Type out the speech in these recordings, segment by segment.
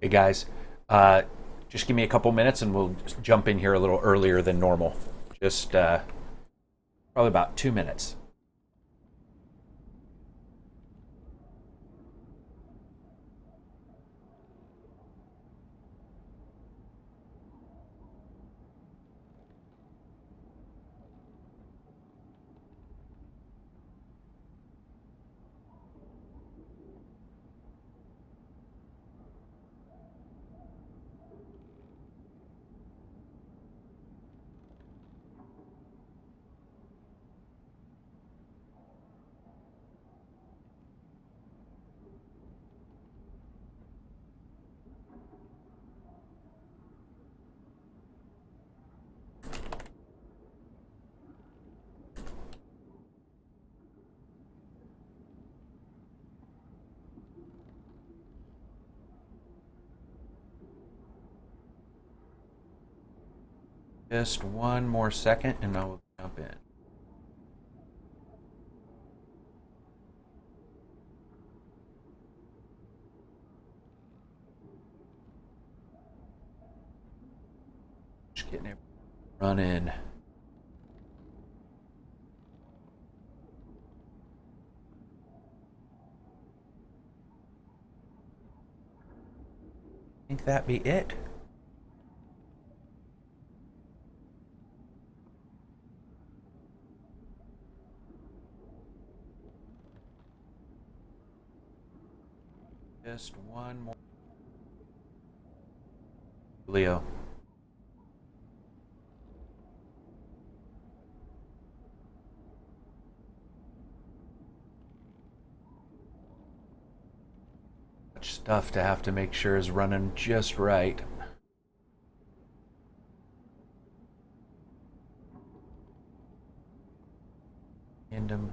Hey guys, just give me a couple minutes and we'll just jump in here a little earlier than normal. Just probably about 2 minutes. Just one more second and I will jump in. Just getting it running. I think that be it. Just one more. Leo. Much stuff to have to make sure is running just right. Kingdom.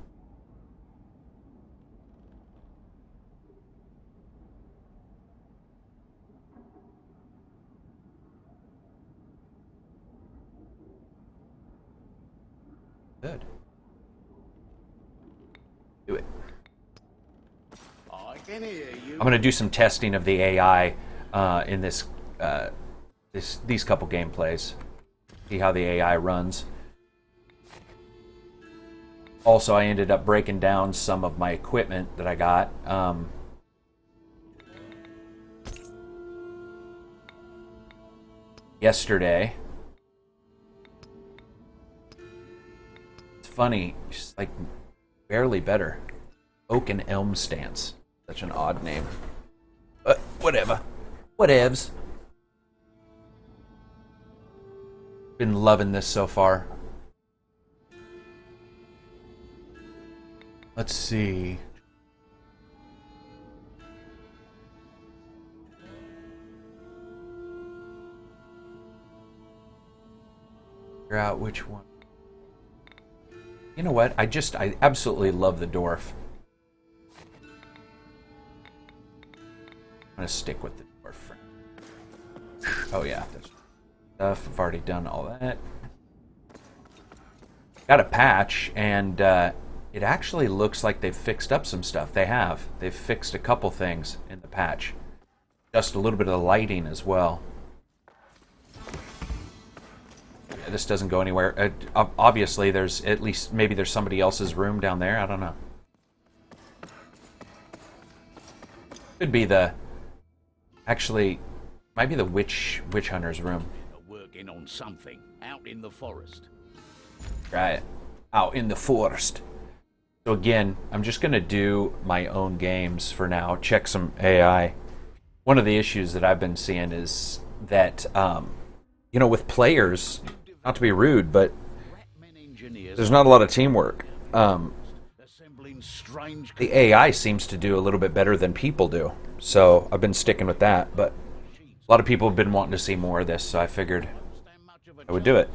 Good. Do it. I can hear you. I'm going to do some testing of the AI in these couple gameplays. See how the AI runs. Also, I ended up breaking down some of my equipment that I got. Yesterday. It's funny, just like barely better. Oak and Elm Stance. Such an odd name. But whatever. Whatevs. Been loving this so far. Let's see. Figure out which one. You know what? I absolutely love the dwarf. I'm gonna stick with the dwarf. Oh yeah, that's stuff. I've already done all that. Got a patch, and it actually looks like they've fixed up some stuff. They have. They've fixed a couple things in the patch. Just a little bit of the lighting as well. Yeah, this doesn't go anywhere. Obviously, there's at least maybe there's somebody else's room down there. I don't know. Could be the. Actually, might be the witch hunter's room. Working on something out in the forest. Right, out in the forest. So again, I'm just gonna do my own games for now. Check some AI. One of the issues that I've been seeing is that, with players, not to be rude, but there's not a lot of teamwork. The AI seems to do a little bit better than people do. So I've been sticking with that, but a lot of people have been wanting to see more of this, so I figured I would do it.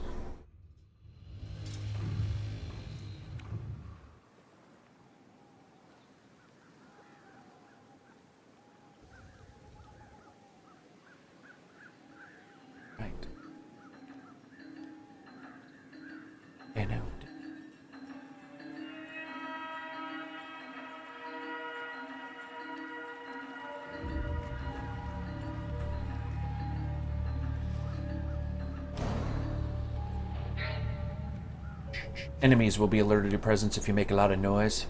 Right. And out. Enemies will be alerted to your presence if you make a lot of noise.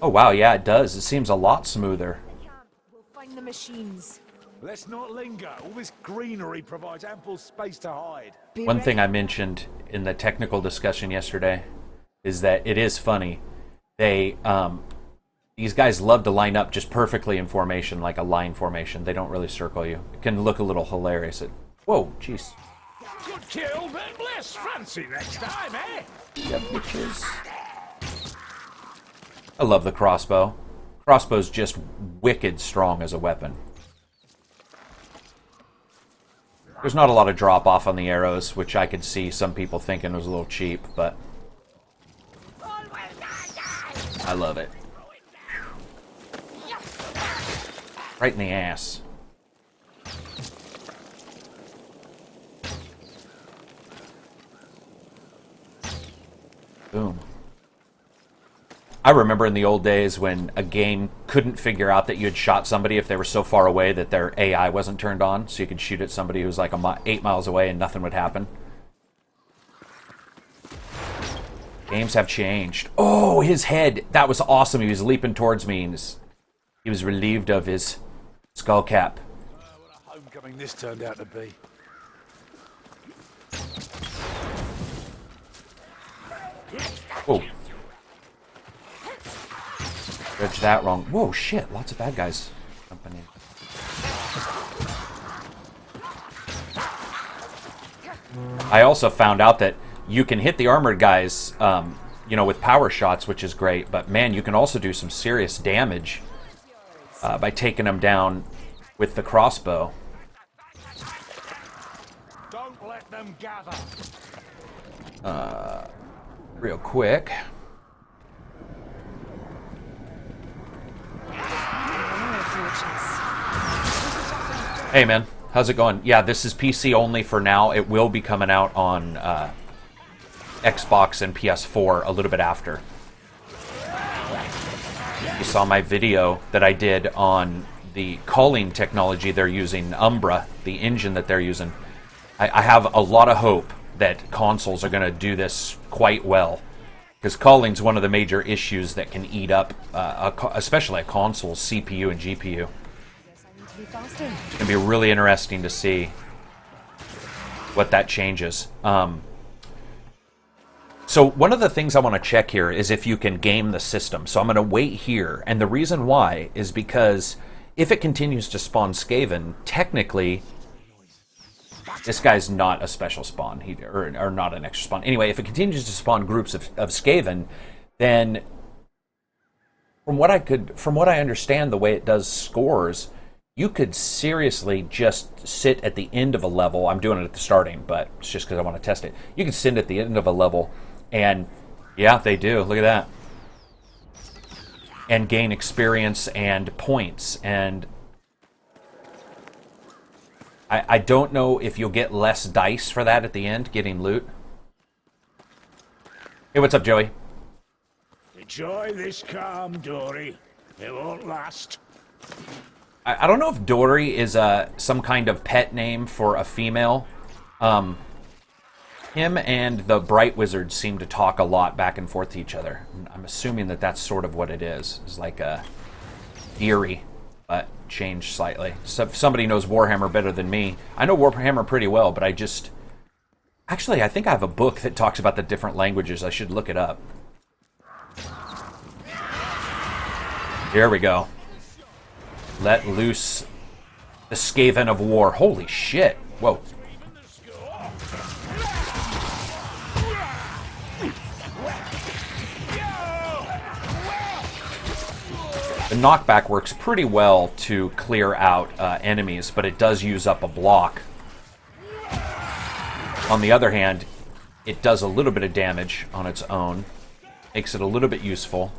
Oh wow, yeah, it does. It seems a lot smoother. We'll find the machines. Let's not linger. All this greenery provides ample space to hide. One thing I mentioned in the technical discussion yesterday is that it is funny. They, these guys love to line up just perfectly in formation, like a line formation. They don't really circle you. It can look a little hilarious. Whoa, jeez. Good kill, but less fancy next time, eh? Yeah, bitches. I love the crossbow. Crossbow's just wicked strong as a weapon. There's not a lot of drop off on the arrows, which I could see some people thinking was a little cheap, but I love it. Right in the ass. Boom. I remember in the old days when a game couldn't figure out that you had shot somebody if they were so far away that their AI wasn't turned on, so you could shoot at somebody who was like 8 miles away and nothing would happen. Games have changed. Oh, his head! That was awesome. He was leaping towards me, and he was relieved of his skull cap. What a homecoming this turned out to be. Oh. Judge that wrong. Whoa, shit. Lots of bad guys jumping in. I also found out that you can hit the armored guys, you know, with power shots, which is great. But, man, you can also do some serious damage by taking them down with the crossbow. Don't let them gather. Real quick. Hey man, how's it going? Yeah, this is PC only for now. It will be coming out on Xbox and PS4 a little bit after. You saw my video that I did on the calling technology they're using, Umbra, the engine that they're using. I have a lot of hope that consoles are going to do this quite well, because calling's one of the major issues that can eat up, especially a console's CPU and GPU. It's going to be really interesting to see what that changes. So one of the things I want to check here is if you can game the system. So I'm going to wait here, and the reason why is because if it continues to spawn Skaven, technically this guy's not a special spawn, or not an extra spawn. Anyway, if it continues to spawn groups of Skaven, then from what I understand, the way it does scores, you could seriously just sit at the end of a level. I'm doing it at the starting, but it's just because I want to test it. You can sit at the end of a level, and yeah, they do. Look at that. And gain experience and points. And I don't know if you'll get less dice for that at the end, getting loot. Hey, what's up, Joey? Enjoy this calm, Dory. It won't last. I don't know if Dory is some kind of pet name for a female. Him and the Bright Wizard seem to talk a lot back and forth to each other. I'm assuming that that's sort of what it is. It's like a eerie, but changed slightly. So if somebody knows Warhammer better than me, I know Warhammer pretty well, but I think I have a book that talks about the different languages. I should look it up. Here we go. Let loose the Skaven of War. Holy shit. Whoa. The knockback works pretty well to clear out enemies, but it does use up a block. On the other hand, it does a little bit of damage on its own. Makes it a little bit useful.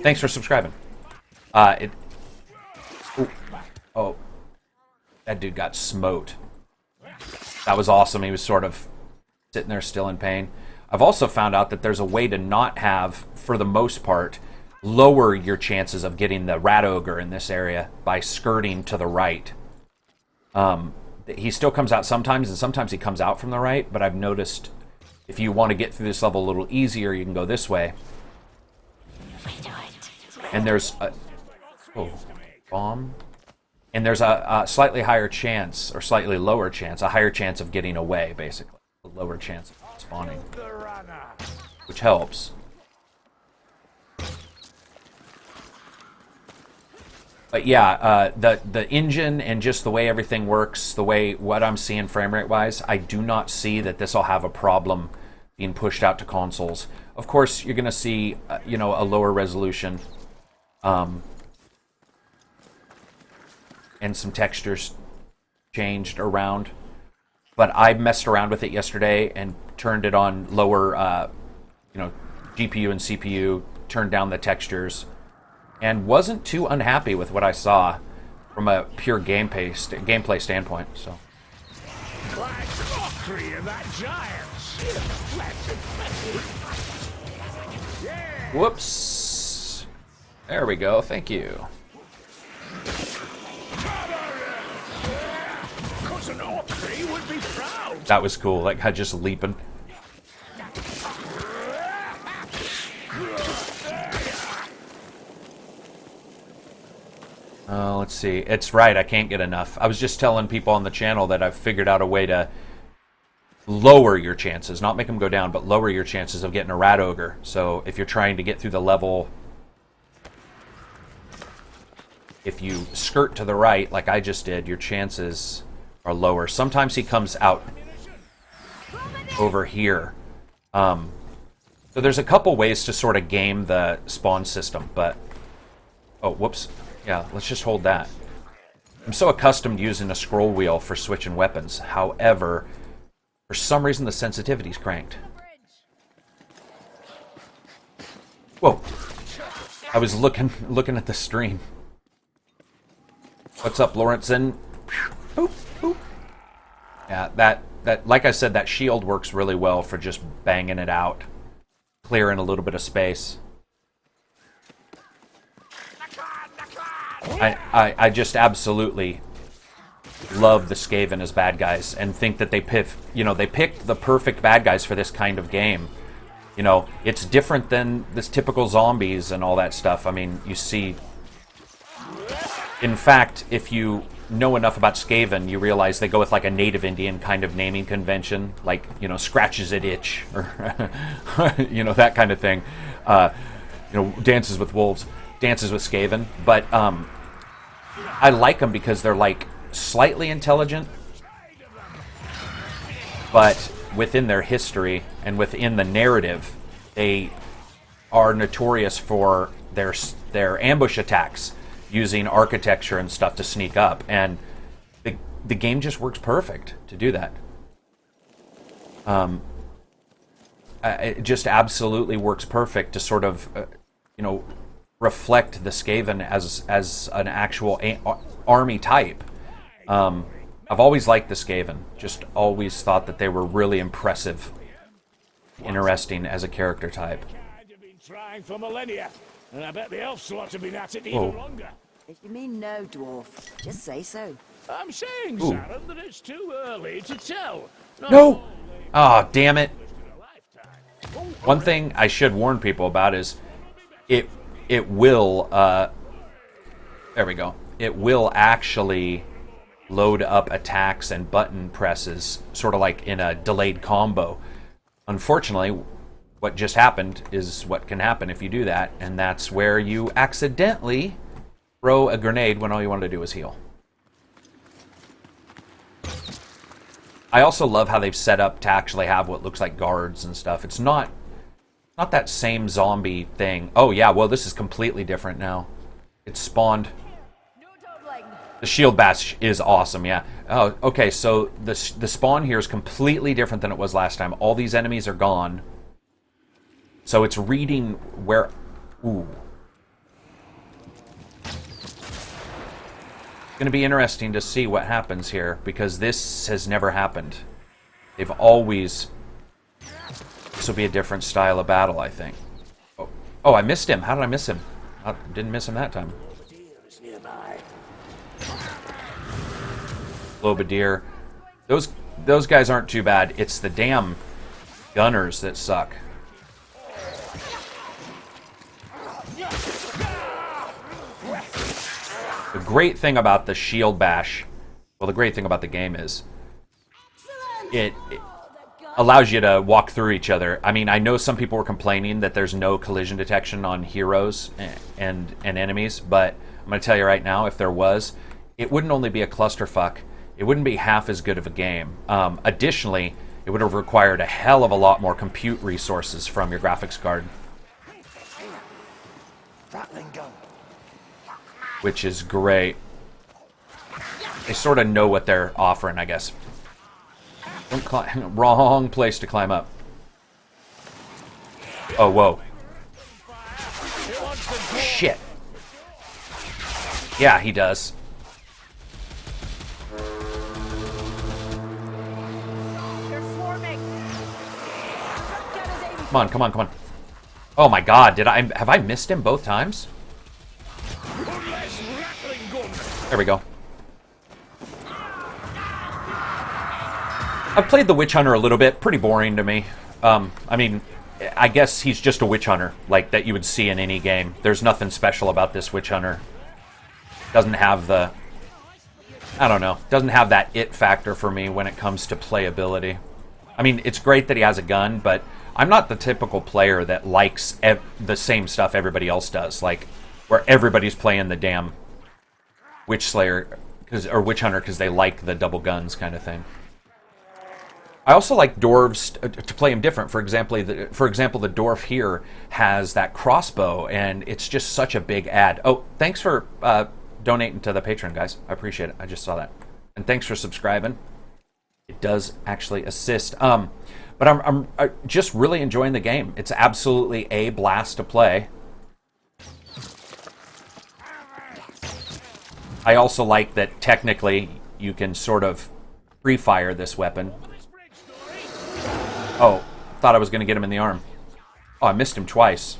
Thanks for subscribing. Oh, that dude got smote. That was awesome. He was sort of sitting there still in pain. I've also found out that there's a way to not have, for the most part, lower your chances of getting the rat ogre in this area by skirting to the right. He still comes out sometimes, and sometimes he comes out from the right, but I've noticed if you want to get through this level a little easier, you can go this way. And there's a bomb. And there's a slightly higher chance, or slightly lower chance, a higher chance of getting away, basically. A lower chance of spawning, which helps. But yeah, the engine and just the way everything works, the way what I'm seeing frame rate wise, I do not see that this will have a problem being pushed out to consoles. Of course, you're going to see, you know, a lower resolution, and some textures changed around. But I messed around with it yesterday and turned it on lower, you know, GPU and CPU, turned down the textures, and wasn't too unhappy with what I saw from a pure gameplay standpoint. So. Whoops. There we go. Thank you. That was cool. That guy just leaping. Let's see. It's right, I can't get enough. I was just telling people on the channel that I've figured out a way to lower your chances, not make them go down, but lower your chances of getting a rat ogre. So if you're trying to get through the level, if you skirt to the right, like I just did, your chances are lower. Sometimes he comes out over here. So there's a couple ways to sort of game the spawn system, but... Oh, whoops. Yeah, let's just hold that. I'm so accustomed using a scroll wheel for switching weapons. However, for some reason the sensitivity's cranked. Whoa. I was looking at the stream. What's up, Lawrenson? Boop, boop. Yeah, that like I said, that shield works really well for just banging it out, clearing a little bit of space. I just absolutely love the Skaven as bad guys, and think that they picked the perfect bad guys for this kind of game. You know, it's different than this typical zombies and all that stuff. I mean, you see... In fact, if you know enough about Skaven, you realize they go with like a native Indian kind of naming convention, like, you know, scratches at itch, or, you know, that kind of thing. You know, dances with wolves, dances with Skaven. But I like them because they're like slightly intelligent, but within their history and within the narrative, they are notorious for their ambush attacks, using architecture and stuff to sneak up, and the game just works perfect to do that. It just absolutely works perfect to sort of, you know, reflect the Skaven as an actual army type. I've always liked the Skaven, just always thought that they were really impressive, interesting as a character type. Trying for millennia, and I bet the elf lot have been at it even longer. If you mean no, dwarf, just say so. I'm saying, Sharon, that it's too early to tell. No! Oh, damn it. One thing I should warn people about is it will, there we go. It will actually load up attacks and button presses, sort of like in a delayed combo. Unfortunately, what just happened is what can happen if you do that, and that's where you accidentally throw a grenade when all you wanted to do was heal. I also love how they've set up to actually have what looks like guards and stuff. It's not that same zombie thing. Oh yeah, well this is completely different now. It's spawned. The shield bash is awesome, yeah. Oh, okay, so the spawn here is completely different than it was last time. All these enemies are gone. So it's reading where... Ooh. It's going to be interesting to see what happens here, because this has never happened. They've always... This will be a different style of battle, I think. Oh, I missed him. How did I miss him? Oh, didn't miss him that time. Lobadeer. Those guys aren't too bad. It's the damn gunners that suck. The great thing about the shield bash, well, the great thing about the game is it allows you to walk through each other. I mean, I know some people were complaining that there's no collision detection on heroes and enemies, but I'm going to tell you right now, if there was, it wouldn't only be a clusterfuck. It wouldn't be half as good of a game. Additionally, it would have required a hell of a lot more compute resources from your graphics card. Which is great. They sort of know what they're offering, I guess. Don't climb. Wrong place to climb up. Oh, whoa. Shit. Yeah, he does. Come on, come on, come on. Oh my god, have I missed him both times? There we go. I've played the Witch Hunter a little bit. Pretty boring to me. I mean, I guess he's just a Witch Hunter, like that you would see in any game. There's nothing special about this Witch Hunter. Doesn't have the... I don't know. Doesn't have that it factor for me when it comes to playability. I mean, it's great that he has a gun, but I'm not the typical player that likes the same stuff everybody else does. Like, where everybody's playing the damn Witch Slayer, or Witch Hunter, because they like the double guns kind of thing. I also like dwarves to play them different. For example, the dwarf here has that crossbow, and it's just such a big ad. Oh, thanks for donating to the Patreon, guys. I appreciate it. I just saw that. And thanks for subscribing. It does actually assist. But I'm just really enjoying the game. It's absolutely a blast to play. I also like that technically you can sort of pre-fire this weapon. Oh, thought I was going to get him in the arm. Oh, I missed him twice.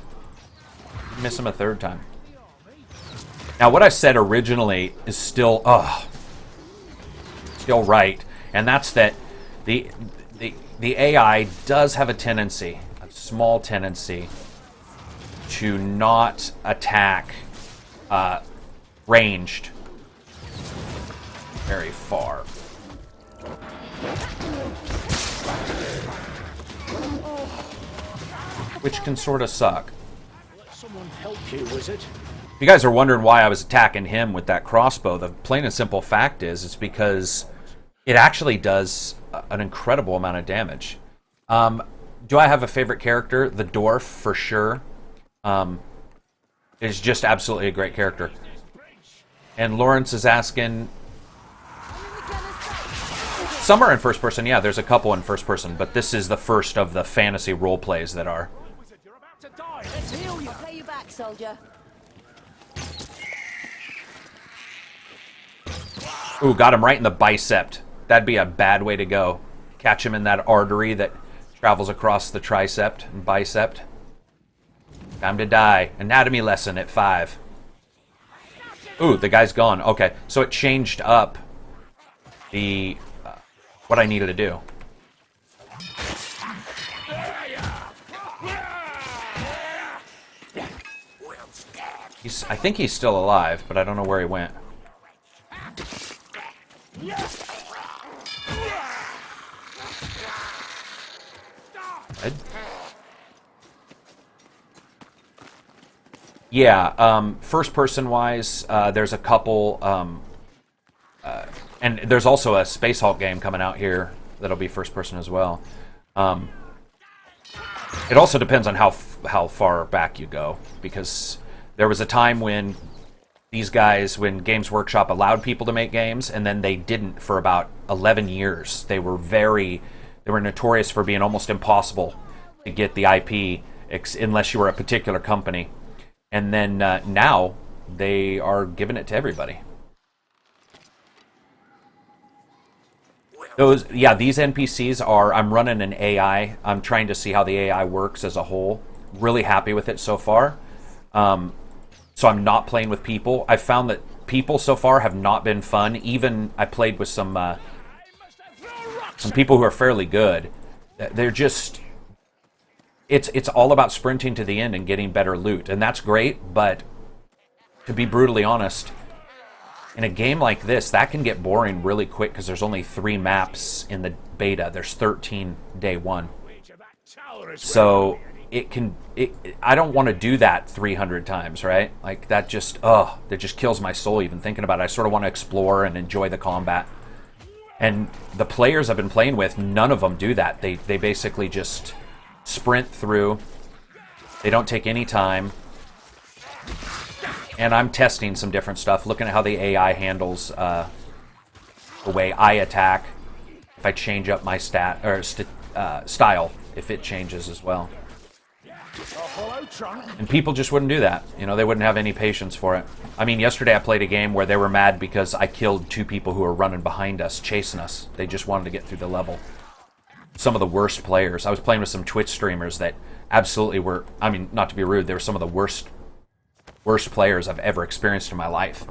Miss him a third time. Now, what I said originally is still right, and that's that the AI does have a tendency, a small tendency, to not attack ranged very far. Which can sort of suck. Someone help you, wizard. If you guys are wondering why I was attacking him with that crossbow, the plain and simple fact is it's because it actually does an incredible amount of damage. Do I have a favorite character? The dwarf, for sure. Is just absolutely a great character. And Lawrence is asking... Some are in first person, yeah, there's a couple in first person, but this is the first of the fantasy role plays that are. I'll play you back, soldier. Ooh, got him right in the bicep. That'd be a bad way to go. Catch him in that artery that travels across the tricep and bicep. Time to die. Anatomy lesson at 5. Ooh, the guy's gone. Okay, so it changed up the what I needed to do. I think he's still alive, but I don't know where he went. Dead? Yeah, first person wise, there's a couple, and there's also a Space Hulk game coming out here that'll be first person as well. It also depends on how far back you go, because there was a time when these guys, when Games Workshop allowed people to make games, and then they didn't for about 11 years. They were notorious for being almost impossible to get the IP unless you were a particular company. And then now they are giving it to everybody. These NPCs are, I'm running an AI. I'm trying to see how the AI works as a whole. Really happy with it so far. so I'm not playing with people. I've found that people so far have not been fun. Even I played with some people who are fairly good. They're just... It's all about sprinting to the end and getting better loot, and that's great, but to be brutally honest, in a game like this, that can get boring really quick because there's only 3 maps in the beta. There's 13 day 1. So I don't want to do that 300 times, right? Like that just kills my soul even thinking about it. I sort of want to explore and enjoy the combat. And the players I've been playing with, none of them do that. They basically just sprint through. They don't take any time. And I'm testing some different stuff, looking at how the AI handles the way I attack. If I change up my style, if it changes as well. And people just wouldn't do that. You know, they wouldn't have any patience for it. I mean, yesterday I played a game where they were mad because I killed 2 people who were running behind us, chasing us. They just wanted to get through the level. Some of the worst players. I was playing with some Twitch streamers that absolutely were, I mean, not to be rude, they were some of the worst players I've ever experienced in my life.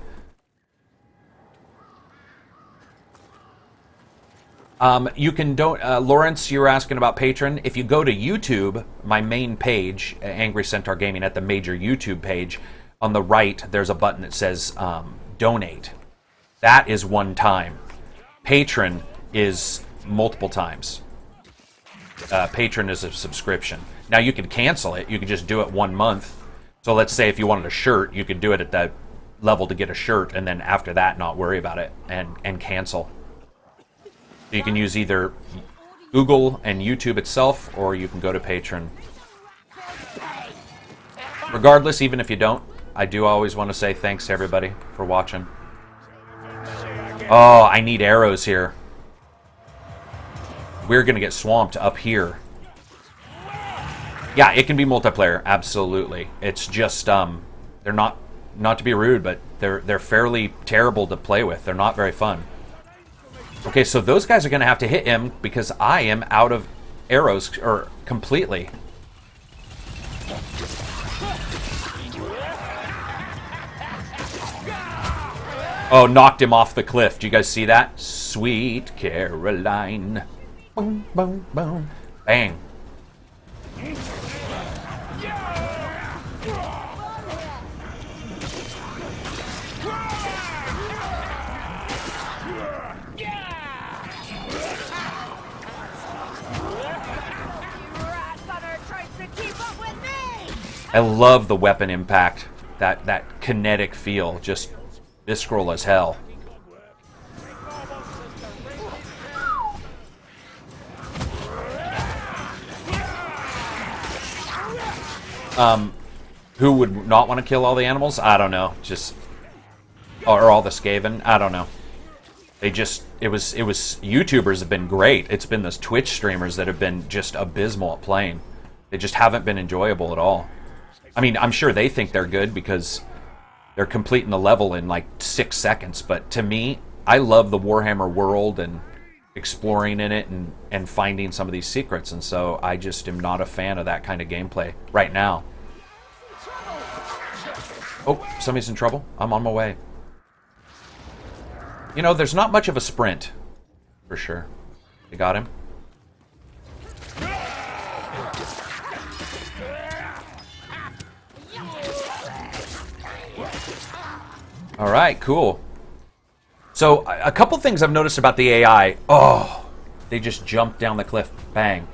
You can Lawrence, you were asking about Patreon. If you go to YouTube, my main page, Angry Centaur Gaming, at the major YouTube page, on the right, there's a button that says donate. That is one time. Patreon is multiple times. Patreon is a subscription. Now you can cancel it. You can just do it 1 month. So let's say if you wanted a shirt, you could do it at that level to get a shirt, and then after that not worry about it and cancel. You can use either Google and YouTube itself, or you can go to Patreon. Regardless, even if you don't, I do always want to say thanks to everybody for watching. Oh, I need arrows here. We're going to get swamped up here. Yeah, it can be multiplayer, absolutely. It's just, they're not to be rude, but they're fairly terrible to play with. They're not very fun. Okay, so those guys are going to have to hit him because I am out of arrows, or completely. Oh, knocked him off the cliff. Do you guys see that? Sweet Caroline. Boom, boom, boom. Bang. I love the weapon impact. That kinetic feel. Just visceral as hell. Who would not want to kill all the animals? I don't know. Just, or all the Skaven? I don't know. They just, it was YouTubers have been great. It's been those Twitch streamers that have been just abysmal at playing. They just haven't been enjoyable at all. I mean, I'm sure they think they're good because they're completing the level in like 6 seconds. But to me, I love the Warhammer world and exploring in it and finding some of these secrets. And so I just am not a fan of that kind of gameplay right now. Oh, somebody's in trouble. I'm on my way. You know, there's not much of a sprint, for sure. You got him? All right, cool. So, a couple things I've noticed about the AI, they just jumped down the cliff, bang,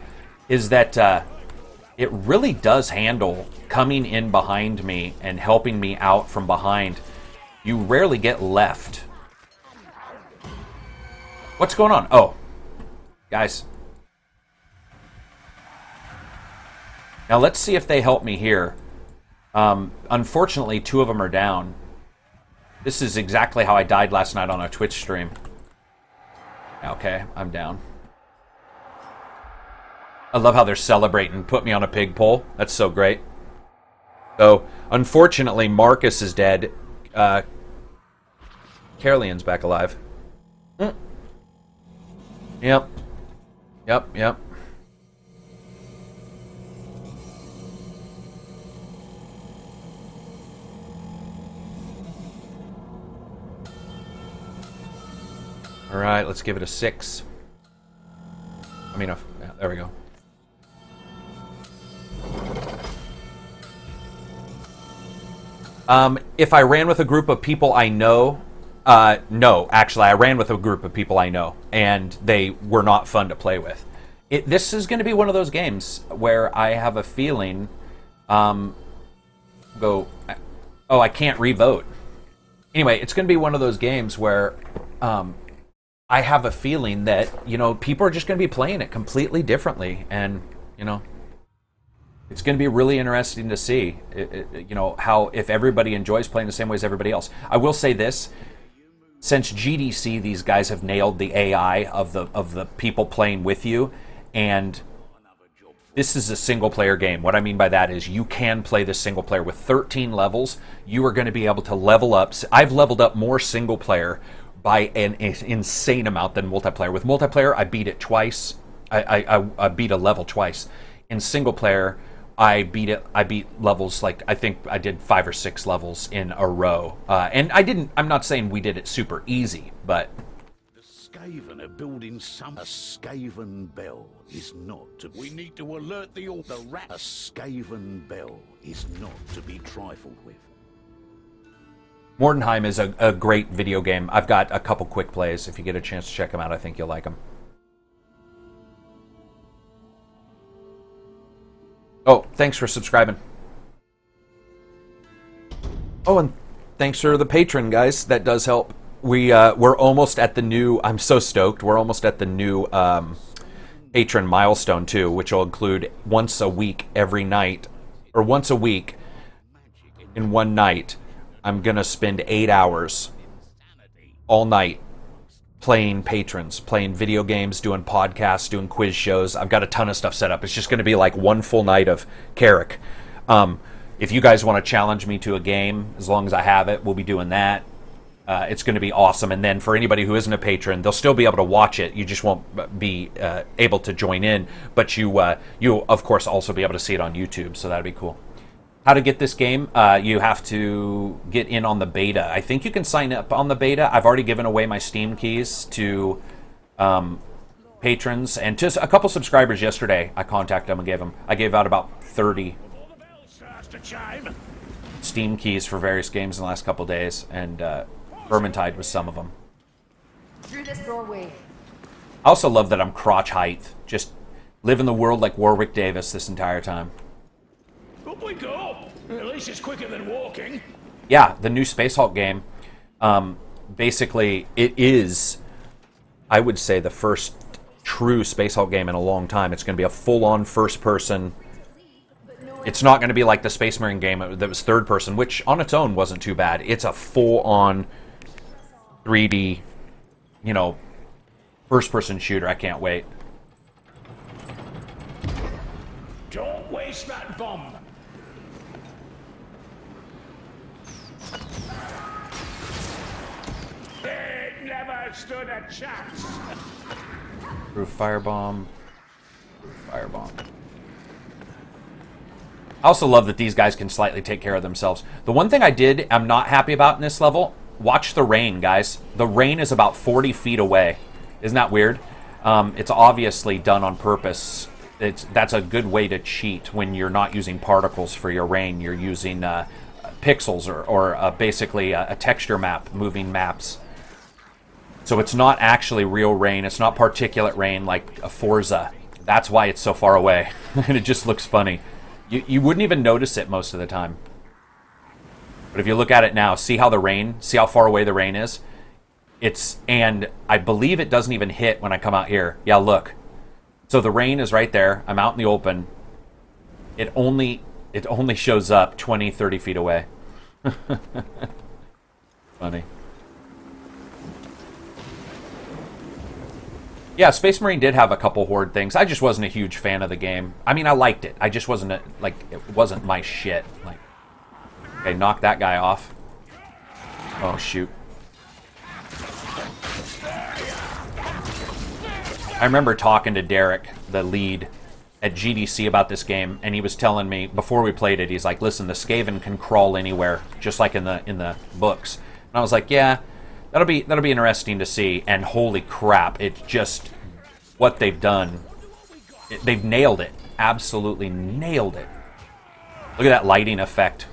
is that it really does handle coming in behind me and helping me out from behind. You rarely get left. What's going on? Oh, guys. Now let's see if they help me here. Unfortunately, 2 of them are down. This is exactly how I died last night on a Twitch stream. Okay, I'm down. I love how they're celebrating. Put me on a pig pole. That's so great. So, unfortunately, Marcus is dead. Carolian's back alive. Yep. All right, let's give it a 6. I mean, yeah, there we go. If I ran with a group of people I know, no, actually, I ran with a group of people I know, and they were not fun to play with. This is going to be one of those games where I have a feeling, I can't re-vote. Anyway, it's going to be one of those games where I have a feeling that, people are just going to be playing it completely differently, and, it's going to be really interesting to see, how if everybody enjoys playing the same way as everybody else. I will say this: since GDC, these guys have nailed the AI of the people playing with you, and this is a single-player game. What I mean by that is you can play this single player with 13 levels. You are going to be able to level up. I've leveled up more single-player by an insane amount than multiplayer. With multiplayer, I beat it twice. I beat a level twice. In single-player, I beat levels, like, I think I did 5 or 6 levels in a row. And I'm not saying we did it super easy, but... The Skaven are building a Skaven bell is not to... We need to alert the rat. A Skaven bell is not to be trifled with. Mordenheim is a great video game. I've got a couple quick plays. If you get a chance to check them out, I think you'll like them. Oh, thanks for subscribing. Oh, and thanks for the patron, guys. That does help. We're almost at the new... I'm so stoked. We're almost at the new patron milestone, too, which will include once a week every night, or once a week in one night, I'm going to spend 8 hours all night playing patrons, playing video games, doing podcasts, doing quiz shows. I've got a ton of stuff set up. It's just going to be like one full night of Karak. If you guys want to challenge me to a game, as long as I have it, we'll be doing that. It's going to be awesome. And then for anybody who isn't a patron, they'll still be able to watch it. You just won't be able to join in. But you'll, of course, also be able to see it on YouTube, so that'd be cool. How to get this game? You have to get in on the beta. I think you can sign up on the beta. I've already given away my Steam keys to patrons, and just a couple subscribers yesterday. I contacted them and I gave out about 30 Steam keys for various games in the last couple days, and Vermintide was some of them. Through this doorway. I also love that I'm crotch height. Just live in the world like Warwick Davis this entire time. Up we go! At least it's quicker than walking. Yeah, the new Space Hulk game, basically, it is, I would say, the first true Space Hulk game in a long time. It's going to be a full-on first-person. It's not going to be like the Space Marine game that was third-person, which on its own wasn't too bad. It's a full-on 3D, first-person shooter. I can't wait. Don't waste that bomb. It never stood a chance. Proof firebomb. Proof firebomb. I also love that these guys can slightly take care of themselves. The one thing I'm not happy about in this level, watch the rain, guys. The rain is about 40 feet away. Isn't that weird? It's obviously done on purpose. That's a good way to cheat when you're not using particles for your rain. You're using pixels or basically a texture map, moving maps. So it's not actually real rain. It's not particulate rain like a Forza. That's why it's so far away. And it just looks funny. You wouldn't even notice it most of the time. But if you look at it now, see how far away the rain is? And I believe it doesn't even hit when I come out here. Yeah, look. So the rain is right there. I'm out in the open. It only shows up 20, 30 feet away. Funny. Yeah, Space Marine did have a couple horde things. I just wasn't a huge fan of the game. I mean, I liked it. I just wasn't, it wasn't my shit. Okay, knock that guy off. Oh, shoot. I remember talking to Derek, the lead, at GDC about this game, and he was telling me, before we played it, he's like, listen, the Skaven can crawl anywhere, just like in the books. And I was like, yeah, That'll be interesting to see. And holy crap, it's just what they've done. They've nailed it. Absolutely nailed it. Look at that lighting effect.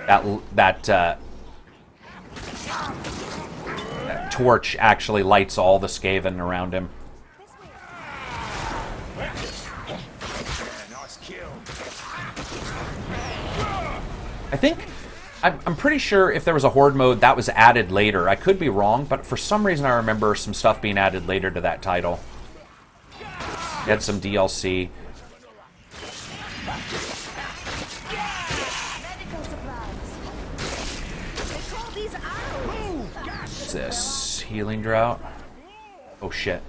That torch actually lights all the Skaven around him. I think, I'm pretty sure if there was a Horde mode, that was added later. I could be wrong, but for some reason I remember some stuff being added later to that title. It had some DLC. What's this? Healing drought? Oh shit.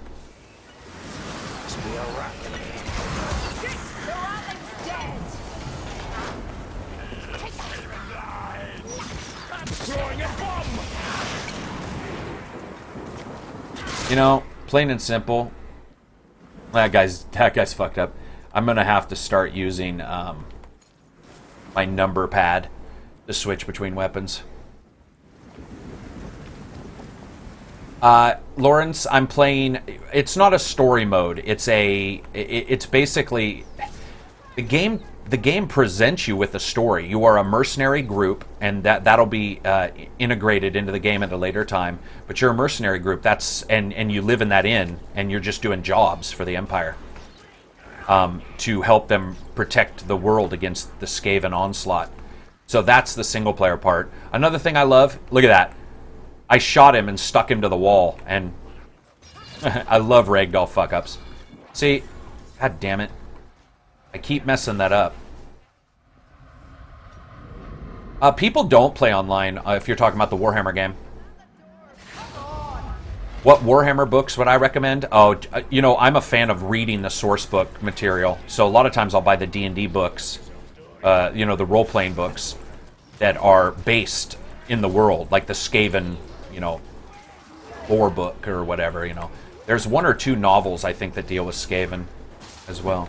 You know, plain and simple, that guy's fucked up. I'm gonna have to start using my number pad to switch between weapons. Lawrence, I'm playing. It's not a story mode. It's basically the game. The game presents you with a story. You are a mercenary group, and that'll be integrated into the game at a later time. But you're a mercenary group. And you live in that inn, and you're just doing jobs for the Empire to help them protect the world against the Skaven onslaught. So that's the single player part. Another thing I love. Look at that. I shot him and stuck him to the wall, and I love ragdoll fuck ups. See, god damn it. I keep messing that up. People don't play online if you're talking about the Warhammer game. What Warhammer books would I recommend? Oh, you know, I'm a fan of reading the source book material. So a lot of times I'll buy the D&D books, you know, the role-playing books that are based in the world, like the Skaven, you know, lore book or whatever, you know. There's one or two novels, I think, that deal with Skaven as well.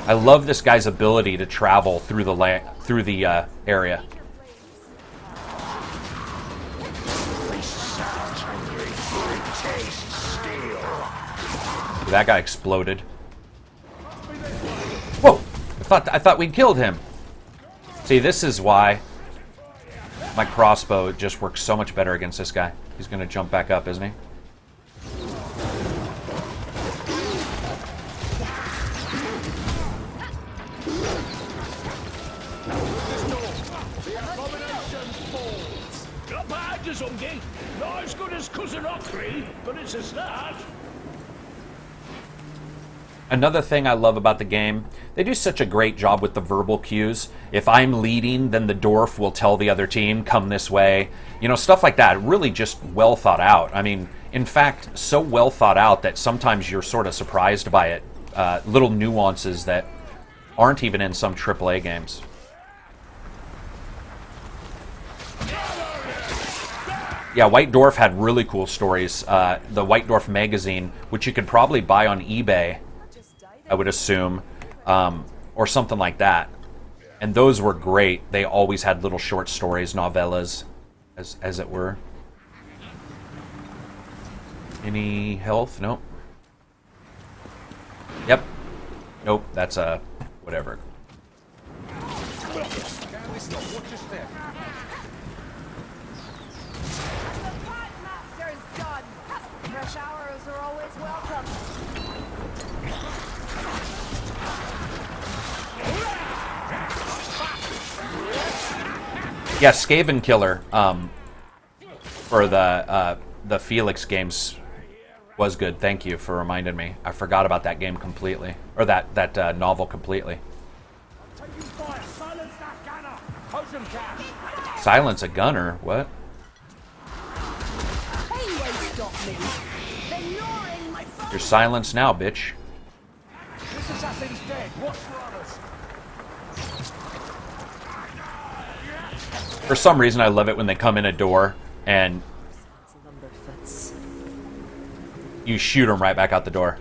I love this guy's ability to travel through the area. That guy exploded. Whoa! I thought we'd killed him. See, this is why my crossbow just works so much better against this guy. He's gonna jump back up, isn't he? Not as good as Cousin Ockley, but it's a start. Another thing I love about the game, they do such a great job with the verbal cues. If I'm leading, then the dwarf will tell the other team, come this way. You know, stuff like that. Really just well thought out. I mean, in fact, so well thought out that sometimes you're sort of surprised by it. Little nuances that aren't even in some AAA games. Yeah, White Dwarf had really cool stories. The White Dwarf magazine, which you could probably buy on eBay, I would assume, or something like that. And those were great. They always had little short stories, novellas, as it were. Any health? Nope. Yep. Nope, that's a whatever. Fresh hours are always welcome. Yeah, Skaven Killer for the Felix games was good. Thank you for reminding me. I forgot about that game completely, or that novel completely. Silence a gunner? What? You're silenced now, bitch. This assassin's dead. Watch for others. For some reason, I love it when they come in a door and you shoot them right back out the door.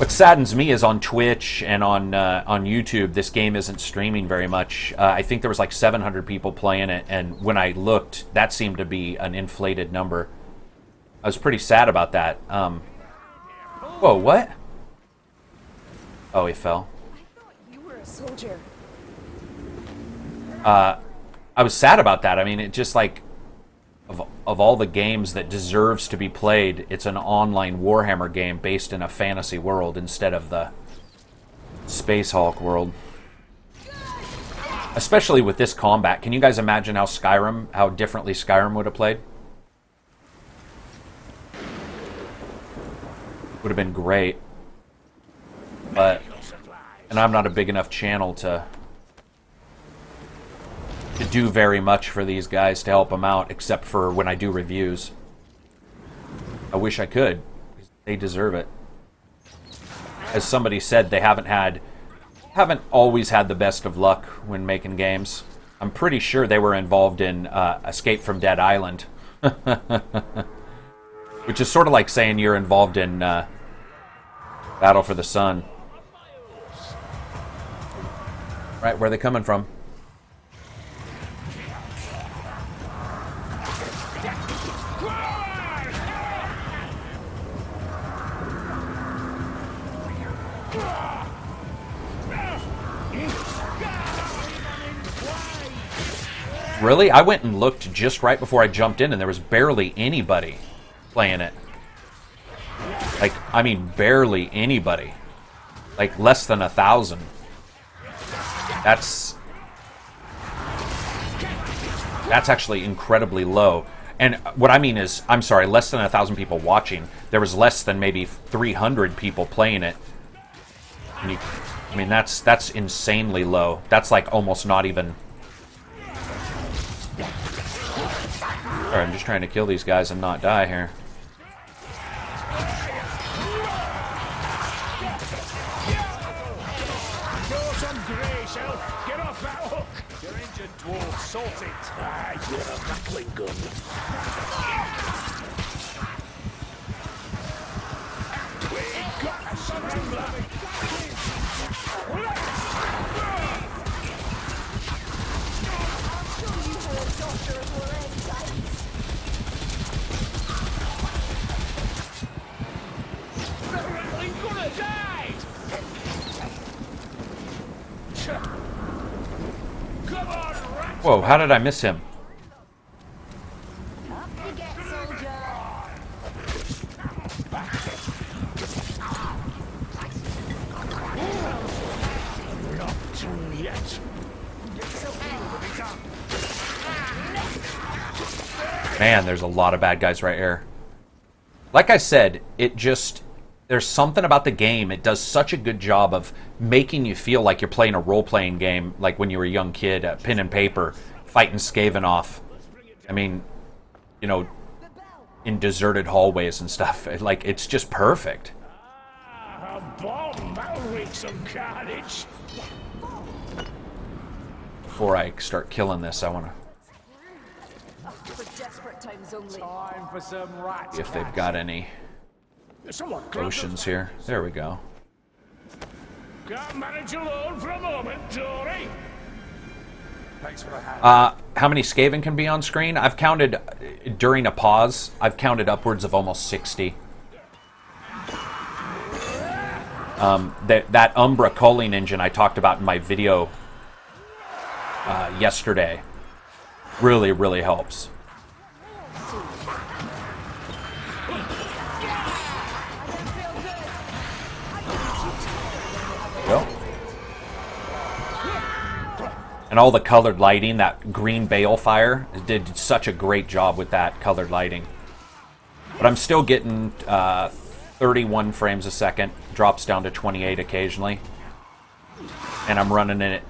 What saddens me is on Twitch and on YouTube, this game isn't streaming very much. I think there was like 700 people playing it, and when I looked, that seemed to be an inflated number. I was pretty sad about that. Whoa, what? Oh, he fell. I thought you were a soldier. I was sad about that. I mean, it just like of all the games that deserves to be played, it's an online Warhammer game based in a fantasy world instead of the Space Hulk world. Especially with this combat. Can you guys imagine how differently Skyrim would have played? Would have been great. But, and I'm not a big enough channel to do very much for these guys to help them out, except for when I do reviews. I wish I could. They deserve it. As somebody said, they haven't always had the best of luck when making games. I'm pretty sure they were involved in Escape from Dead Island. Which is sort of like saying you're involved in Battle for the Sun. Right, where are they coming from? Really? I went and looked just right before I jumped in, and there was barely anybody playing it. Like, I mean, barely anybody. Like, less than 1,000. That's actually incredibly low. And what I mean is, I'm sorry, less than 1,000 people watching. There was less than maybe 300 people playing it. And I mean, that's insanely low. That's like almost not even... Sorry, I'm just trying to kill these guys and not die here. Get off that hook! Your injured dwarf, sort it! Ah, you're a battling gun. We got something bloody! I'll show you how a sorcerer's will end, guys. We're gonna die! Come on, rat! Whoa, how did I miss him? Up you get, soldier. Not through yet. Man, there's a lot of bad guys right here. Like I said, there's something about the game. It does such a good job of making you feel like you're playing a role-playing game, like when you were a young kid, pen and paper, fighting Skaven off. I mean, you know, in deserted hallways and stuff. Like, it's just perfect. A bomb! That'll wreak some carnage! Before I start killing this, I want to For desperate times only. Time for some rats. see if they've got any Someone potions here. There we go. Can't manage alone for a moment, Tory. Thanks for the hand. How many Skaven can be on screen? I've counted, during a pause, I've counted upwards of almost 60. That Umbra culling engine I talked about in my video yesterday really, really helps. Go. And all the colored lighting, that green balefire, did such a great job with that colored lighting. But I'm still getting 31 frames a second, drops down to 28 occasionally. And I'm running it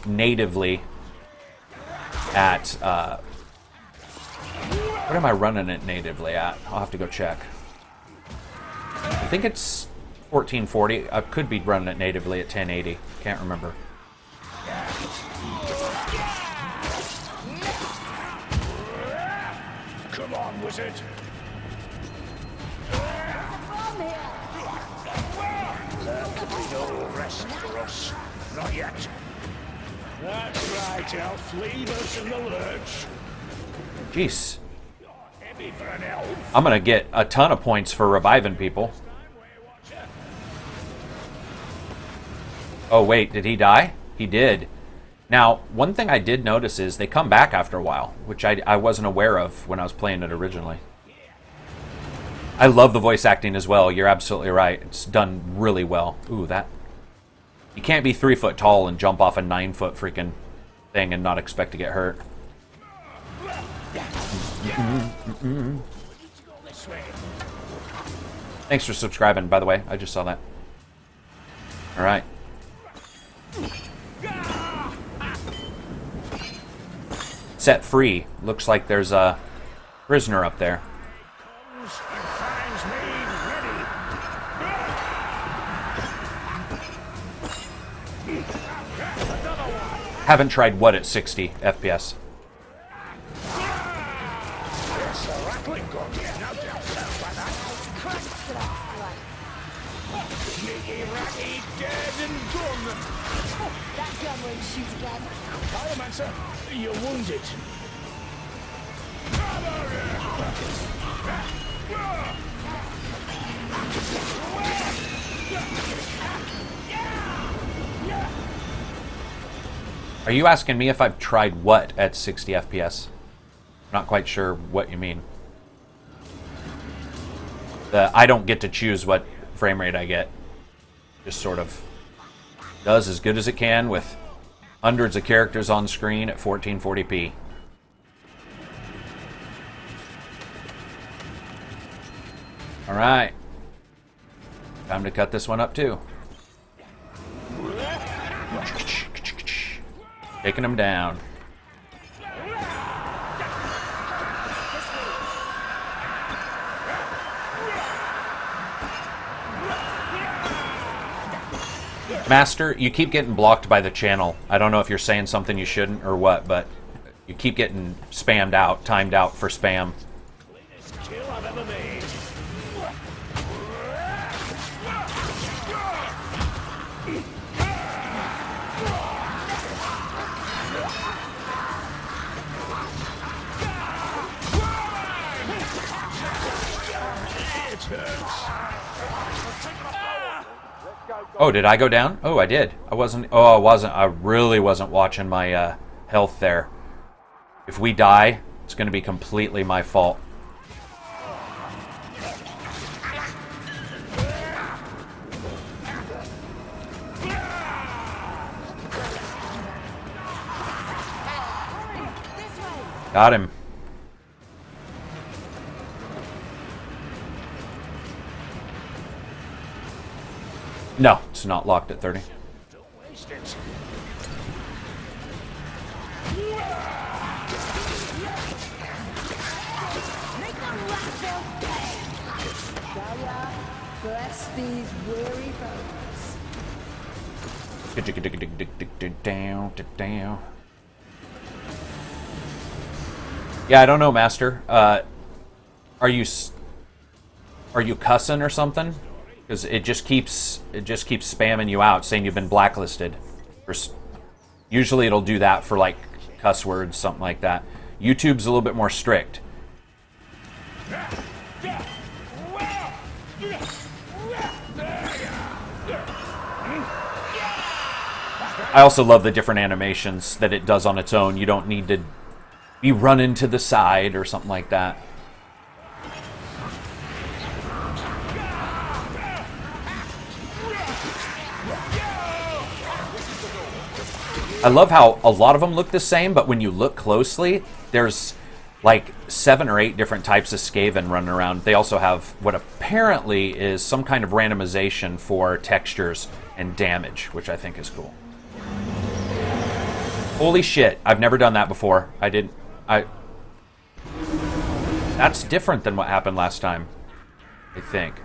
natively at... what am I running it natively at? I'll have to go check. I think it's 1440. I could be running it natively at 1080. Can't remember. Come on, wizard. rest for us. Not yet. That's right, elf. Leave us in the lurch. Jeez. Heavy for an elf. I'm gonna get a ton of points for reviving people. Oh wait, did he die? He did. Now, one thing I did notice is they come back after a while, which I wasn't aware of when I was playing it originally. I love the voice acting as well. You're absolutely right. It's done really well. Ooh, that... You can't be 3 foot tall and jump off a 9 foot freaking thing and not expect to get hurt. Thanks for subscribing, by the way. I just saw that. Alright. Set free. Looks like there's a prisoner up there. Haven't tried what at 60 FPS. That gun won't shoot again. Pyromancer, you're wounded. Are you asking me if I've tried what at 60 FPS? Not quite sure what you mean. I don't get to choose what frame rate I get. Just sort of does as good as it can with hundreds of characters on screen at 1440p. Alright. Time to cut this one up too. Taking him down. Master, you keep getting blocked by the channel. I don't know if you're saying something you shouldn't or what, but you keep getting spammed out, timed out for spam. Cleanest kill I've ever made. Oh, did I go down? Oh, I did. I wasn't. Oh, I wasn't. I really wasn't watching my health there. If we die, it's going to be completely my fault. Got him. No, it's not locked at 30. Don't waste it. Make them laugh, they'll pay. Shall ya? Bless these weary bones. Down. Yeah, I don't know, Master. Are you cussing or something? Because it just keeps spamming you out, saying you've been blacklisted. Usually it'll do that for like cuss words, something like that. YouTube's a little bit more strict. I also love the different animations that it does on its own. You don't need to be running to the side or something like that. I love how a lot of them look the same, but when you look closely, there's like 7 or 8 different types of Skaven running around. They also have what apparently is some kind of randomization for textures and damage, which I think is cool. Holy shit, I've never done that before. That's different than what happened last time, I think.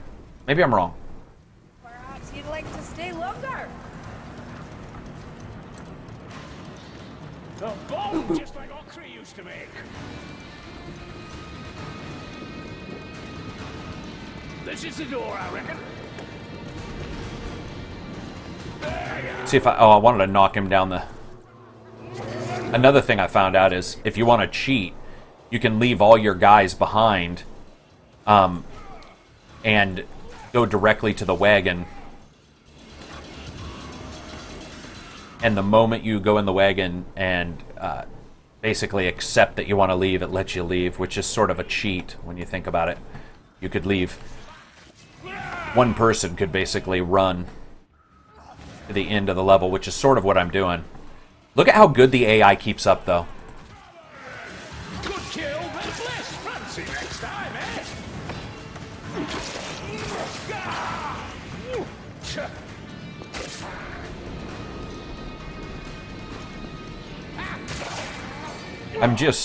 Maybe I'm wrong. Perhaps you'd like to stay longer. The bomb, just like Ockree used to make. This is the door, I reckon. See if I wanted to knock him down the... Another thing I found out is if you want to cheat, you can leave all your guys behind and go directly to the wagon. And the moment you go in the wagon and basically accept that you want to leave, it lets you leave, which is sort of a cheat when you think about it. You could leave. One person could basically run to the end of the level, which is sort of what I'm doing. Look at how good the AI keeps up, though. Good kill, but less fancy next time, eh?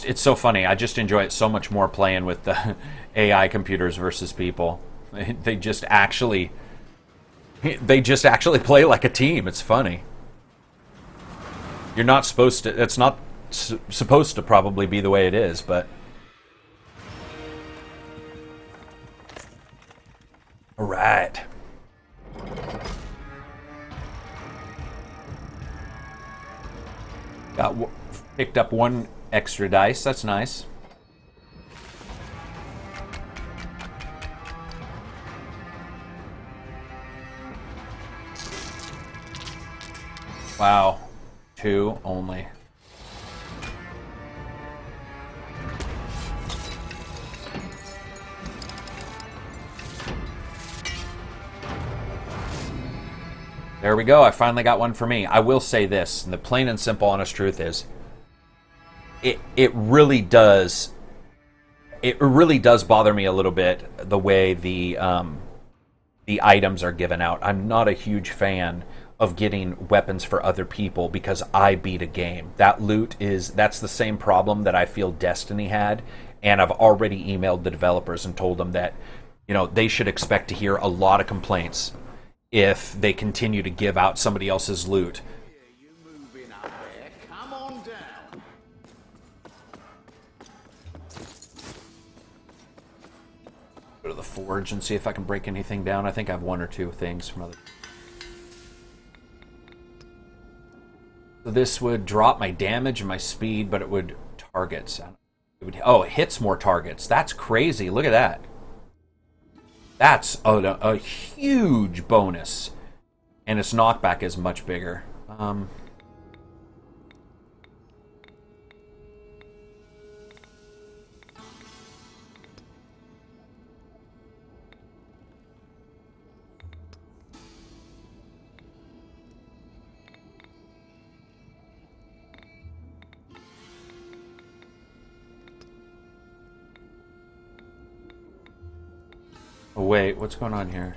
It's so funny. I just enjoy it so much more playing with the AI computers versus people. They just actually play like a team. It's funny. You're not supposed to, it's not supposed to probably be the way it is, but... Alright. Picked up one extra dice, that's nice. Wow. 2 only. There we go. I finally got one for me. I will say this, and the plain and simple honest truth is it really does bother me a little bit the way the items are given out. I'm not a huge fan of getting weapons for other people because I beat a game. That loot that's the same problem that I feel Destiny had, and I've already emailed the developers and told them that, you know, they should expect to hear a lot of complaints if they continue to give out somebody else's loot. You moving up there? Come on down. Go to the forge and see if I can break anything down. I think I have 1 or 2 things from other... So this would drop my damage and my speed, but it would targets. It hits more targets. That's crazy. Look at that. That's a huge bonus. And its knockback is much bigger. Oh, wait, what's going on here?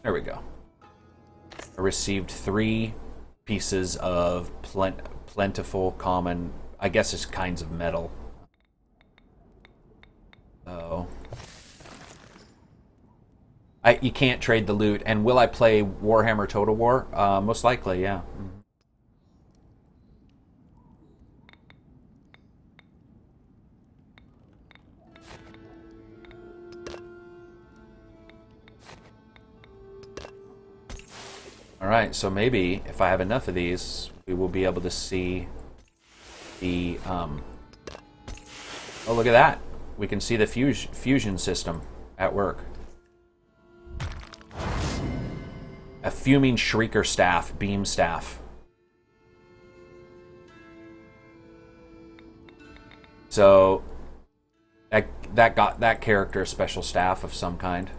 There we go. I received 3 pieces of plentiful common, I guess it's kinds of metal. So... you can't trade the loot. And will I play Warhammer Total War? Most likely, yeah. Alright, so maybe if I have enough of these, we will be able to see the... Oh, look at that. We can see the fusion system at work. A fuming shrieker staff, beam staff. So that got that character a special staff of some kind.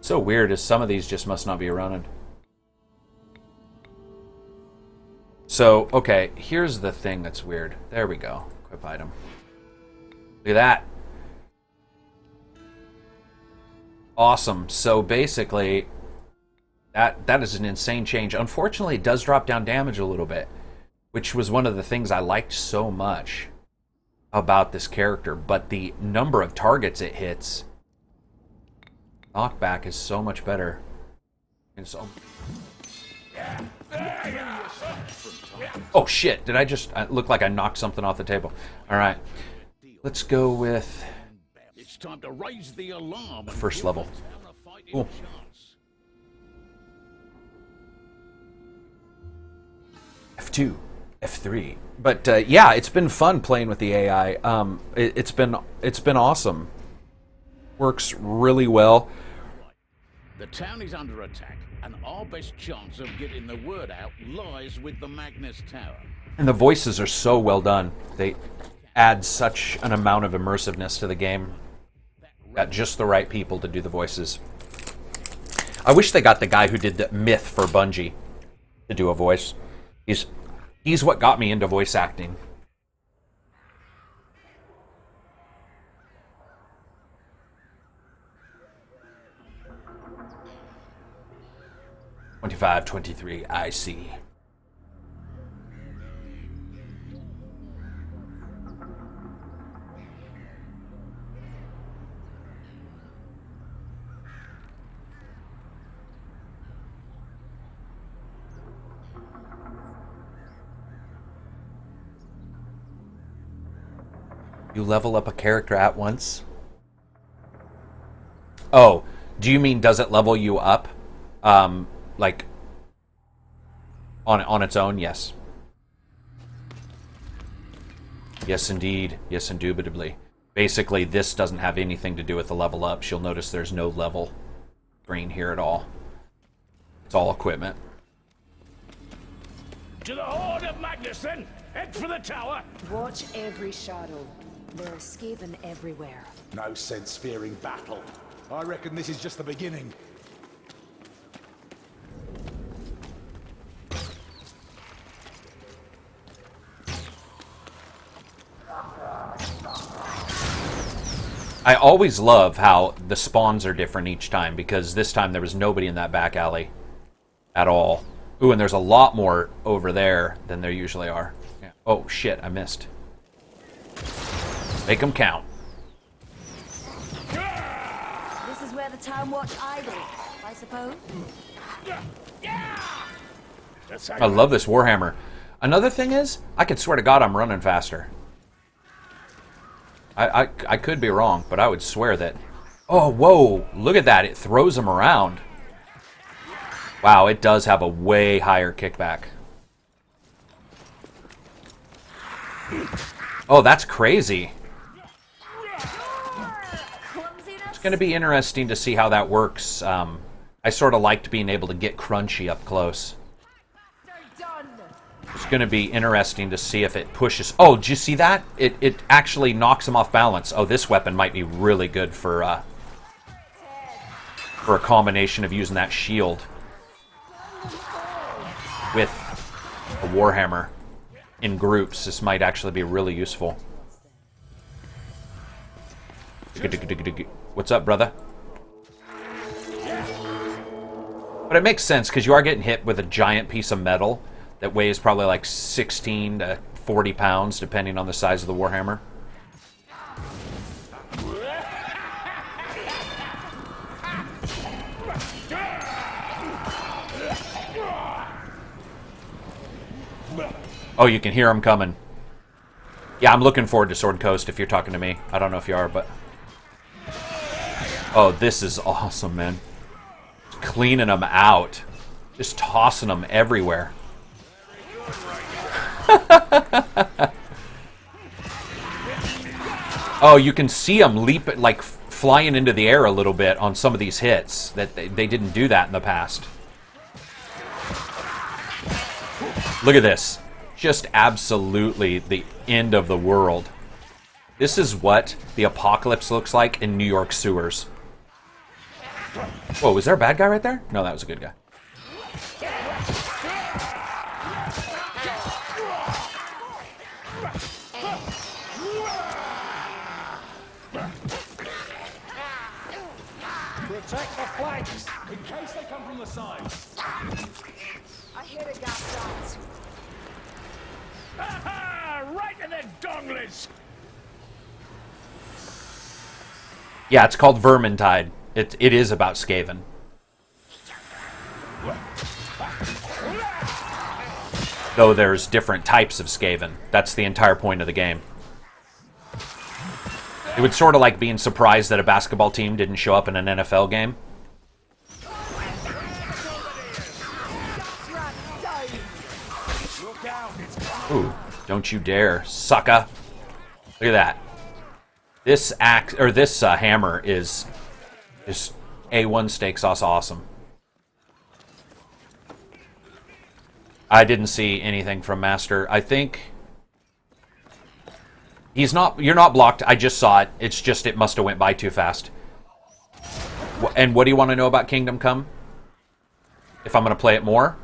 So weird as some of these just must not be running. So, okay, here's the thing that's weird. There we go. Equip item. Look at that. Awesome. So basically, that is an insane change. Unfortunately, it does drop down damage a little bit, which was one of the things I liked so much. about this character, but the number of targets it hits, knockback is so much better. And so, oh shit! Did I just look like I knocked something off the table? All right, let's go with It's time to raise the alarm. first level. Cool. F2, F3. But yeah, it's been fun playing with the AI. It's been awesome. Works really well. The town is under attack, and our best chance of getting the word out lies with the Magnus Tower. And the voices are so well done. They add such an amount of immersiveness to the game. Got just the right people to do the voices. I wish they got the guy who did the Myth for Bungie to do a voice. He's what got me into voice acting. $25, $23, I see. You level up a character at once? Oh, do you mean does it level you up? Like on its own? Yes. Yes, indeed. Yes, indubitably. Basically, this doesn't have anything to do with the level up. You'll notice there's no level screen here at all. It's all equipment. To the Horde of Magnus, then! Head for the tower! Watch every shadow. There are Skaven everywhere. No sense fearing battle. I reckon this is just the beginning. I always love how the spawns are different each time, because this time there was nobody in that back alley at all. Ooh, and there's a lot more over there than there usually are. Yeah. Oh, shit, I missed. Make them count. This is where the town watch idle, I suppose. I love this Warhammer. Another thing is, I could swear to God I'm running faster. I could be wrong, but I would swear that... Oh, whoa, look at that. It throws them around. Wow, it does have a way higher kickback. Oh, that's crazy. It's going to be interesting to see how that works. I sort of liked being able to get crunchy up close. It's going to be interesting to see if it pushes... Oh, did you see that? It actually knocks him off balance. Oh, this weapon might be really good for a combination of using that shield with a Warhammer in groups. This might actually be really useful. What's up, brother? But it makes sense, because you are getting hit with a giant piece of metal that weighs probably like 16 to 40 pounds, depending on the size of the Warhammer. Oh, you can hear them coming. Yeah, I'm looking forward to Sword Coast if you're talking to me. I don't know if you are, but... Oh, this is awesome, man. Cleaning them out. Just tossing them everywhere. Oh, you can see them leap, like flying into the air a little bit on some of these hits. That they didn't do that in the past. Look at this. Just absolutely the end of the world. This is what the apocalypse looks like in New York sewers. Whoa, was there a bad guy right there? No, that was a good guy. Protect the flanks, in case they come from the sides. I hear the gas shots. Right in the donglers! Yeah, it's called Vermintide. It is about Skaven. Though there's different types of Skaven. That's the entire point of the game. It would sort of like being surprised that a basketball team didn't show up in an NFL game. Ooh, don't you dare, sucker. Look at that. This hammer is just A1 steak sauce awesome. I didn't see anything from Master. I think you're not blocked. I just saw it. It's just it must have went by too fast. And what do you want to know about Kingdom Come? If I'm going to play it more?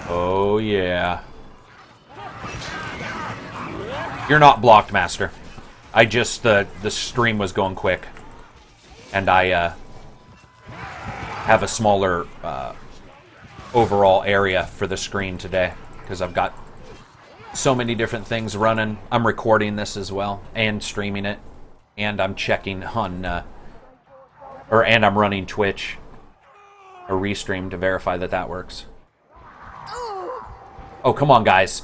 Oh yeah. You're not blocked, Master. I just the stream was going quick, and I have a smaller overall area for the screen today because I've got so many different things running. I'm recording this as well and streaming it, and I'm checking on and I'm running Twitch a restream to verify that works. Oh, come on, guys!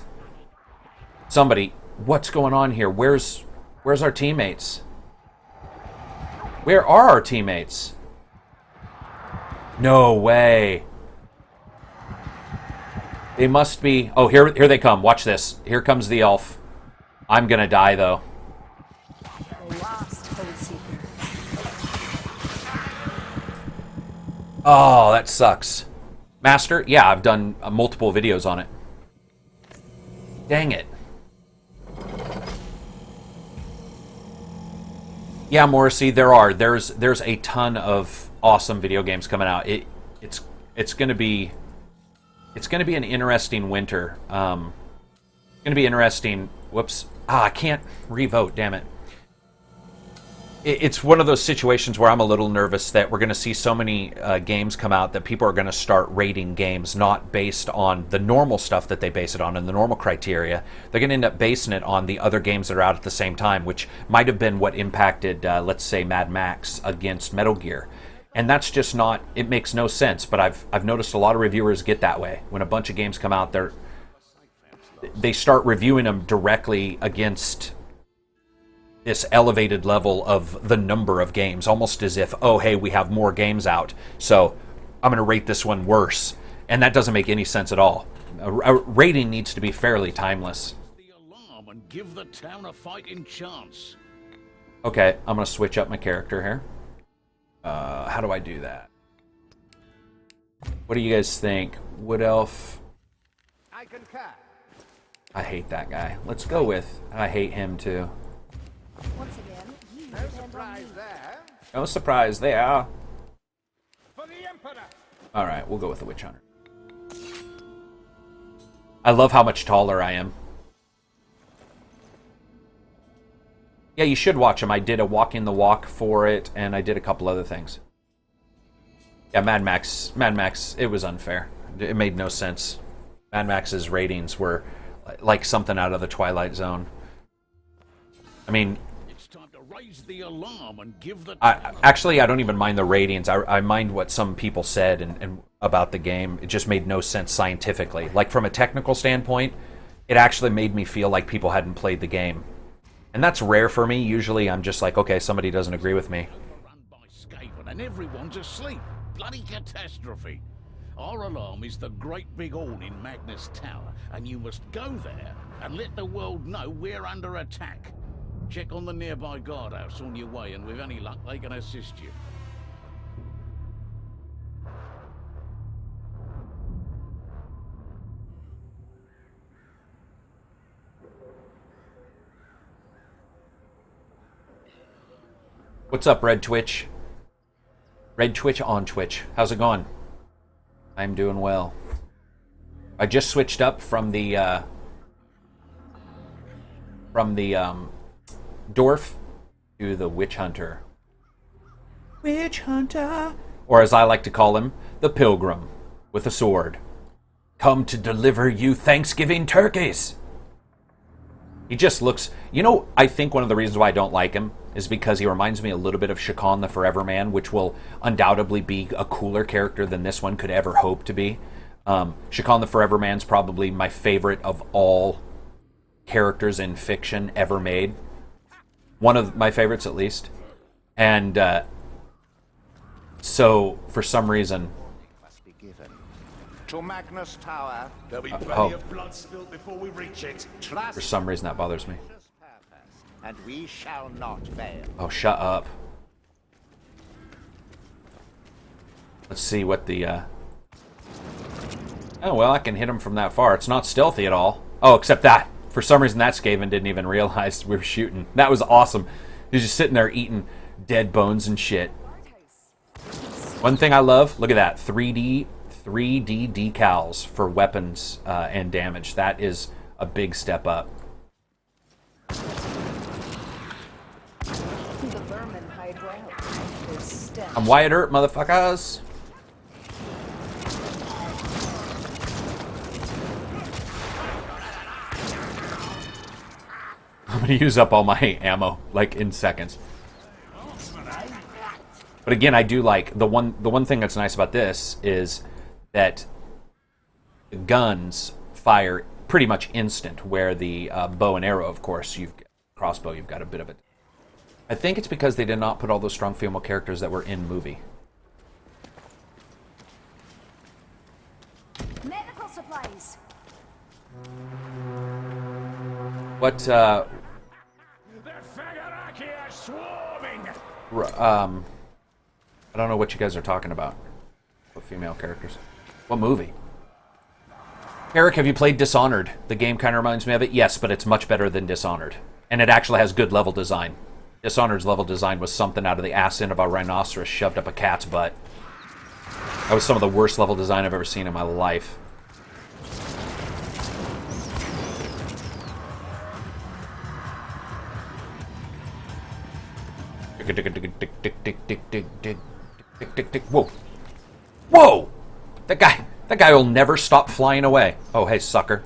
Somebody, what's going on here? Where's our teammates? Where are our teammates? No way. They must be... Oh, here they come. Watch this. Here comes the elf. I'm gonna die, though. Oh, that sucks. Master? Yeah, I've done multiple videos on it. Dang it. Yeah, Morrissey, there's a ton of awesome video games coming out. It's gonna be an interesting winter. Gonna be interesting. Whoops. I can't revote. Damn it. It's one of those situations where I'm a little nervous that we're going to see so many games come out that people are going to start rating games not based on the normal stuff that they base it on and the normal criteria. They're going to end up basing it on the other games that are out at the same time, which might have been what impacted, let's say, Mad Max against Metal Gear. And that's just not... It makes no sense, but I've noticed a lot of reviewers get that way. When a bunch of games come out, they start reviewing them directly against this elevated level of the number of games, almost as if, oh, hey, we have more games out, so I'm going to rate this one worse. And that doesn't make any sense at all. A rating needs to be fairly timeless. The alarm and give the town a fighting chance. Okay, I'm going to switch up my character here. How do I do that? What do you guys think? Wood Elf? I concur. I hate that guy. Let's go with I hate him too. Once again, you No depend on surprise me. there. No surprise there. For the Emperor. Alright, we'll go with the Witch Hunter. I love how much taller I am. Yeah, you should watch him. I did a walking the walk for it, and I did a couple other things. Yeah, Mad Max, it was unfair. It made no sense. Mad Max's ratings were like something out of the Twilight Zone. I mean... It's time to raise the alarm and give the... Actually, I don't even mind the ratings. I mind what some people said and about the game. It just made no sense scientifically. Like, from a technical standpoint, it actually made me feel like people hadn't played the game. And that's rare for me. Usually I'm just like, okay, somebody doesn't agree with me. Run by Skaven and everyone's asleep. Bloody catastrophe. Our alarm is the great big horn in Magnus Tower, and you must go there and let the world know we're under attack. Check on the nearby guardhouse on your way, and with any luck, they can assist you. What's up, Red Twitch? Red Twitch on Twitch. How's it going? I'm doing well. I just switched up from the Dwarf to the Witch Hunter. Witch Hunter! Or as I like to call him, the Pilgrim with a sword. come to deliver you Thanksgiving turkeys. He just looks... I think one of the reasons why I don't like him is because he reminds me a little bit of Shakhan the Forever Man, which will undoubtedly be a cooler character than this one could ever hope to be. Shakhan the Forever Man's probably my favorite of all characters in fiction ever made. One of my favorites, at least. And so, for some reason... Must be given. To Magnus Tower. There'll be plenty of blood spilled before we reach it. Trust For some reason, that bothers me. purpose, and we shall not fail. Oh, shut up. Let's see what the... Oh, well, I can hit him from that far. It's not stealthy at all. Oh, except that. For some reason, that Skaven didn't even realize we were shooting. That was awesome. He was just sitting there eating dead bones and shit. One thing I love, look at that. 3D decals for weapons and damage. That is a big step up. The Vermintide route is steps. I'm Wyatt Earp, motherfuckers. I'm gonna use up all my ammo, like, in seconds. But again, I do like the one thing that's nice about this is that the guns fire pretty much instant, where the bow and arrow, of course, crossbow, you've got a bit of it. I think it's because they did not put all those strong female characters that were in movie. Medical supplies. What The Fagaraki are swarming! I don't know what you guys are talking about. What female characters? What movie? Eric, have you played Dishonored? The game kind of reminds me of it. Yes, but it's much better than Dishonored. And it actually has good level design. Dishonored's level design was something out of the ass end of a rhinoceros shoved up a cat's butt. That was some of the worst level design I've ever seen in my life. Whoa. Whoa! That guy will never stop flying away. Oh, hey, sucker.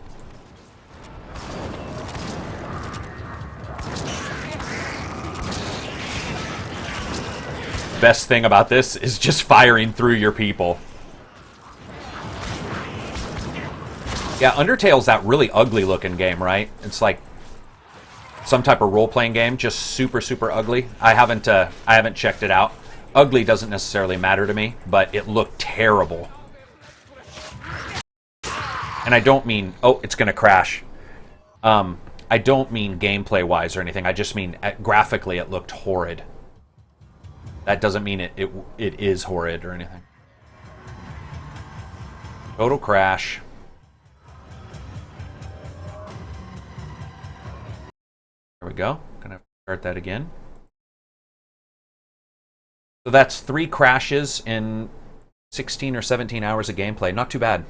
Best thing about this is just firing through your people. Yeah, Undertale's that really ugly looking game, right? It's like some type of role-playing game, just super, super ugly. I haven't checked it out. Ugly doesn't necessarily matter to me, but it looked terrible. And I don't mean, oh, it's gonna crash. I don't mean gameplay-wise or anything. I just mean graphically it looked horrid. That doesn't mean it is horrid or anything. Total crash. There we go. Gonna have to start that again. So that's 3 crashes in 16 or 17 hours of gameplay. Not too bad.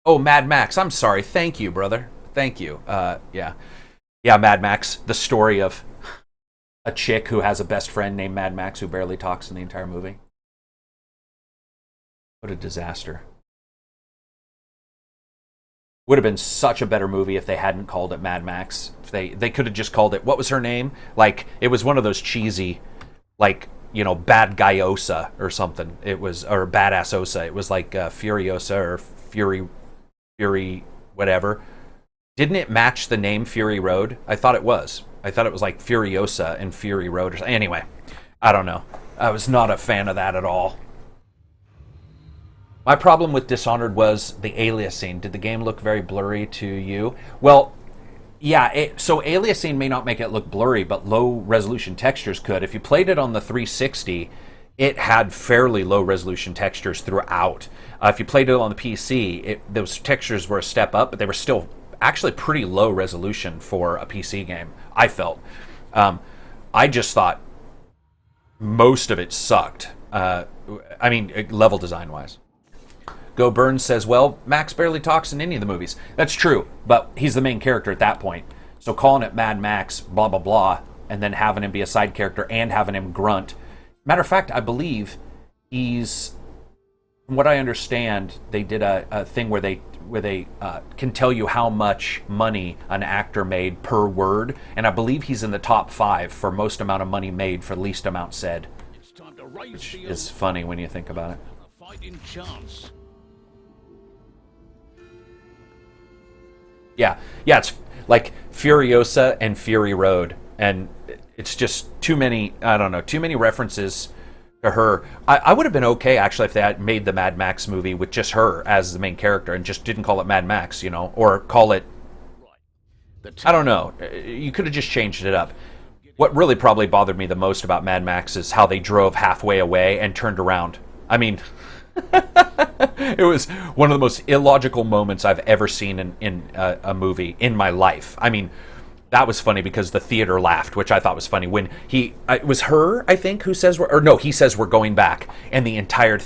Oh, Mad Max. I'm sorry. Thank you, brother. Thank you. Yeah. Yeah, Mad Max. The story of a chick who has a best friend named Mad Max who barely talks in the entire movie. What a disaster. Would have been such a better movie if they hadn't called it Mad Max. If they could have just called it, what was her name? Like, it was one of those cheesy, like, you know, Bad Guy Osa or something. It was, or Badass Osa. It was like Furiosa or Fury, whatever. Didn't it match the name Fury Road? I thought it was. I thought it was like Furiosa and Fury Road or something. Anyway, I don't know. I was not a fan of that at all. My problem with Dishonored was the aliasing. Did the game look very blurry to you? Well, yeah, so aliasing may not make it look blurry, but low-resolution textures could. If you played it on the 360, it had fairly low-resolution textures throughout. If you played it on the PC, those textures were a step up, but they were still actually pretty low resolution for a PC game, I felt. I just thought most of it sucked. I mean, level design-wise. Go Burns says, well, Max barely talks in any of the movies. That's true, but he's the main character at that point. So calling it Mad Max, blah, blah, blah, and then having him be a side character and having him grunt. Matter of fact, I believe he's, from what I understand, they did a thing where they can tell you how much money an actor made per word, and I believe he's in the top 5 for most amount of money made for least amount said, which is funny when you think about it. Fighting chance. Yeah, it's like Furiosa and Fury Road, and it's just too many, I don't know, too many references to her. I would have been okay, actually, if they had made the Mad Max movie with just her as the main character and just didn't call it Mad Max, or call it, I don't know, you could have just changed it up. What really probably bothered me the most about Mad Max is how they drove halfway away and turned around. I mean, it was one of the most illogical moments I've ever seen in a movie in my life. I mean, that was funny because the theater laughed, which I thought was funny. When it was her, I think, who says, he says we're going back, and the entire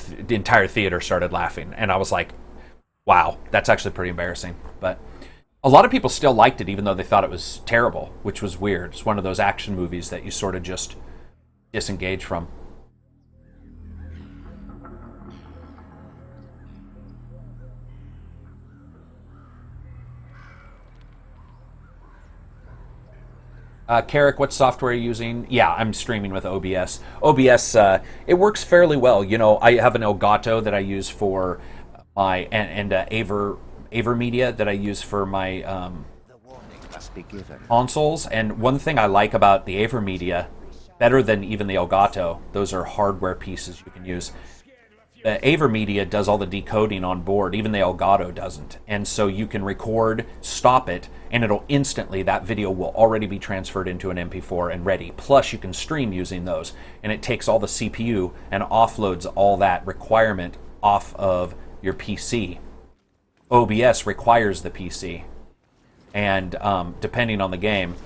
theater started laughing, and I was like, wow, that's actually pretty embarrassing. But a lot of people still liked it, even though they thought it was terrible, which was weird. It's one of those action movies that you sort of just disengage from. Karak, what software are you using? Yeah, I'm streaming with OBS. OBS, it works fairly well. I have an Elgato that I use for my, and Avermedia that I use for my consoles. And one thing I like about the Avermedia, better than even the Elgato, those are hardware pieces you can use. The Avermedia does all the decoding on board, even the Elgato doesn't. And so you can record, stop it, and it'll instantly, that video will already be transferred into an MP4 and ready. Plus you can stream using those. And it takes all the CPU and offloads all that requirement off of your PC. OBS requires the PC. And depending on the game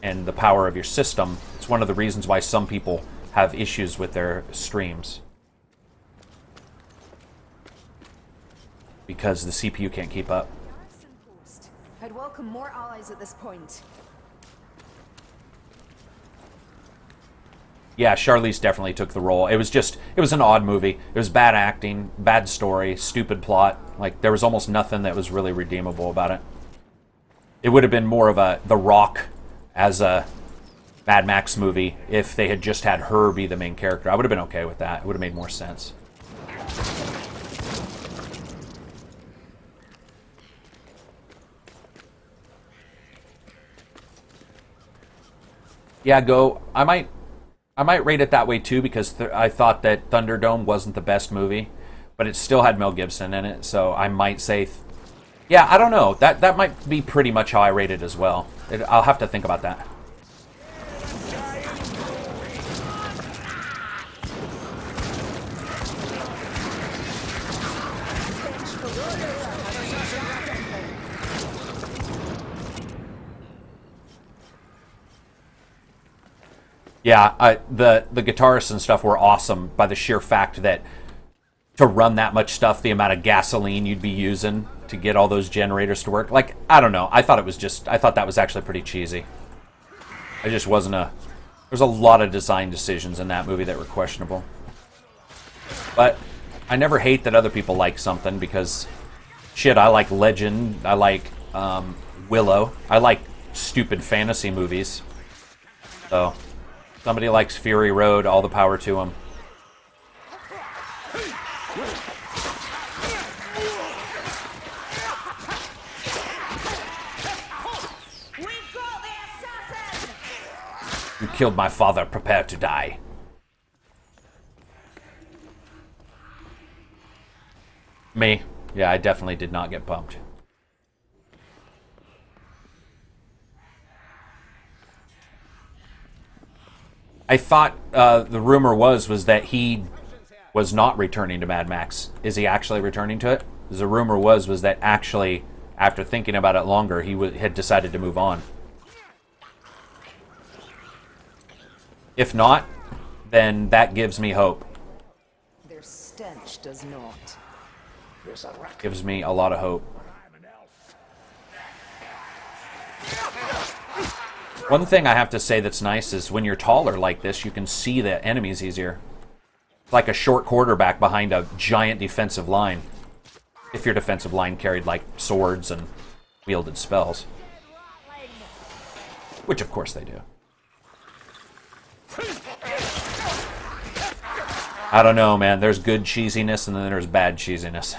and the power of your system, it's one of the reasons why some people have issues with their streams. Because the CPU can't keep up. I'd welcome more allies at this point. Yeah, Charlize definitely took the role. It was an odd movie. It was bad acting, bad story, stupid plot. Like, there was almost nothing that was really redeemable about it. It would have been more of The Rock as a Mad Max movie if they had just had her be the main character. I would have been okay with that. It would have made more sense. Yeah, I might rate it that way too, because I thought that Thunderdome wasn't the best movie, but it still had Mel Gibson in it, so I might say, yeah, I don't know. That might be pretty much how I rate it as well. I'll have to think about that. Yeah, the guitarists and stuff were awesome by the sheer fact that to run that much stuff, the amount of gasoline you'd be using to get all those generators to work. Like, I don't know. I thought that was actually pretty cheesy. I just wasn't there's a lot of design decisions in that movie that were questionable. But I never hate that other people like something, because shit, I like Legend, I like Willow, I like stupid fantasy movies. So somebody likes Fury Road, all the power to them. We've got the assassin! You killed my father, prepare to die. Me? Yeah, I definitely did not get bumped. I thought the rumor was that he was not returning to Mad Max. Is he actually returning to it? The rumor was that actually, after thinking about it longer, he had decided to move on. If not, then that gives me hope. Their stench does not. Gives me a lot of hope. One thing I have to say that's nice is when you're taller like this, you can see the enemies easier. It's like a short quarterback behind a giant defensive line. If your defensive line carried, like, swords and wielded spells. Which, of course, they do. I don't know, man. There's good cheesiness and then there's bad cheesiness.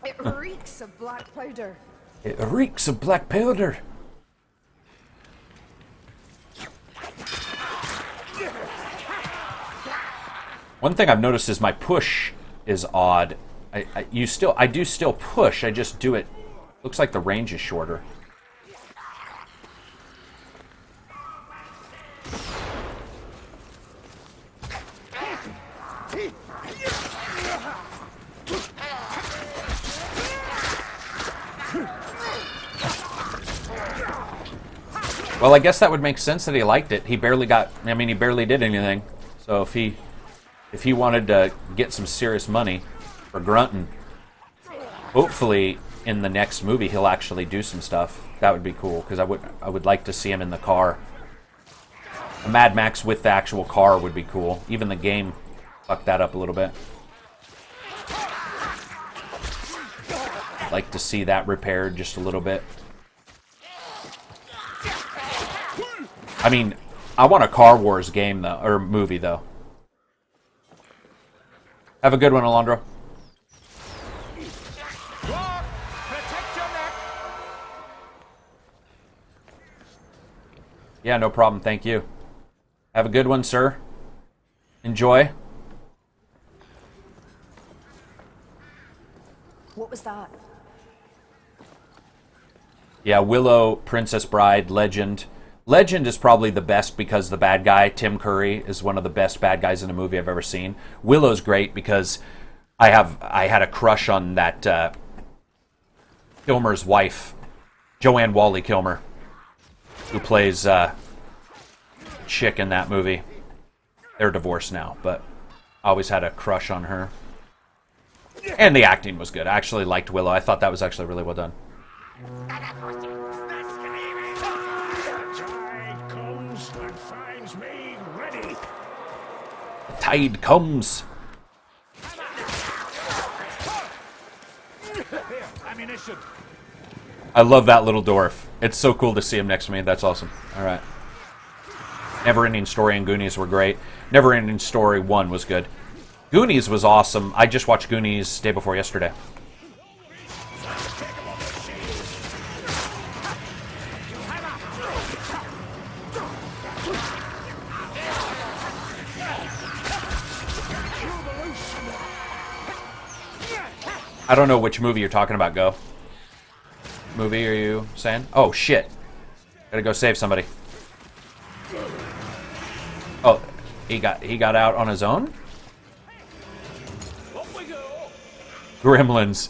It reeks of black powder. It reeks of black powder. One thing I've noticed is my push is odd. I do still push. I just do it. Looks like the range is shorter. Well, I guess that would make sense that he liked it. He barely did anything. So if he wanted to get some serious money for grunting, hopefully in the next movie he'll actually do some stuff. That would be cool, because I would like to see him in the car. A Mad Max with the actual car would be cool. Even the game fucked that up a little bit. I'd like to see that repaired just a little bit. I mean, I want a Car Wars game, though, or movie, though. Have a good one, Alondro. Yeah, no problem. Thank you. Have a good one, sir. Enjoy. What was that? Yeah, Willow, Princess Bride, Legend. Legend is probably the best because the bad guy, Tim Curry, is one of the best bad guys in a movie I've ever seen. Willow's great because I had a crush on that Kilmer's wife, Joanne Wally Kilmer, who plays chick in that movie. They're divorced now, but I always had a crush on her. And the acting was good. I actually liked Willow. I thought that was actually really well done. Tide comes. I love that little dwarf. It's so cool to see him next to me. That's awesome. All right. Neverending Story and Goonies were great. Neverending Story 1 was good. Goonies was awesome. I just watched Goonies day before yesterday. I don't know which movie you're talking about, Go. Movie are you saying? Oh, shit. Gotta go save somebody. Oh, he got out on his own? Gremlins.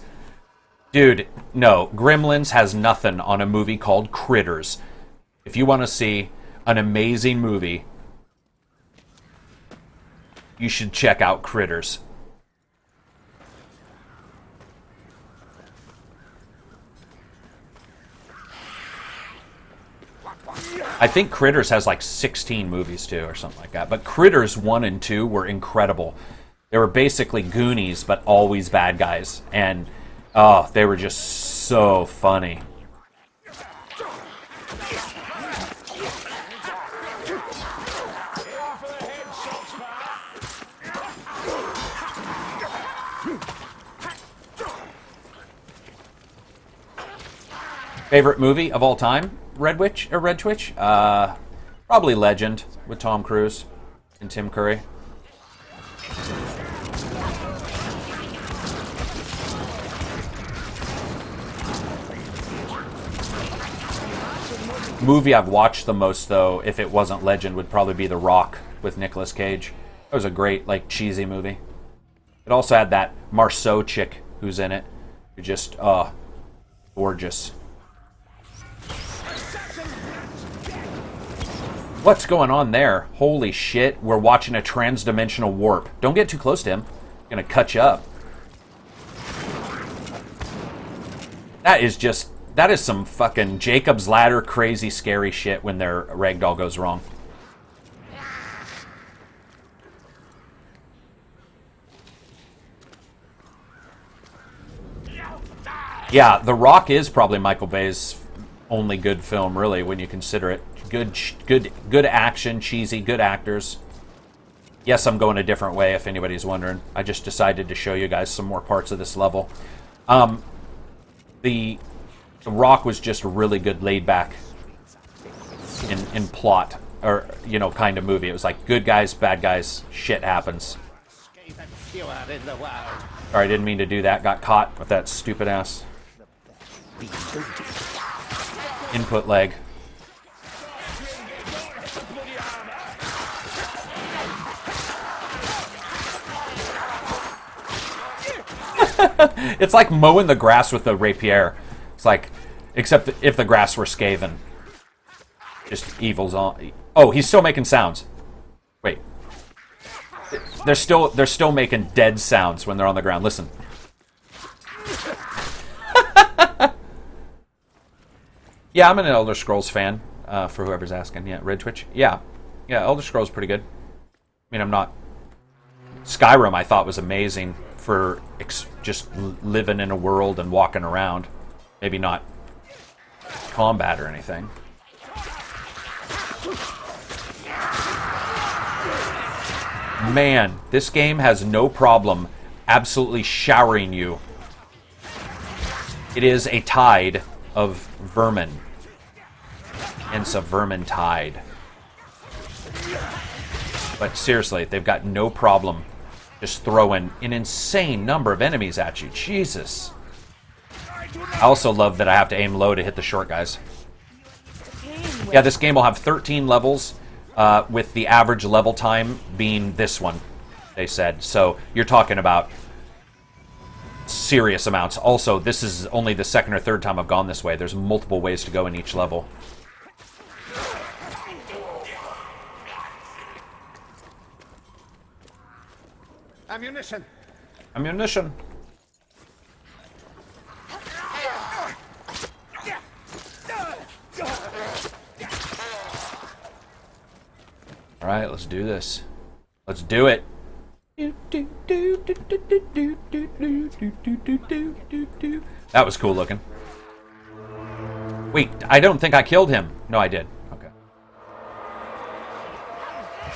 Dude, no. Gremlins has nothing on a movie called Critters. If you want to see an amazing movie, you should check out Critters. I think Critters has like 16 movies too, or something like that. But Critters 1 and 2 were incredible. They were basically Goonies, but always bad guys. And, oh, they were just so funny. Favorite movie of all time? Red Twitch? Probably Legend with Tom Cruise and Tim Curry. Movie I've watched the most, though, if it wasn't Legend, would probably be The Rock with Nicolas Cage. It was a great, like, cheesy movie. It also had that Marceau chick who's in it, who just, gorgeous. What's going on there? Holy shit, we're watching a trans-dimensional warp. Don't get too close to him. I'm gonna cut you up. That is just That is some fucking Jacob's Ladder crazy scary shit when their ragdoll goes wrong. Yeah, The Rock is probably Michael Bay's only good film, really, when you consider it. Good action, cheesy, good actors. Yes, I'm going a different way, if anybody's wondering. I just decided to show you guys some more parts of this level. The Rock was just a really good laid-back in plot, or, you know, kind of movie. It was like good guys, bad guys, shit happens. Sorry, I didn't mean to do that. Got caught with that stupid ass input leg. It's like mowing the grass with a rapier. It's like, except if the grass were skaven. Just evil's on. Oh, he's still making sounds. Wait. They're still making dead sounds when they're on the ground. Listen. Yeah, I'm an Elder Scrolls fan, for whoever's asking. Yeah, Red Twitch. Yeah, Elder Scrolls pretty good. I mean, I'm not... Skyrim I thought was amazing for just living in a world and walking around. Maybe not combat or anything. Man, this game has no problem absolutely showering you. It is a tide of vermin. Hence a Vermintide. But seriously, they've got no problem just throwing an insane number of enemies at you. Jesus. I also love that I have to aim low to hit the short guys. Yeah, this game will have 13 levels, with the average level time being this one, they said. So you're talking about serious amounts. Also, this is only the second or third time I've gone this way. There's multiple ways to go in each level. Ammunition. Ammunition. All right, let's do this. Let's do it. That was cool looking. Wait, I don't think I killed him. No, I did. Okay.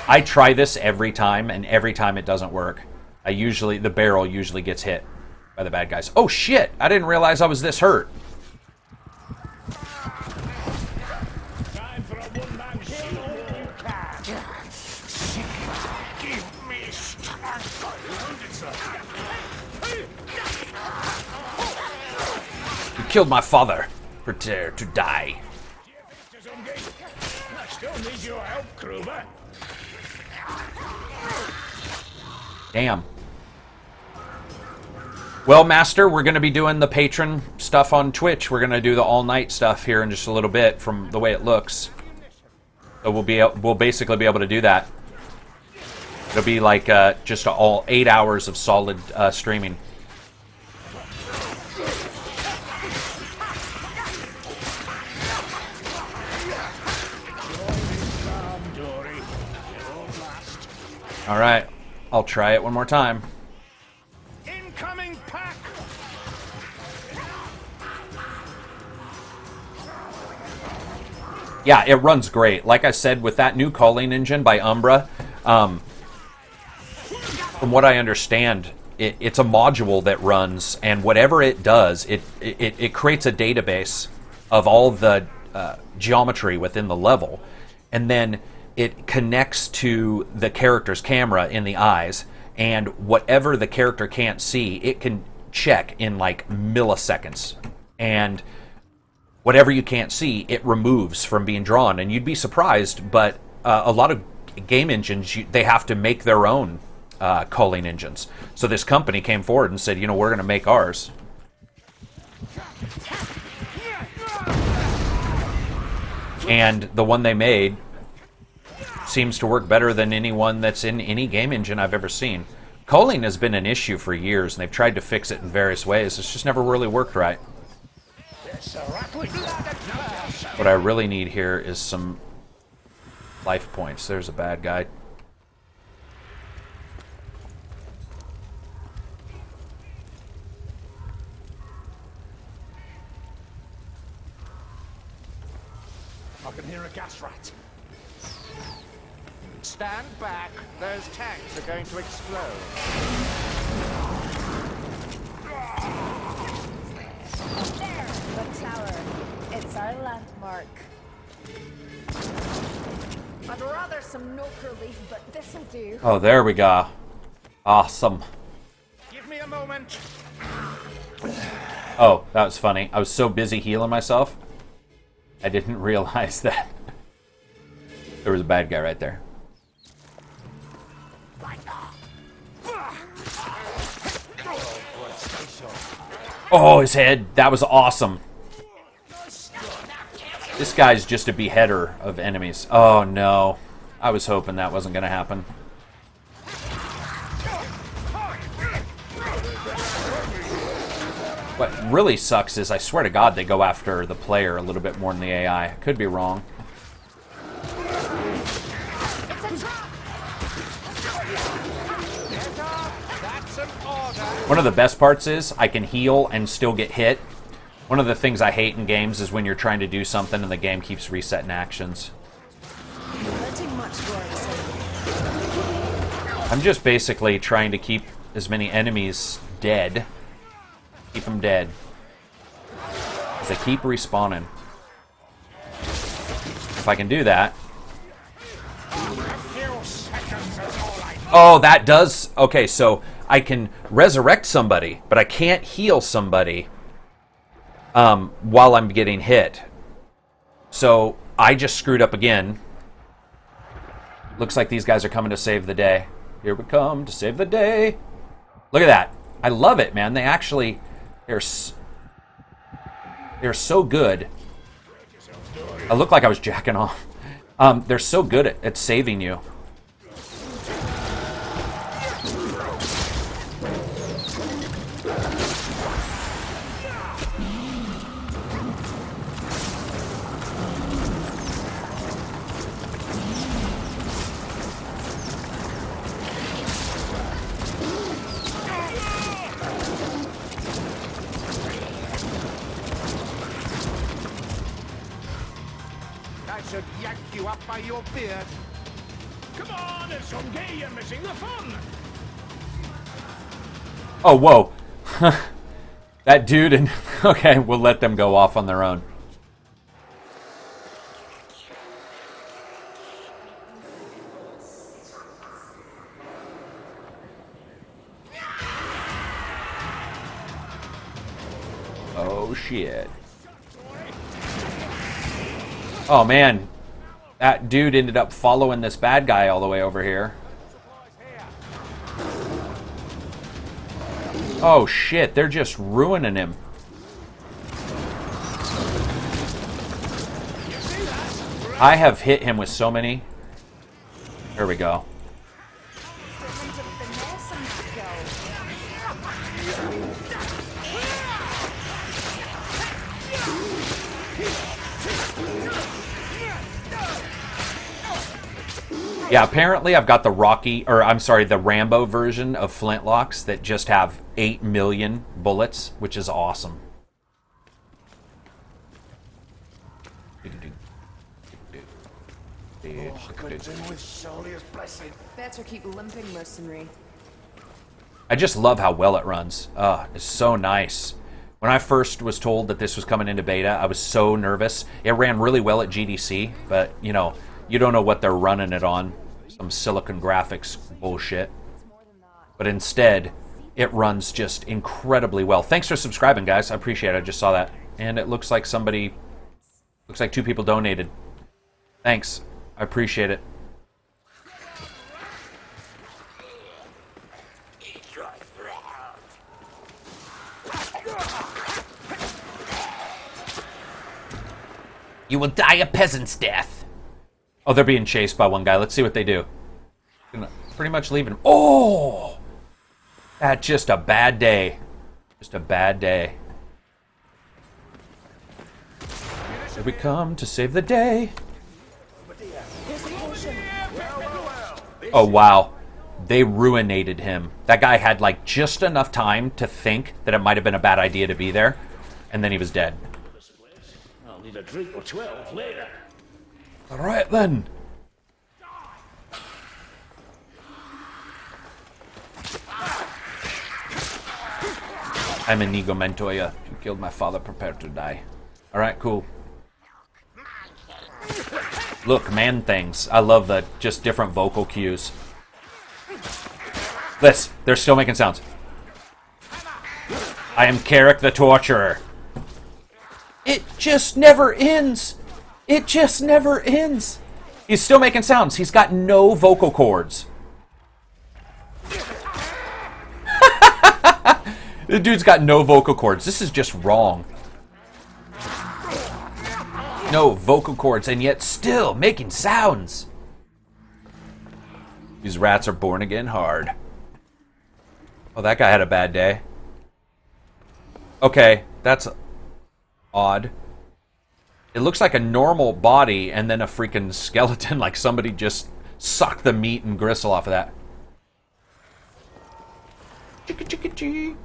I try this every time, and every time it doesn't work. The barrel usually gets hit by the bad guys. Oh shit! I didn't realize I was this hurt. Time for a one-man show. Give me strength. Wounded, sir. You killed my father. Prepare to die. I still need your help, Kruber. Damn. Well, Master, we're going to be doing the patron stuff on Twitch. We're going to do the all-night stuff here in just a little bit from the way it looks. So we'll basically be able to do that. It'll be like just all 8 hours of solid streaming. All right. I'll try it one more time. Incoming pack. Yeah, it runs great. Like I said, with that new calling engine by Umbra, from what I understand, it's a module that runs, and whatever it does, it creates a database of all the geometry within the level, and then it connects to the character's camera in the eyes, and whatever the character can't see, it can check in like milliseconds. And whatever you can't see, it removes from being drawn. And you'd be surprised, but a lot of game engines, they have to make their own culling engines. So this company came forward and said, you know, we're going to make ours. And the one they made seems to work better than any one that's in any game engine I've ever seen. Culling has been an issue for years, and they've tried to fix it in various ways. It's just never really worked right. What I really need here is some life points. There's a bad guy. I can hear a gas rat. Stand back. Those tanks are going to explode. There! The tower. It's our landmark. I'd rather some nocre leaf, but this'll do. Oh, there we go. Awesome. Give me a moment. Oh, that was funny. I was so busy healing myself, I didn't realize that there was a bad guy right there. Oh, his head. That was awesome. This guy's just a beheader of enemies. Oh, no. I was hoping that wasn't going to happen. What really sucks is, I swear to God, they go after the player a little bit more than the AI. I could be wrong. One of the best parts is I can heal and still get hit. One of the things I hate in games is when you're trying to do something and the game keeps resetting actions. I'm just basically trying to keep as many enemies dead. Keep them dead. As they keep respawning. If I can do that. Oh, that does... Okay, so I can resurrect somebody, but I can't heal somebody while I'm getting hit. So I just screwed up again. Looks like these guys are coming to save the day. Here we come to save the day. Look at that. I love it, man. They actually... They're so good. I look like I was jacking off. They're so good at saving you. Should yank you up by your beard. Come on, it's some gay, you're missing the fun. Oh, whoa. That dude and... Okay, we'll let them go off on their own. Oh, shit. Oh, man. That dude ended up following this bad guy all the way over here. Oh, shit. They're just ruining him. I have hit him with so many. There we go. Yeah, apparently I've got the the Rambo version of flintlocks that just have 8 million bullets, which is awesome. Better keep limping, mercenary. I just love how well it runs. It's so nice. When I first was told that this was coming into beta, I was so nervous. It ran really well at GDC, but, you know, you don't know what they're running it on. Some silicon graphics bullshit. But instead, it runs just incredibly well. Thanks for subscribing, guys. I appreciate it. I just saw that. And it looks like looks like 2 people donated. Thanks. I appreciate it. You will die a peasant's death. Oh, they're being chased by one guy. Let's see what they do. Gonna pretty much leave him. Oh! That's just a bad day. Just a bad day. Here we come to save the day. Oh, wow. They ruinated him. That guy had, like, just enough time to think that it might have been a bad idea to be there, and then he was dead. I'll need a drink or 12 later. All right, then. I'm Inigo Montoya. You killed my father, prepare to die. All right, cool. Look, man things. I love the just different vocal cues. They're still making sounds. I am Karak the Torturer. It just never ends. It just never ends. He's still making sounds. He's got no vocal cords. The dude's got no vocal cords. This is just wrong. No vocal cords, and yet still making sounds. These rats are born again hard. Oh, that guy had a bad day. Okay, that's odd. It looks like a normal body and then a freaking skeleton, like somebody just sucked the meat and gristle off of that. Chicka chicka chee.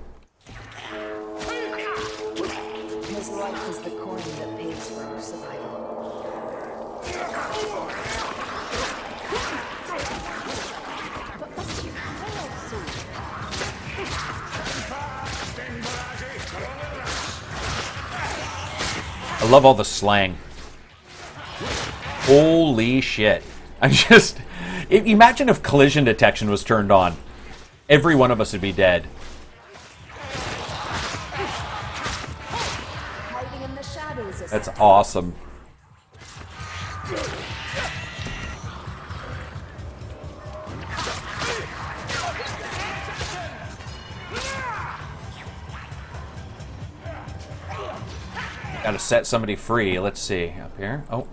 His life is the coin that pays for our survival. But must you fail so? I love all the slang. Holy shit. I'm just... Imagine if collision detection was turned on. Every one of us would be dead. Hiding in the shadows. That's awesome. Gotta set somebody free. Let's see. Up here. Oh.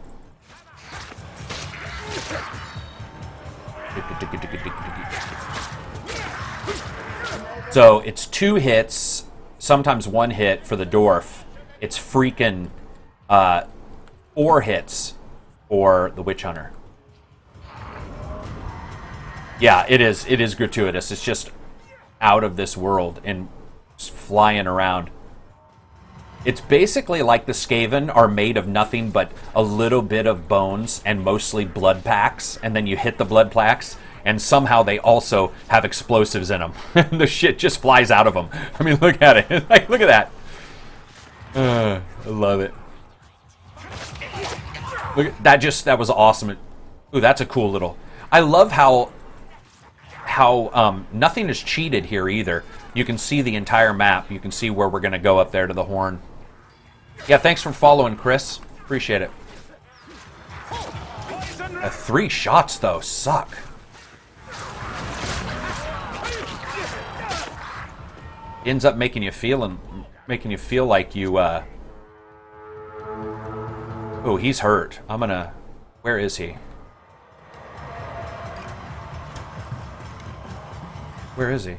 So it's 2 hits, sometimes 1 hit for the dwarf. It's freaking 4 hits for the witch hunter. Yeah, it is. It is gratuitous. It's just out of this world and flying around. It's basically like the Skaven are made of nothing but a little bit of bones and mostly blood packs, and then you hit the blood packs, and somehow they also have explosives in them. And the shit just flies out of them. I mean, look at it. Like, look at that. I love it. Look, that was awesome. Ooh, that's a cool little... I love how nothing is cheated here either. You can see the entire map. You can see where we're going to go up there to the horn. Yeah, thanks for following, Chris. Appreciate it. 3 shots, though, suck. Ends up making you feel like you, Oh, he's hurt. I'm gonna... Where is he? Where is he?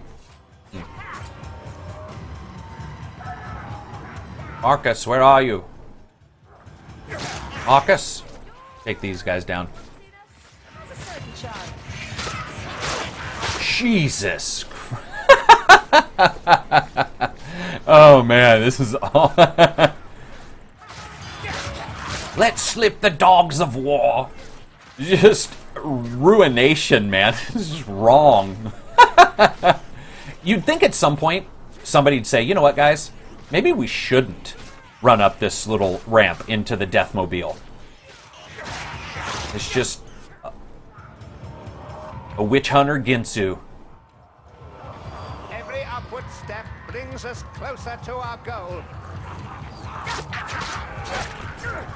Marcus, where are you? Marcus? Take these guys down. Jesus. Oh man, this is all. Let's slip the dogs of war. Just ruination, man. This is wrong. You'd think at some point somebody'd say, you know what, guys? Maybe we shouldn't run up this little ramp into the Deathmobile. It's just a witch hunter Ginsu. Every upward step brings us closer to our goal.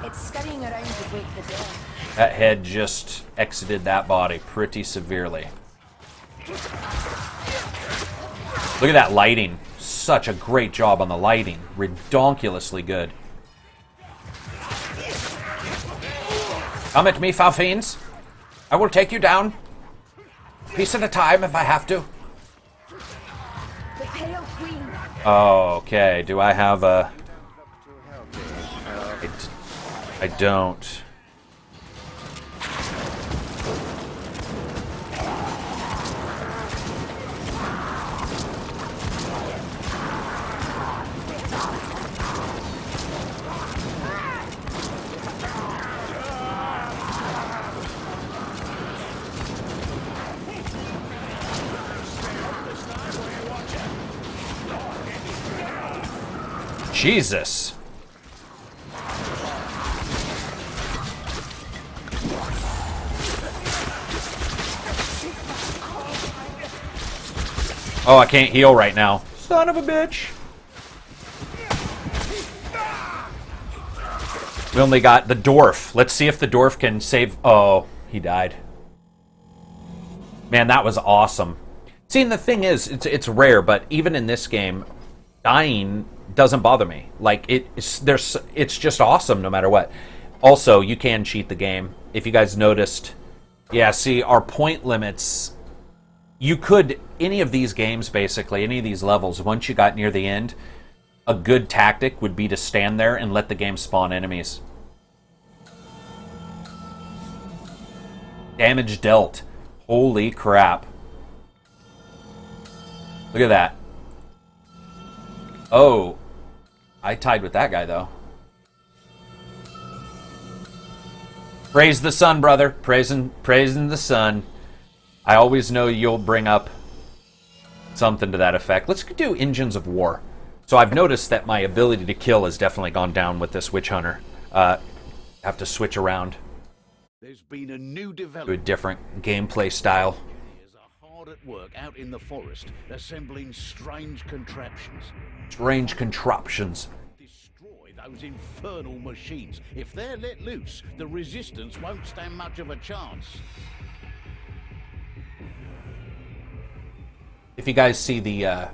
It's scurrying around to wake the dead. That head just exited that body pretty severely. Look at that lighting. Such a great job on the lighting. Redonkulously good. Come at me, foul fiends. I will take you down. Piece at a time if I have to. The Pale Queen. Okay, do I have a... I don't. Jesus. Oh, I can't heal right now. Son of a bitch. We only got the dwarf. Let's see if the dwarf can save... Oh, he died. Man, that was awesome. See, and the thing is, it's rare, but even in this game, dying doesn't bother me. Like, it's just awesome no matter what. Also, you can cheat the game. If you guys noticed... Yeah, see, our point limits... You could... Any of these games, basically, any of these levels, once you got near the end, a good tactic would be to stand there and let the game spawn enemies. Damage dealt. Holy crap. Look at that. Oh. I tied with that guy, though. Praise the sun, brother. Praising the sun. I always know you'll bring up something to that effect. Let's do Engines of War. So I've noticed that my ability to kill has definitely gone down with this Witch Hunter. Have to switch around. There's been a new To a development. different gameplay style. Engineers are hard at work out in the forest, assembling strange contraptions. Strange contraptions. Destroy those infernal machines. If they're let loose, the resistance won't stand much of a chance. If you guys see the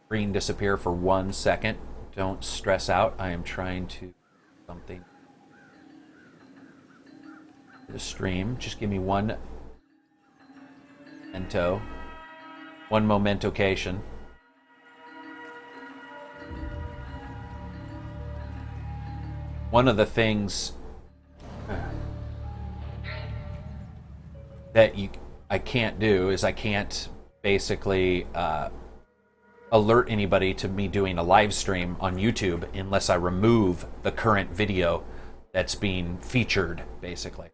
screen disappear for 1 second, don't stress out. I am trying to something. The stream. Just give me one memento. One momentocation. One of the things that I can't do is I can't basically alert anybody to me doing a live stream on YouTube unless I remove the current video that's being featured, basically.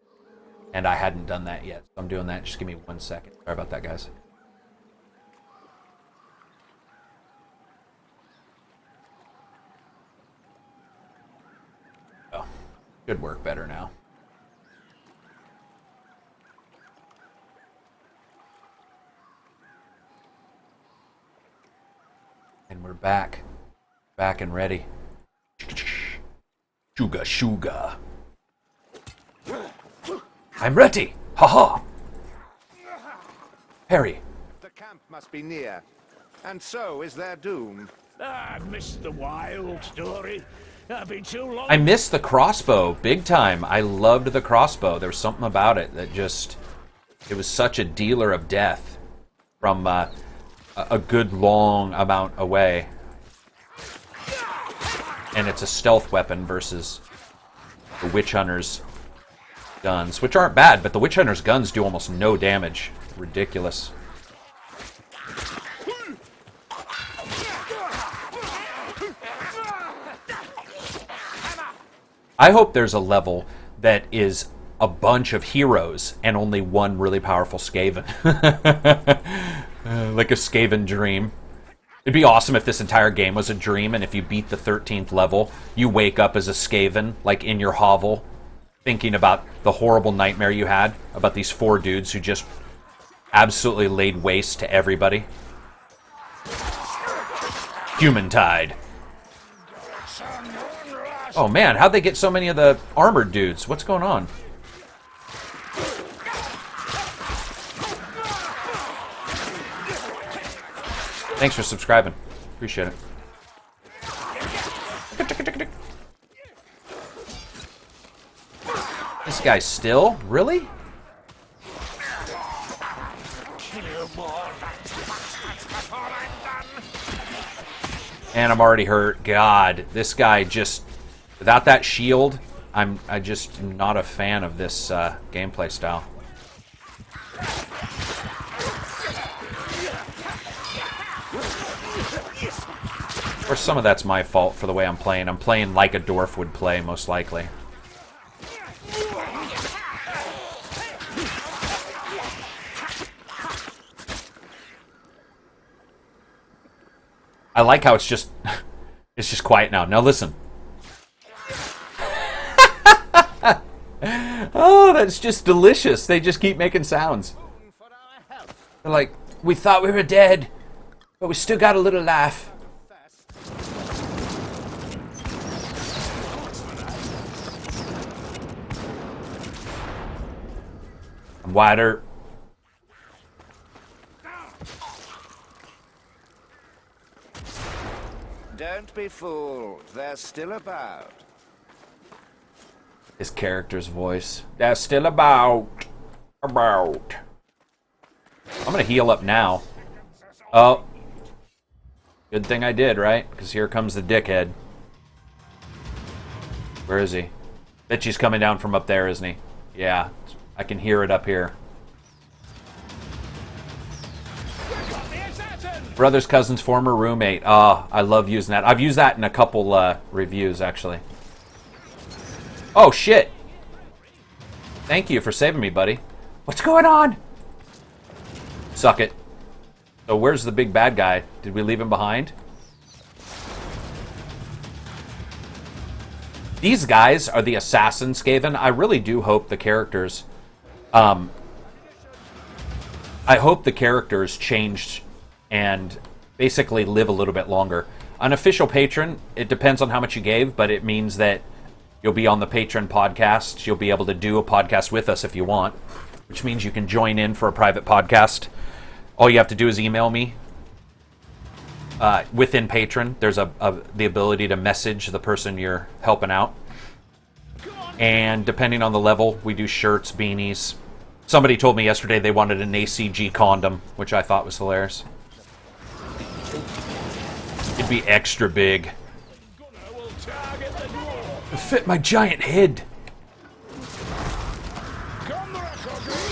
And I hadn't done that yet. So I'm doing that. Just give me 1 second. Sorry about that, guys. Oh, should work better now. And we're back. Back and ready. Shuga, shuga. I'm ready! Ha-ha! Harry. The camp must be near, and so is their doom. I've missed the wild story. I've been too long. I missed the crossbow big time. I loved the crossbow. There was something about it that just... It was such a dealer of death from a good long amount away. And it's a stealth weapon versus the Witch Hunter's guns, which aren't bad, but the Witch Hunter's guns do almost no damage. Ridiculous. I hope there's a level that is a bunch of heroes and only one really powerful Skaven. Like a Skaven dream. It'd be awesome if this entire game was a dream, and if you beat the 13th level, you wake up as a Skaven, like in your hovel, thinking about the horrible nightmare you had about these 4 dudes who just absolutely laid waste to everybody. Vermintide. Oh man, how'd they get so many of the armored dudes? What's going on? Thanks for subscribing. Appreciate it. This guy still? Really? And I'm already hurt. God, this guy just... Without that shield, I just am not a fan of this gameplay style. Or some of that's my fault for the way I'm playing. I'm playing like a dwarf would play, most likely. I like how it's just quiet now. Now listen. Oh, that's just delicious. They just keep making sounds. They're like, we thought we were dead, but we still got a little laugh. I'm wider. Don't be fooled. They're still about. His character's voice. They're still about. I'm gonna heal up now. Oh. Good thing I did, right? Because here comes the dickhead. Where is he? Bet he's coming down from up there, isn't he? Yeah. I can hear it up here. Brother's cousin's former roommate. Ah, I love using that. I've used that in a couple reviews, actually. Oh, shit. Thank you for saving me, buddy. What's going on? Suck it. So where's the big bad guy? Did we leave him behind? These guys are the assassins, Skaven. I really do hope the characters... I hope the characters changed and basically live a little bit longer. An official patron, it depends on how much you gave, but it means that you'll be on the Patron podcast. You'll be able to do a podcast with us if you want, which means you can join in for a private podcast. All you have to do is email me. Within Patron, there's the ability to message the person you're helping out. And depending on the level, we do shirts, beanies. Somebody told me yesterday they wanted an ACG condom, which I thought was hilarious. It'd be extra big. It'd fit my giant head.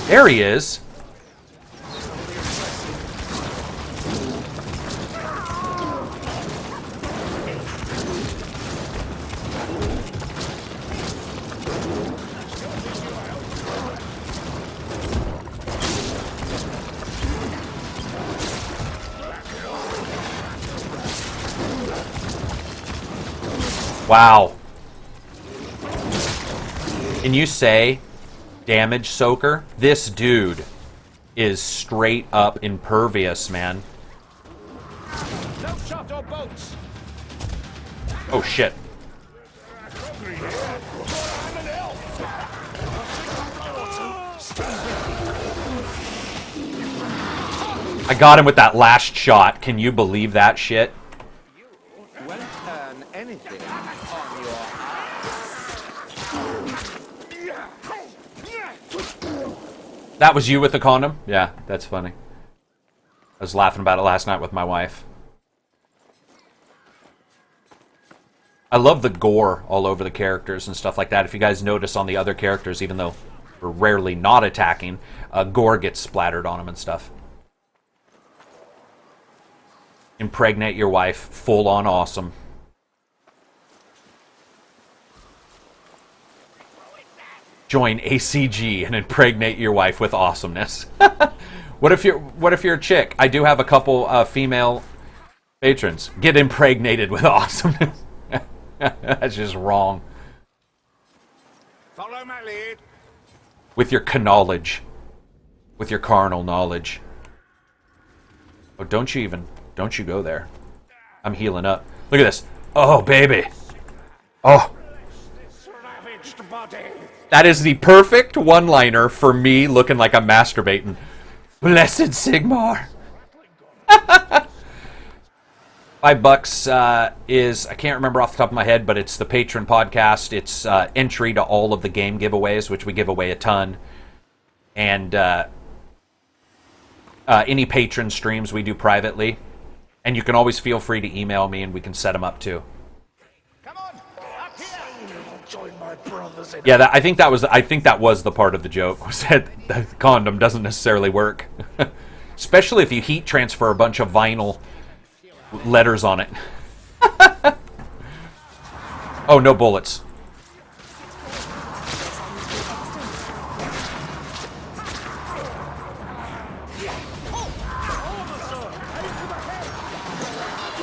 There he is. Wow. Can you say damage soaker? This dude is straight up impervious, man. No shot or boats. Oh shit. I got him with that last shot. Can you believe that shit? You won't earn anything on your That was you with the condom? Yeah, that's funny. I was laughing about it last night with my wife. I love the gore all over the characters and stuff like that. If you guys notice on the other characters, even though we're rarely not attacking, gore gets splattered on them and stuff. Impregnate your wife. Full on awesome. Join ACG and impregnate your wife with awesomeness. What if you're a chick? I do have a couple female patrons. Get impregnated with awesomeness. That's just wrong. Follow my lead. With your knowledge. With your carnal knowledge. Oh, don't you go there. I'm healing up. Look at this. Oh, baby. Oh. Ravaged body. That is the perfect one-liner for me looking like I'm masturbating. Blessed Sigmar. $5 is, I can't remember off the top of my head, but it's the Patron podcast. It's entry to all of the game giveaways, which we give away a ton. And any patron streams we do privately. And you can always feel free to email me and we can set them up too. Come on, up here. join my brothers in Yeah, I think that was the part of the joke, was that the condom doesn't necessarily work. Especially if you heat transfer a bunch of vinyl letters on it. Oh, no bullets.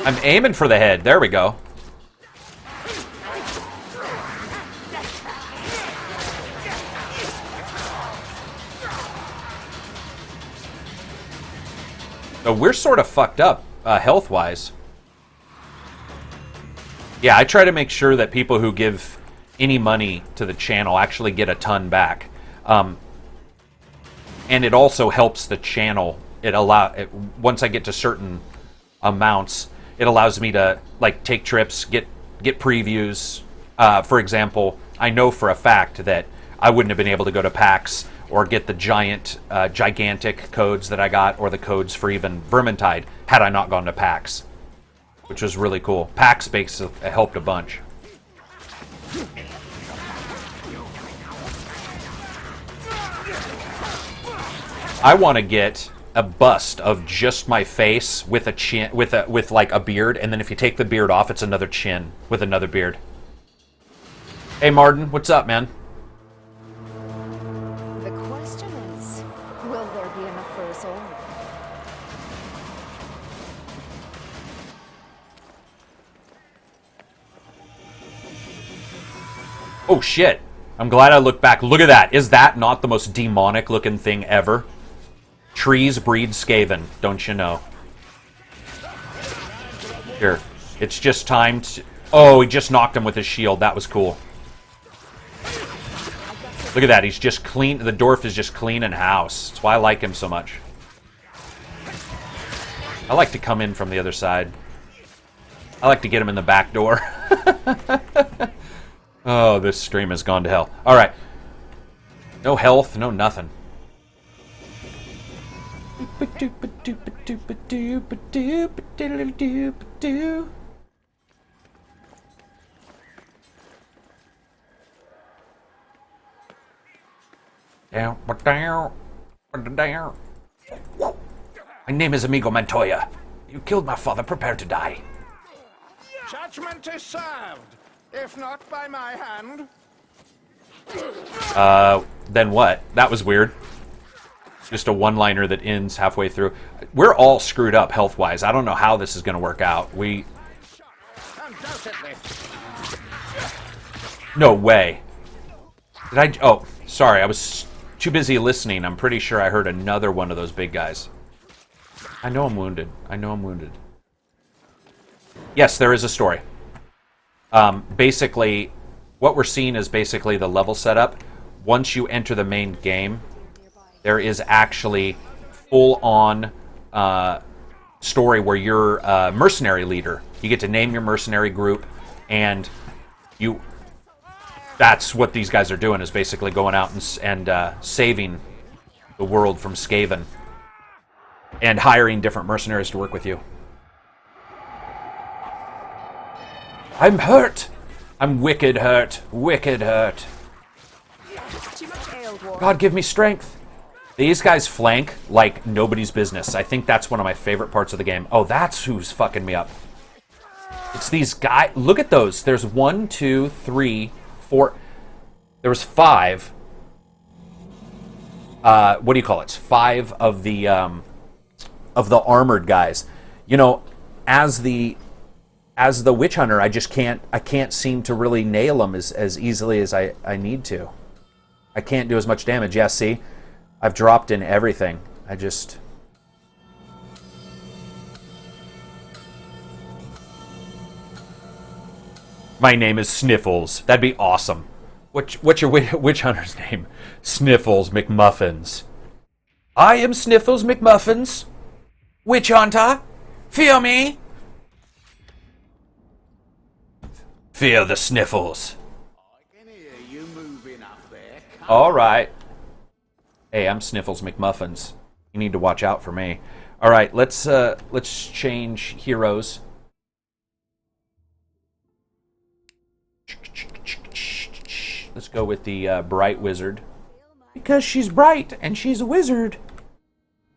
I'm aiming for the head. There we go. So we're sort of fucked up, health-wise. Yeah, I try to make sure that people who give any money to the channel actually get a ton back. And it also helps the channel. Once I get to certain amounts, it allows me to like take trips, get previews. For example, I know for a fact that I wouldn't have been able to go to PAX or get the gigantic codes that I got, or the codes for even Vermintide, had I not gone to PAX, which was really cool. PAX helped a bunch. I want to get a bust of just my face with a chin, with like a beard, and then if you take the beard off, it's another chin with another beard. Hey Martin, what's up, man? The question is, will there be enough for us all? Oh shit. I'm glad I looked back. Look at that. Is that not the most demonic looking thing ever? Trees breed Skaven, don't you know? Here. It's just time to... Oh, he just knocked him with his shield. That was cool. Look at that. He's just clean. The dwarf is just cleaning house. That's why I like him so much. I like to come in from the other side. I like to get him in the back door. Oh, this stream has gone to hell. Alright. No health, no nothing. My name is Amigo Montoya. You killed my father. Prepare to die. Judgment is served, if not by my hand. Then what? That was weird. Just a one-liner that ends halfway through. We're all screwed up health-wise. I don't know how this is going to work out. Undoubtedly. No way. Did I... Oh, sorry. I was too busy listening. I'm pretty sure I heard another one of those big guys. I know I'm wounded. I know I'm wounded. Yes, there is a story. Basically, what we're seeing is basically the level setup. Once you enter the main game, there is actually full-on story where you're a mercenary leader. You get to name your mercenary group, and that's what these guys are doing, is basically going out and saving the world from Skaven and hiring different mercenaries to work with you. I'm hurt. I'm wicked hurt. Wicked hurt. God, give me strength. These guys flank like nobody's business. I think that's one of my favorite parts of the game. Oh, that's who's fucking me up. It's these guys. Look at those. There's 1, 2, 3, 4. There was 5. What do you call it? It's 5 of the armored guys. You know, as the witch hunter, I can't seem to really nail them as easily as I need to. I can't do as much damage. Yeah, see? I've dropped in everything. My name is Sniffles. That'd be awesome. What's your witch hunter's name? Sniffles McMuffins. I am Sniffles McMuffins. Witch hunter. Fear me. Fear the Sniffles. I can hear you moving up there. All right. Hey, I'm Sniffles McMuffins. You need to watch out for me. All right, let's change heroes. Let's go with the bright wizard. Because she's bright and she's a wizard.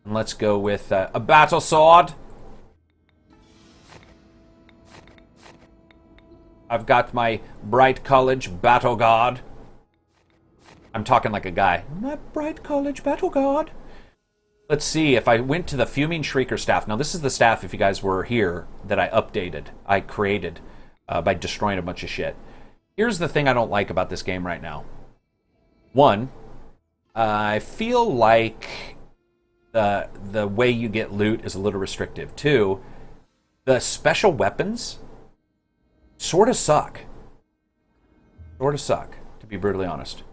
And let's go with a battle sword. I've got my bright college battle guard. I'm talking like a guy. My bright college battle guard. Let's see, if I went to the Fuming Shrieker staff. Now, this is the staff, if you guys were here, that I updated. I created by destroying a bunch of shit. Here's the thing I don't like about this game right now. One, I feel like the way you get loot is a little restrictive. Two, the special weapons sort of suck. Sort of suck, to be brutally honest.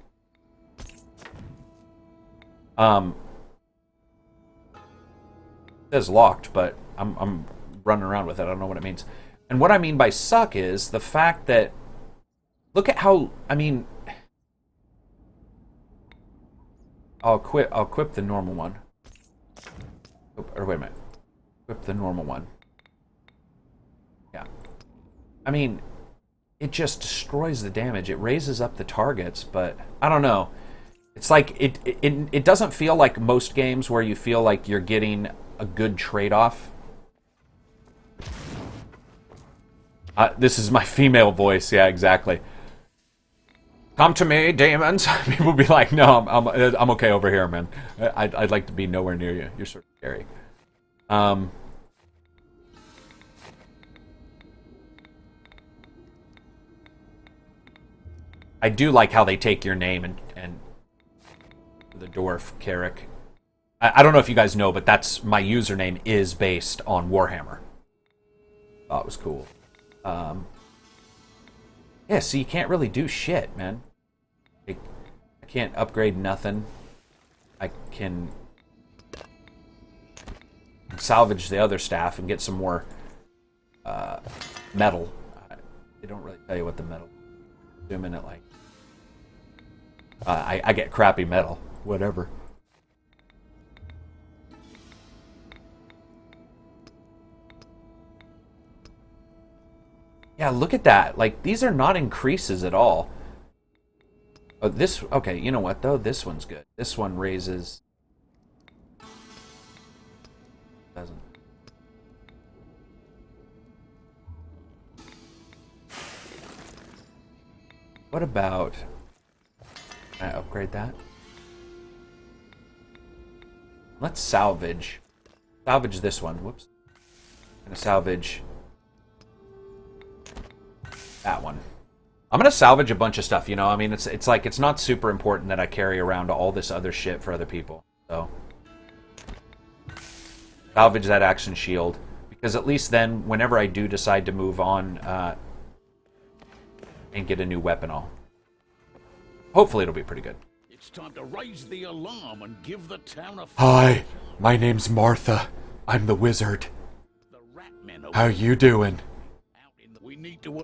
It says locked, but I'm running around with it. I don't know what it means. And what I mean by suck is the fact that, look at how, I mean, I'll equip the normal one. Or wait a minute. Equip the normal one. Yeah. I mean, it just destroys the damage. It raises up the targets, but I don't know. It's like, it doesn't feel like most games where you feel like you're getting a good trade-off. This is my female voice. Yeah, exactly. Come to me, demons. People be like, no, I'm okay over here, man. I'd like to be nowhere near you. You're sort of scary. I do like how they take your name and the dwarf Karak. I don't know if you guys know, but that's my username is based on Warhammer. Thought it was cool. Yeah, so you can't really do shit, man. I can't upgrade nothing. I can salvage the other staff and get some more metal. They don't really tell you what the metal. Zooming it like I get crappy metal. Whatever. Yeah, look at that. Like, these are not increases at all. Oh, this... Okay, you know what, though? This one's good. This one raises... Doesn't. What about... Can I upgrade that? Let's salvage. Salvage this one. Whoops. I'm gonna salvage... that one. I'm gonna salvage a bunch of stuff, you know. I mean, it's like it's not super important that I carry around all this other shit for other people. So salvage that action shield, because at least then, whenever I do decide to move on and get a new weapon, hopefully it'll be pretty good. It's time to raise the alarm and give the town a... Hi, my name's Martha. I'm the wizard. The rat men are... How you doing?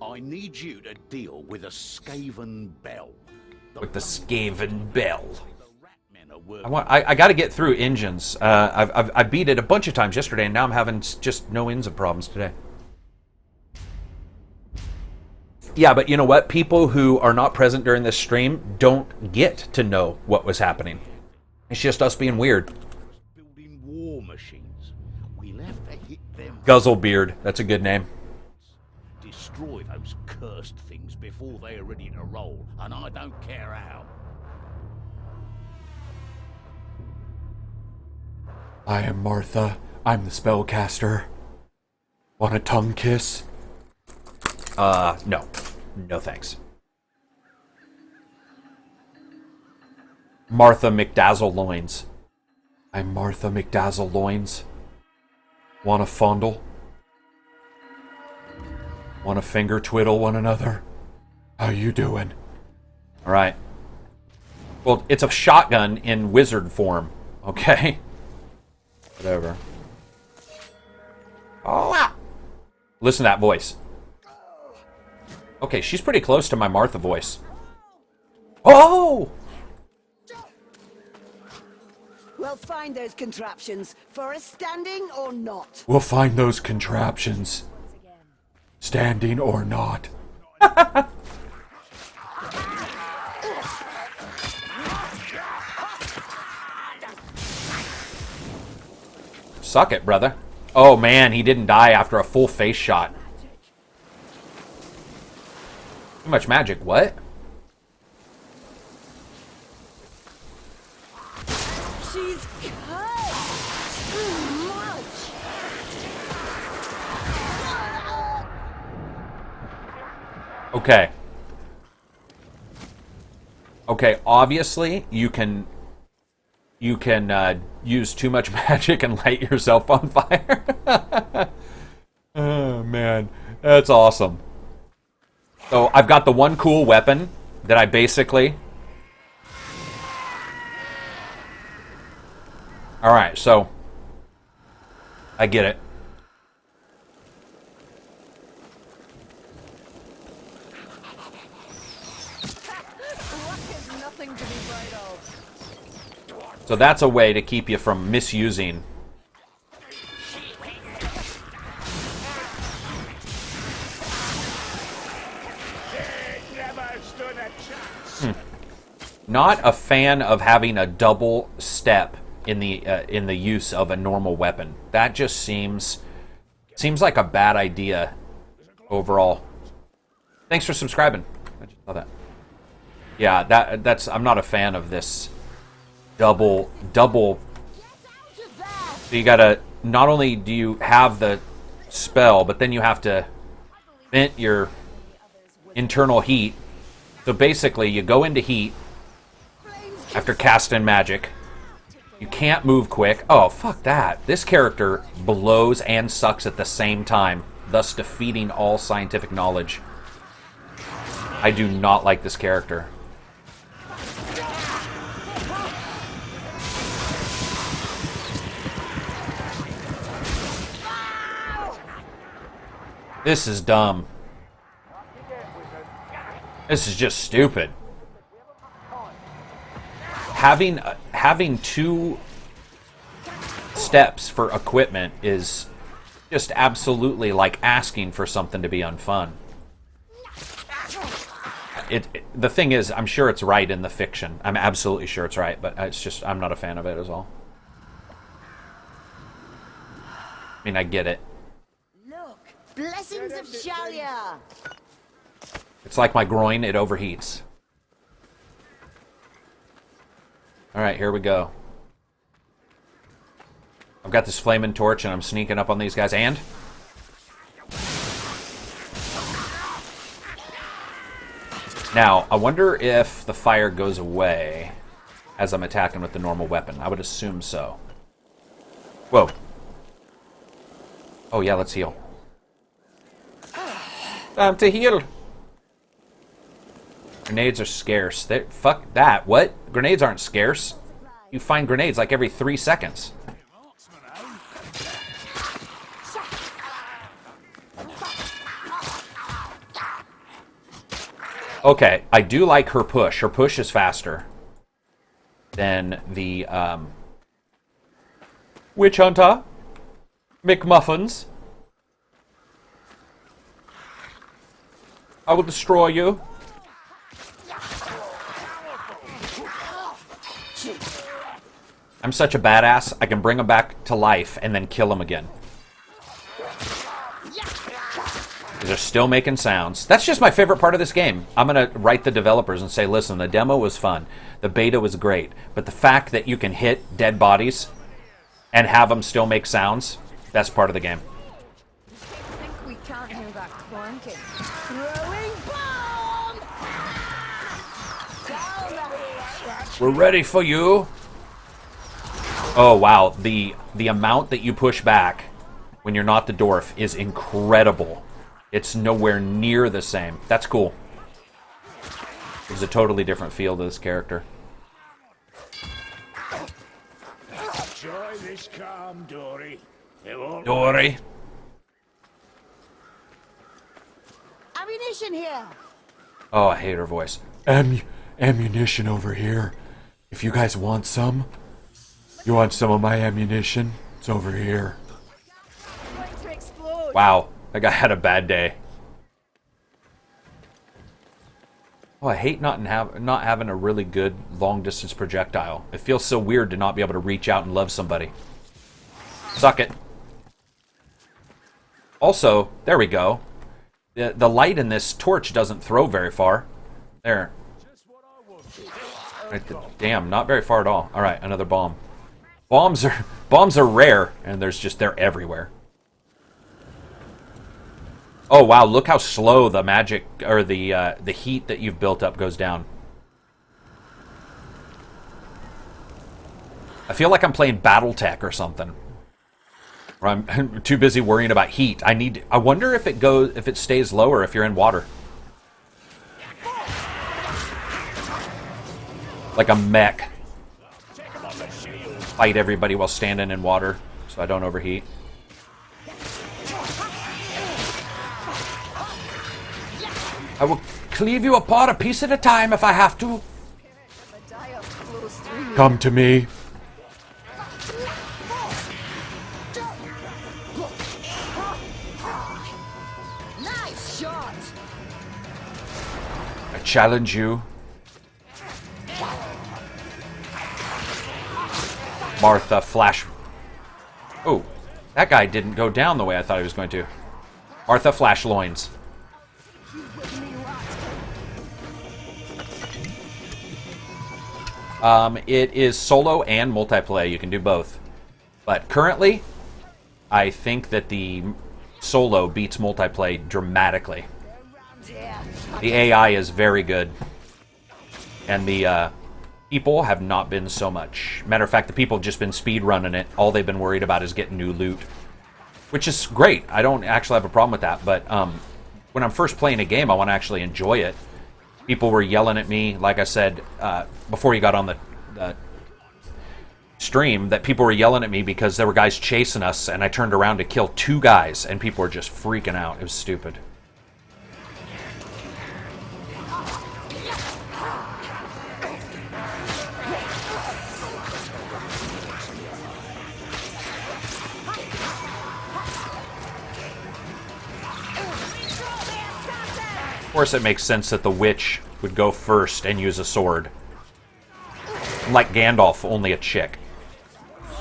I need you to deal with a Skaven bell. With the Skaven bell. I got to get through engines. I beat it a bunch of times yesterday, and now I'm having just no ends of problems today. Yeah, but you know what? People who are not present during this stream don't get to know what was happening. It's just us being weird. Building war machines. We'll have to hit them. Guzzlebeard. That's a good name. Destroy those cursed things before they are ready to roll, and I don't care how. I am Martha. I'm the spellcaster. Want a tongue kiss? No. No thanks. Martha McDazzle Loins. I'm Martha McDazzle Loins. Want a fondle? Want a finger twiddle one another? How you doing? All right. Well, it's a shotgun in wizard form. Okay. Whatever. Oh, ah. Listen to that voice. Okay, she's pretty close to my Martha voice. Oh! We'll find those contraptions, forest standing or not. We'll find those contraptions. Standing or not. Suck it, brother. Oh, man, he didn't die after a full face shot. Too much magic. What? She's cut too much. Okay. Okay, obviously, you can use too much magic and light yourself on fire. Oh, man. That's awesome. So, I've got the one cool weapon that I basically... Alright, so... I get it. So that's a way to keep you from misusing. Not a fan of having a double step in the use of a normal weapon. That just seems like a bad idea overall. Thanks for subscribing. I just saw that. Yeah, that's I'm not a fan of this. Double. So you gotta, not only do you have the spell, but then you have to vent your internal heat. So basically, you go into heat after casting magic. You can't move quick. Oh, fuck that. This character blows and sucks at the same time, thus defeating all scientific knowledge. I do not like this character. This is dumb. This is just stupid. Having two steps for equipment is just absolutely like asking for something to be unfun. The thing is, I'm sure it's right in the fiction. I'm absolutely sure it's right, but it's just, I'm not a fan of it as all. I mean, I get it. Blessings of Shalia! It's like my groin, it overheats. Alright, here we go. I've got this flaming torch and I'm sneaking up on these guys, and... Now, I wonder if the fire goes away as I'm attacking with the normal weapon. I would assume so. Whoa. Oh yeah, let's heal. Time to heal. Grenades are scarce. Fuck that. What? Grenades aren't scarce. You find grenades like every 3 seconds. Okay, I do like her push. Her push is faster than the Witch Hunter McMuffins. I will destroy you. I'm such a badass, I can bring them back to life and then kill them again. They're still making sounds. That's just my favorite part of this game. I'm going to write the developers and say, listen, the demo was fun. The beta was great. But the fact that you can hit dead bodies and have them still make sounds, that's part of the game. I think we can't hear that clanking. Throwing bomb! We're ready for you. Oh, wow. The amount that you push back when you're not the dwarf is incredible. It's nowhere near the same. That's cool. There's a totally different feel to this character. Enjoy this calm, Dory. It won't Dory. Ammunition here! Oh, I hate her voice. Ammunition over here. If you guys want some, you want some of my ammunition? It's over here. Wow, that guy had a bad day. Oh, I hate not having a really good long-distance projectile. It feels so weird to not be able to reach out and love somebody. Suck it. Also, there we go. The light in this torch doesn't throw very far. There. Right, damn, not very far at all. All right, another bomb. Bombs are rare, and they're everywhere. Oh wow, look how slow the magic or the heat that you've built up goes down. I feel like I'm playing BattleTech or something. Or I'm too busy worrying about heat. I wonder if it stays lower if you're in water. Like a mech. Fight everybody while standing in water so I don't overheat. I will cleave you apart a piece at a time if I have to. Come to me. Nice shot. I challenge you. Martha, flash. Oh, that guy didn't go down the way I thought he was going to. Martha, flash loins. It is solo and multiplayer. You can do both. But currently, I think that the solo beats multiplayer dramatically. The AI is very good. And the people have not been so much. Matter of fact, the people have just been speed running it. All they've been worried about is getting new loot. Which is great. I don't actually have a problem with that. But when I'm first playing a game, I want to actually enjoy it. People were yelling at me, like I said, before you got on the stream, that people were yelling at me because there were guys chasing us, and I turned around to kill 2 guys, and people were just freaking out. It was stupid. Of course, it makes sense that the witch would go first and use a sword. Like Gandalf, only a chick. I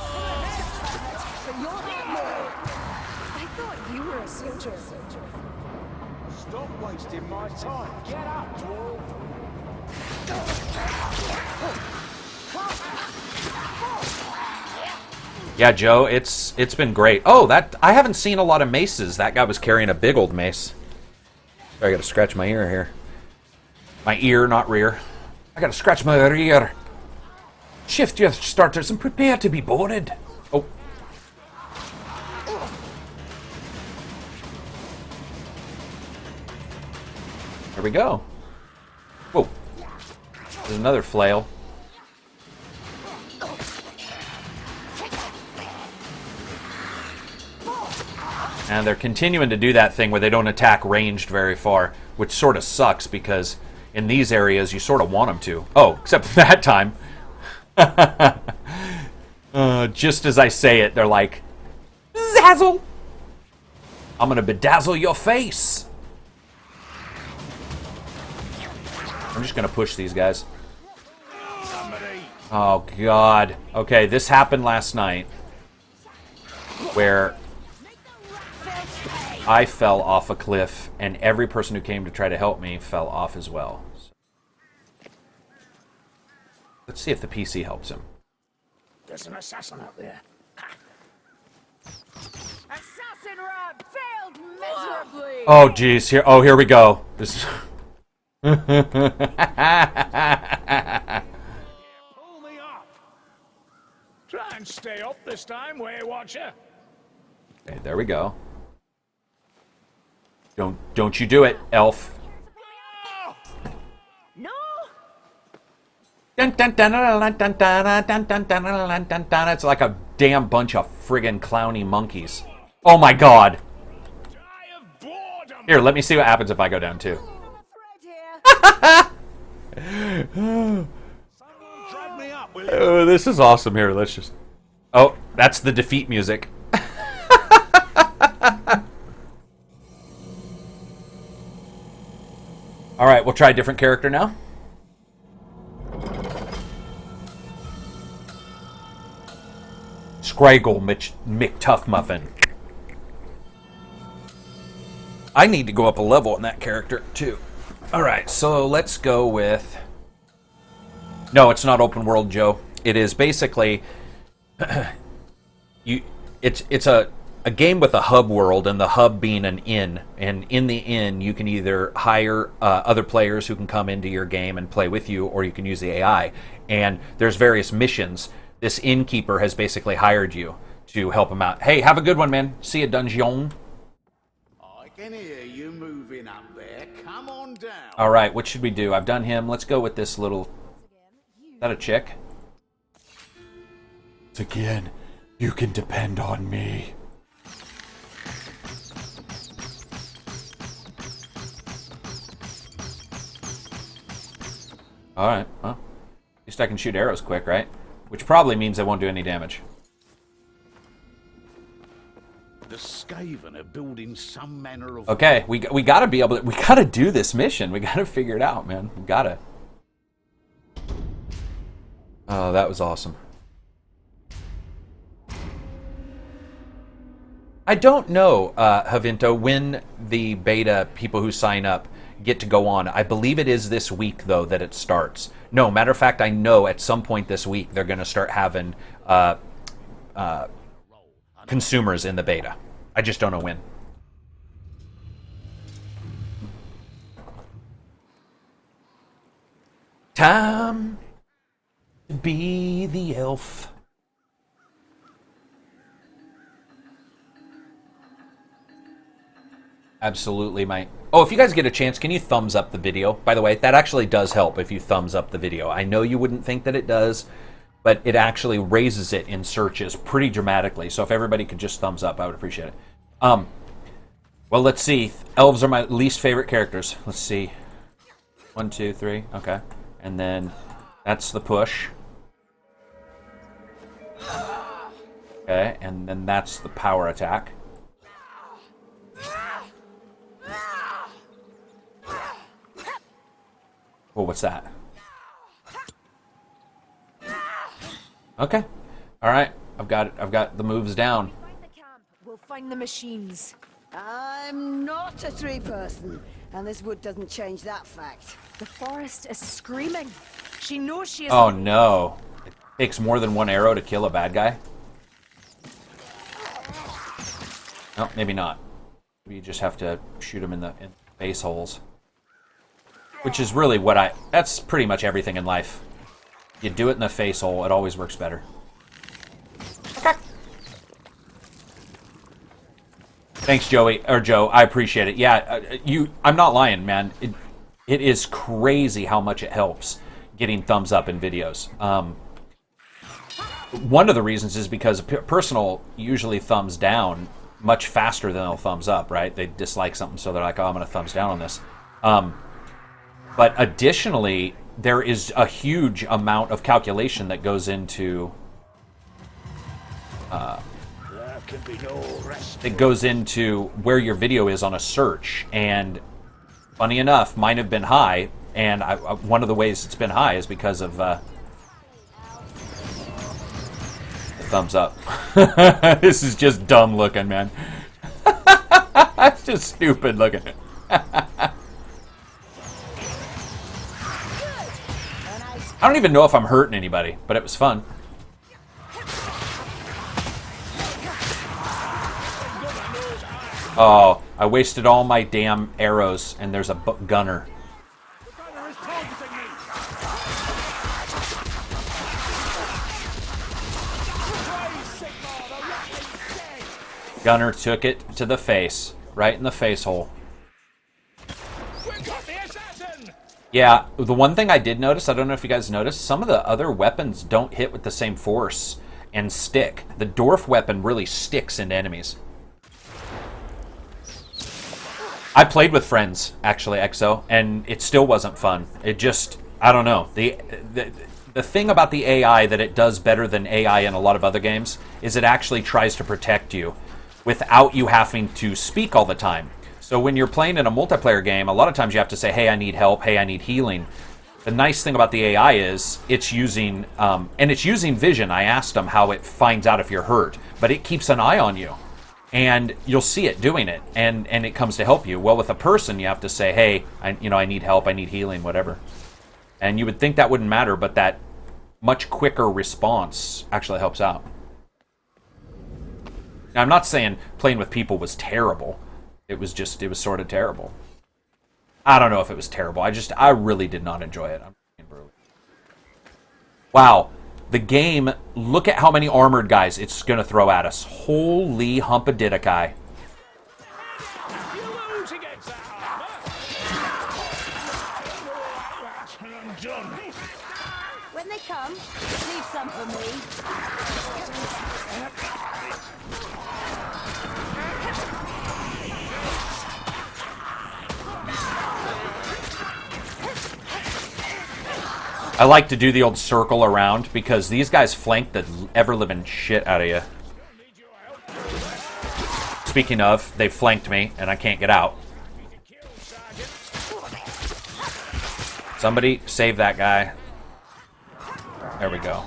thought you were a soldier. Stop wasting my time. Get up, dwarf. Yeah, Joe, it's been great. Oh, I haven't seen a lot of maces. That guy was carrying a big old mace. I gotta scratch my ear here. My ear, not rear. I gotta scratch my rear. Shift your starters and prepare to be boarded. Oh. There we go. Whoa. There's another flail. And they're continuing to do that thing where they don't attack ranged very far, which sort of sucks because in these areas you sort of want them to. Oh, except for that time. Just as I say it, they're like, Zazzle! I'm gonna bedazzle your face! I'm just gonna push these guys. Oh, God. Okay, this happened last night. Where I fell off a cliff, and every person who came to try to help me fell off as well. Let's see if the PC helps him. There's an assassin out there. Assassin run failed miserably. Oh, geez. Here we go. This is... Pull me up. Try and stay up this time, Way Watcher. Okay, there we go. Don't you do it, elf. No. It's like a damn bunch of friggin' clowny monkeys. Oh my God. Here, let me see what happens if I go down too. Oh, this is awesome. Here, let's just... Oh, that's the defeat music. Alright, we'll try a different character now. Scraggle McTuffmuffin. I need to go up a level in that character, too. Alright, so let's go with... No, it's not open world, Joe. It is basically... It's a game with a hub world, and the hub being an inn. And in the inn, you can either hire other players who can come into your game and play with you, or you can use the AI. And there's various missions. This innkeeper has basically hired you to help him out. Hey, have a good one, man. See you, Dungeon. I can hear you moving up there. Come on down. All right, what should we do? I've done him. Let's go with this little... Is that a chick? Again, you can depend on me. All right, well, at least I can shoot arrows quick, right? Which probably means they won't do any damage. The Skaven are building some manner of... Okay, we gotta be able to... We gotta do this mission. We gotta figure it out, man. We gotta. Oh, that was awesome. I don't know, Javinto, when the beta people who sign up get to go on. I believe it is this week, though, that it starts. No, matter of fact, I know at some point this week they're going to start having consumers in the beta. I just don't know when. Time to be the elf. Absolutely, mate. Oh, if you guys get a chance, can you thumbs up the video? By the way, that actually does help if you thumbs up the video. I know you wouldn't think that it does, but it actually raises it in searches pretty dramatically. So if everybody could just thumbs up, I would appreciate it. Well, let's see. Elves are my least favorite characters. Let's see. 1, 2, 3. Okay. And then that's the push. Okay, and then that's the power attack. Well, what's that? Okay. All right. I've got the moves down. Find the camp. We'll find the machines. I'm not a tree person, and this wood doesn't change that fact. The forest is screaming. She knows she is... Oh, no. It takes more than one arrow to kill a bad guy? No, maybe not. Maybe you just have to shoot him in the face holes. Which is really what that's pretty much everything in life. You do it in the face hole, it always works better. Okay. Thanks, Joey, or Joe, I appreciate it. Yeah, I'm not lying, man. It is crazy how much it helps getting thumbs up in videos. One of the reasons is because personal usually thumbs down much faster than they'll thumbs up, right? They dislike something, so they're like, oh, I'm going to thumbs down on this. But additionally, there is a huge amount of calculation that goes into... it goes into where your video is on a search. And funny enough, mine have been high. And one of the ways it's been high is because of the thumbs up. This is just dumb looking, man. It's just stupid looking. I don't even know if I'm hurting anybody, but it was fun. Oh, I wasted all my damn arrows, and there's a gunner. Gunner took it to the face, right in the face hole. Yeah, the one thing I did notice, I don't know if you guys noticed, some of the other weapons don't hit with the same force and stick. The dwarf weapon really sticks into enemies. I played with friends, actually, Exo, and it still wasn't fun. It just, I don't know. The thing about the AI that it does better than AI in a lot of other games is it actually tries to protect you without you having to speak all the time. So when you're playing in a multiplayer game, a lot of times you have to say, hey, I need help, hey, I need healing. The nice thing about the AI is it's using, and it's using vision. I asked them how it finds out if you're hurt, but it keeps an eye on you. And you'll see it doing it, and it comes to help you. Well, with a person, you have to say, hey, I need help, I need healing, whatever. And you would think that wouldn't matter, but that much quicker response actually helps out. Now, I'm not saying playing with people was terrible. It was sort of terrible. I don't know if it was terrible. I really did not enjoy it. I'm being brutal. Wow. The game, look at how many armored guys it's going to throw at us. Holy humpadiddicky. You lose against that armor. I'm done. When they come, leave some for me. I like to do the old circle around because these guys flank the ever-living shit out of you. Speaking of, they flanked me and I can't get out. Somebody save that guy. There we go.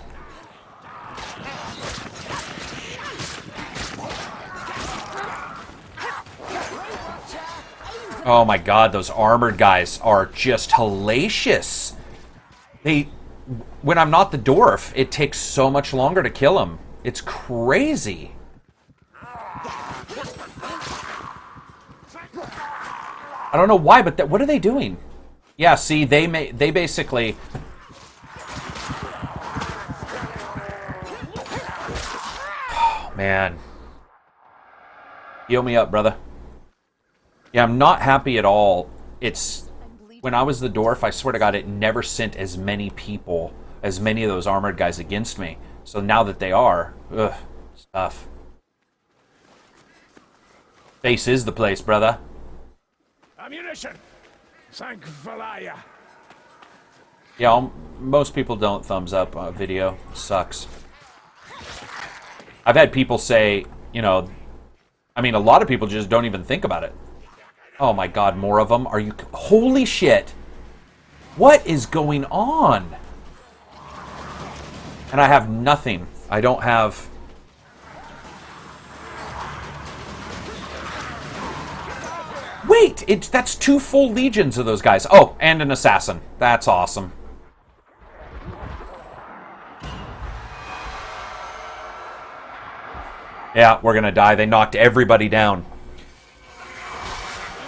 Oh my god, those armored guys are just hellacious. When I'm not the dwarf, it takes so much longer to kill them. It's crazy. I don't know why, but what are they doing? Yeah, see, they basically... Oh, man. Heal me up, brother. Yeah, I'm not happy at all. When I was the dwarf, I swear to God, it never sent as many people, as many of those armored guys against me. So now that they are, ugh, it's tough. Base is the place, brother. Ammunition. Thank Valaya. Yeah, most people don't thumbs up a video. Sucks. I've had people say, a lot of people just don't even think about it. Oh my god, more of them? Are you... Holy shit! What is going on? And I have nothing. I don't have... Wait! That's 2 full legions of those guys. Oh, and an assassin. That's awesome. Yeah, we're gonna die. They knocked everybody down.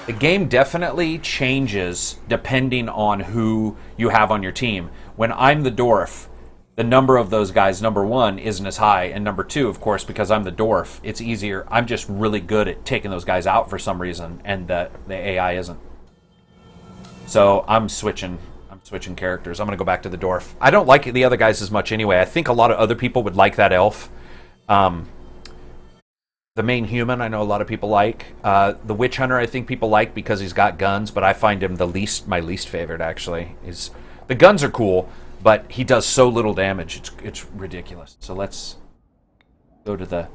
The game definitely changes depending on who you have on your team. When I'm the dwarf, the number of those guys, number 1, isn't as high. And number 2, of course, because I'm the dwarf, it's easier. I'm just really good at taking those guys out for some reason, and the AI isn't. So I'm switching characters. I'm going to go back to the dwarf. I don't like the other guys as much anyway. I think a lot of other people would like that elf. The main human, I know a lot of people like. The witch hunter, I think people like because he's got guns, but I find him my least favorite, actually. The guns are cool, but he does so little damage. It's ridiculous. So let's go to the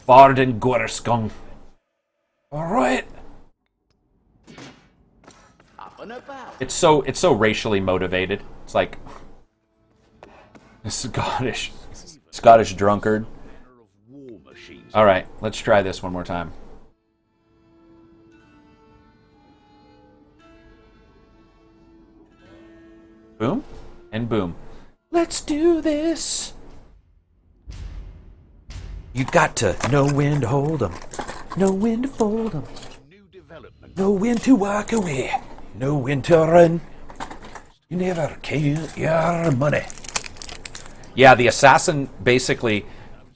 Varden Gorskung. All right. It's so racially motivated. It's like Scottish drunkard. All right, let's try this one more time. Boom and boom. Let's do this. You got to know when to hold 'em, know when to fold 'em, know when to walk away, know when to run. You never count your money. Yeah, the assassin basically...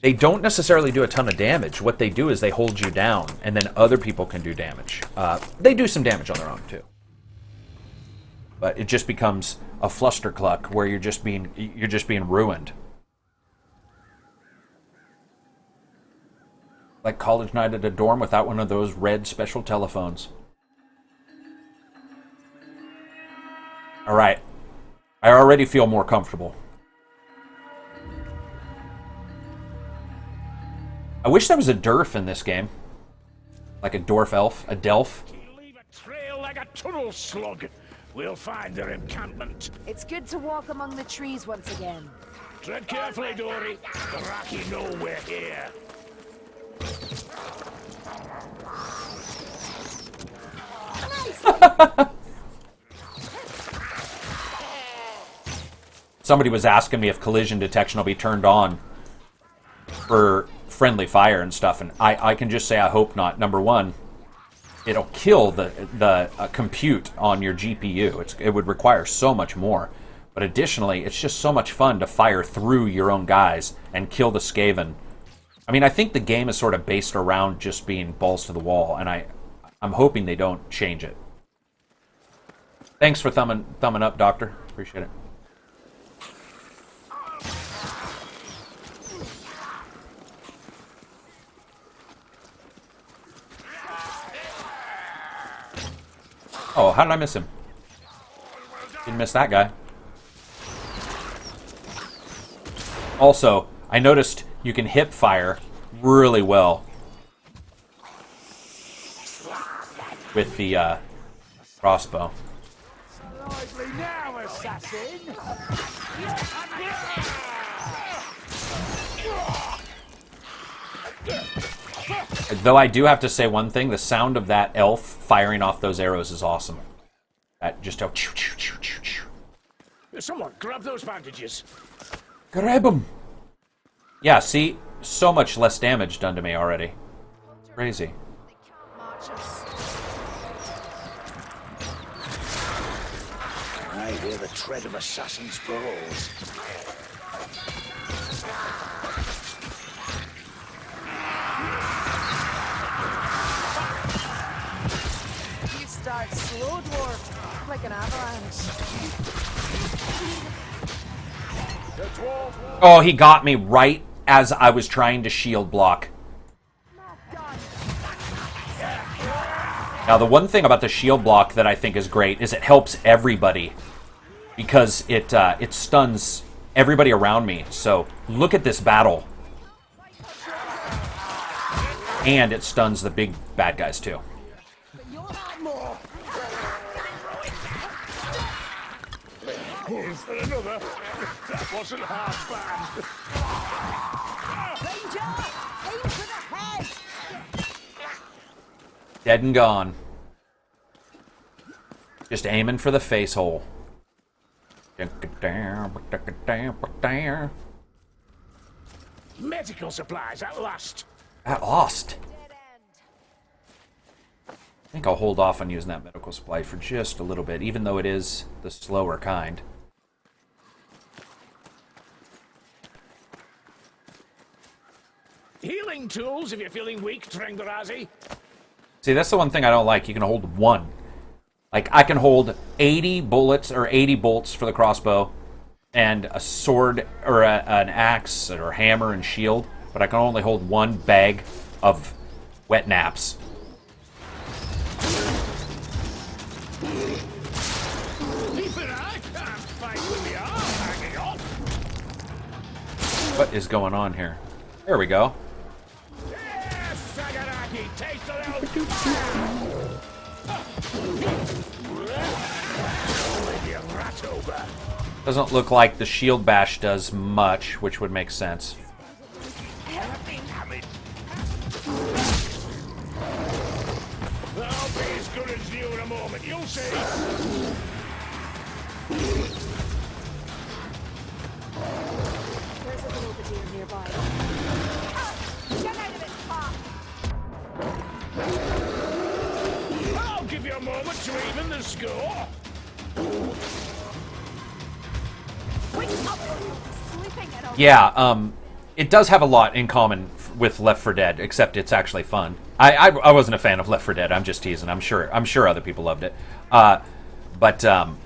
They don't necessarily do a ton of damage. What they do is they hold you down, and then other people can do damage. They do some damage on their own, too. But it just becomes a flustercluck where you're just being ruined. Like college night at a dorm without one of those red special telephones. All right. I already feel more comfortable. I wish there was a Durf in this game. Like a dwarf elf, a Delf. You leave a trail like a tunnel slug. We'll find their encampment. It's good to walk among the trees once again. Tread carefully, Dory. The Raki know we're here. Somebody was asking me if collision detection will be turned on for friendly fire and stuff, and I can just say I hope not. Number one, it'll kill the compute on your GPU. It would require so much more. But additionally, it's just so much fun to fire through your own guys and kill the Skaven. I mean, I think the game is sort of based around just being balls to the wall, and I'm hoping they don't change it. Thanks for thumbing up, Doctor. Appreciate it. Oh, how did I miss him? Didn't miss that guy. Also, I noticed you can hip fire really well with the crossbow. Lively now, assassin! Though I do have to say one thing, the sound of that elf firing off those arrows is awesome. That just a choo choo choo choo choo. Someone grab those bandages. Grab 'em! Yeah, see? So much less damage done to me already. Crazy. I hear the tread of assassin's burrows. You start slow, dwarf, like an avalanche. Oh, he got me right as I was trying to shield block. Now, the one thing about the shield block that I think is great is it helps everybody because it stuns everybody around me. So look at this battle. And it stuns the big bad guys too. Here's for another. That wasn't half bad. Ranger, aim for the head. Dead and gone. Just aiming for the face hole. Medical supplies at last. At last. I think I'll hold off on using that medical supply for just a little bit, even though it is the slower kind. Healing tools if you're feeling weak, Trengarazi. See, that's the one thing I don't like. You can hold one. Like, I can hold 80 bullets or 80 bolts for the crossbow and a sword or an axe or hammer and shield, but I can only hold one bag of wet naps. Even I can't fight with the arm hanging off. What is going on here? There we go. Yes, Sagaraki, taste the maybe a rat ogre. Doesn't look like the shield bash does much, which would make sense. I'll be as good as you in a moment, you'll see. There's a little bit nearby. Get out of it, Pop! I'll give you a moment to even the score. Wake up! Sleeping at all. Yeah, it does have a lot in common with Left 4 Dead, except it's actually fun. I wasn't a fan of Left 4 Dead. I'm just teasing. I'm sure other people loved it. But I'm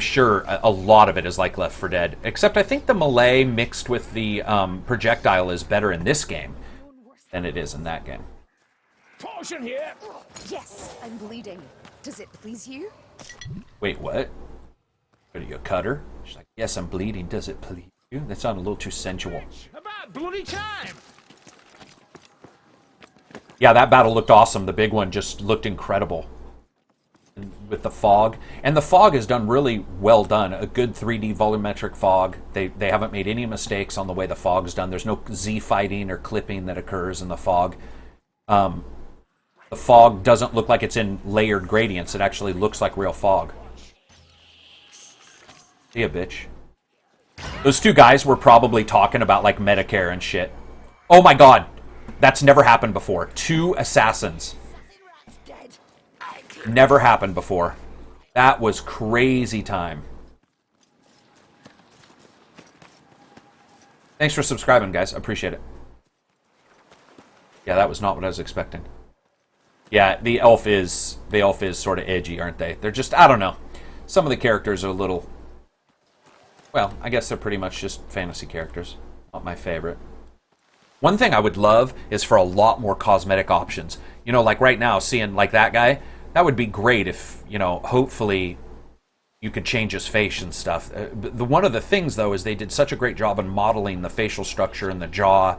sure a lot of it is like Left 4 Dead, except I think the melee mixed with the projectile is better in this game than it is in that game. Potion here. Yes, I'm bleeding. Does it please you? Wait, what? What are you, a cutter? She's like, yes, I'm bleeding. Does it please you? That sounded a little too sensual. About bloody time. Yeah, that battle looked awesome. The big one just looked incredible. And with the fog. And the fog is done really well done. A good 3D volumetric fog. They haven't made any mistakes on the way the fog's done. There's no Z fighting or clipping that occurs in the fog. The fog doesn't look like it's in layered gradients. It actually looks like real fog. See ya, bitch. Those two guys were probably talking about like Medicare and shit. Oh my god. That's never happened before. 2 assassins. Never happened before. That was crazy time. Thanks for subscribing, guys. Appreciate it. Yeah, that was not what I was expecting. Yeah, the elf is sort of edgy, aren't they? They're just, I don't know. Some of the characters are a little, well, I guess they're pretty much just fantasy characters. Not my favorite. One thing I would love is for a lot more cosmetic options. You know, like right now, seeing like that guy, that would be great if, you know, hopefully you could change his face and stuff. One of the things, though, is they did such a great job in modeling the facial structure and the jaw,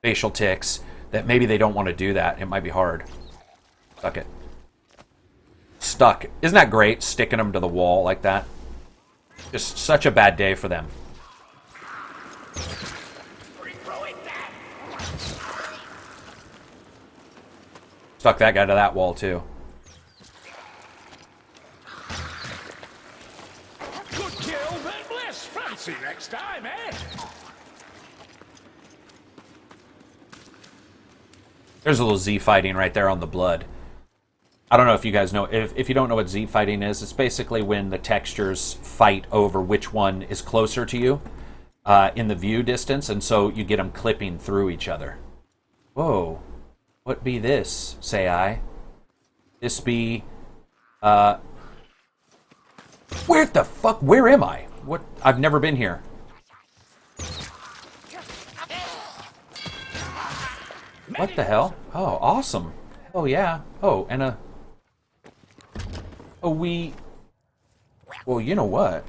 facial tics, that maybe they don't want to do that. It might be hard. Stuck it. Stuck. Isn't that great, sticking them to the wall like that? Just such a bad day for them. Stuck that guy to that wall, too. Good kill, but less fancy next time, eh? There's a little Z fighting right there on the blood. I don't know if you guys know. If you don't know what Z fighting is, it's basically when the textures fight over which one is closer to you in the view distance, and so you get them clipping through each other. Whoa. What be this, say I? This be, where the fuck, where am I? What, I've never been here. What the hell? Oh, awesome. Hell yeah. Oh, and a, oh, well, you know what?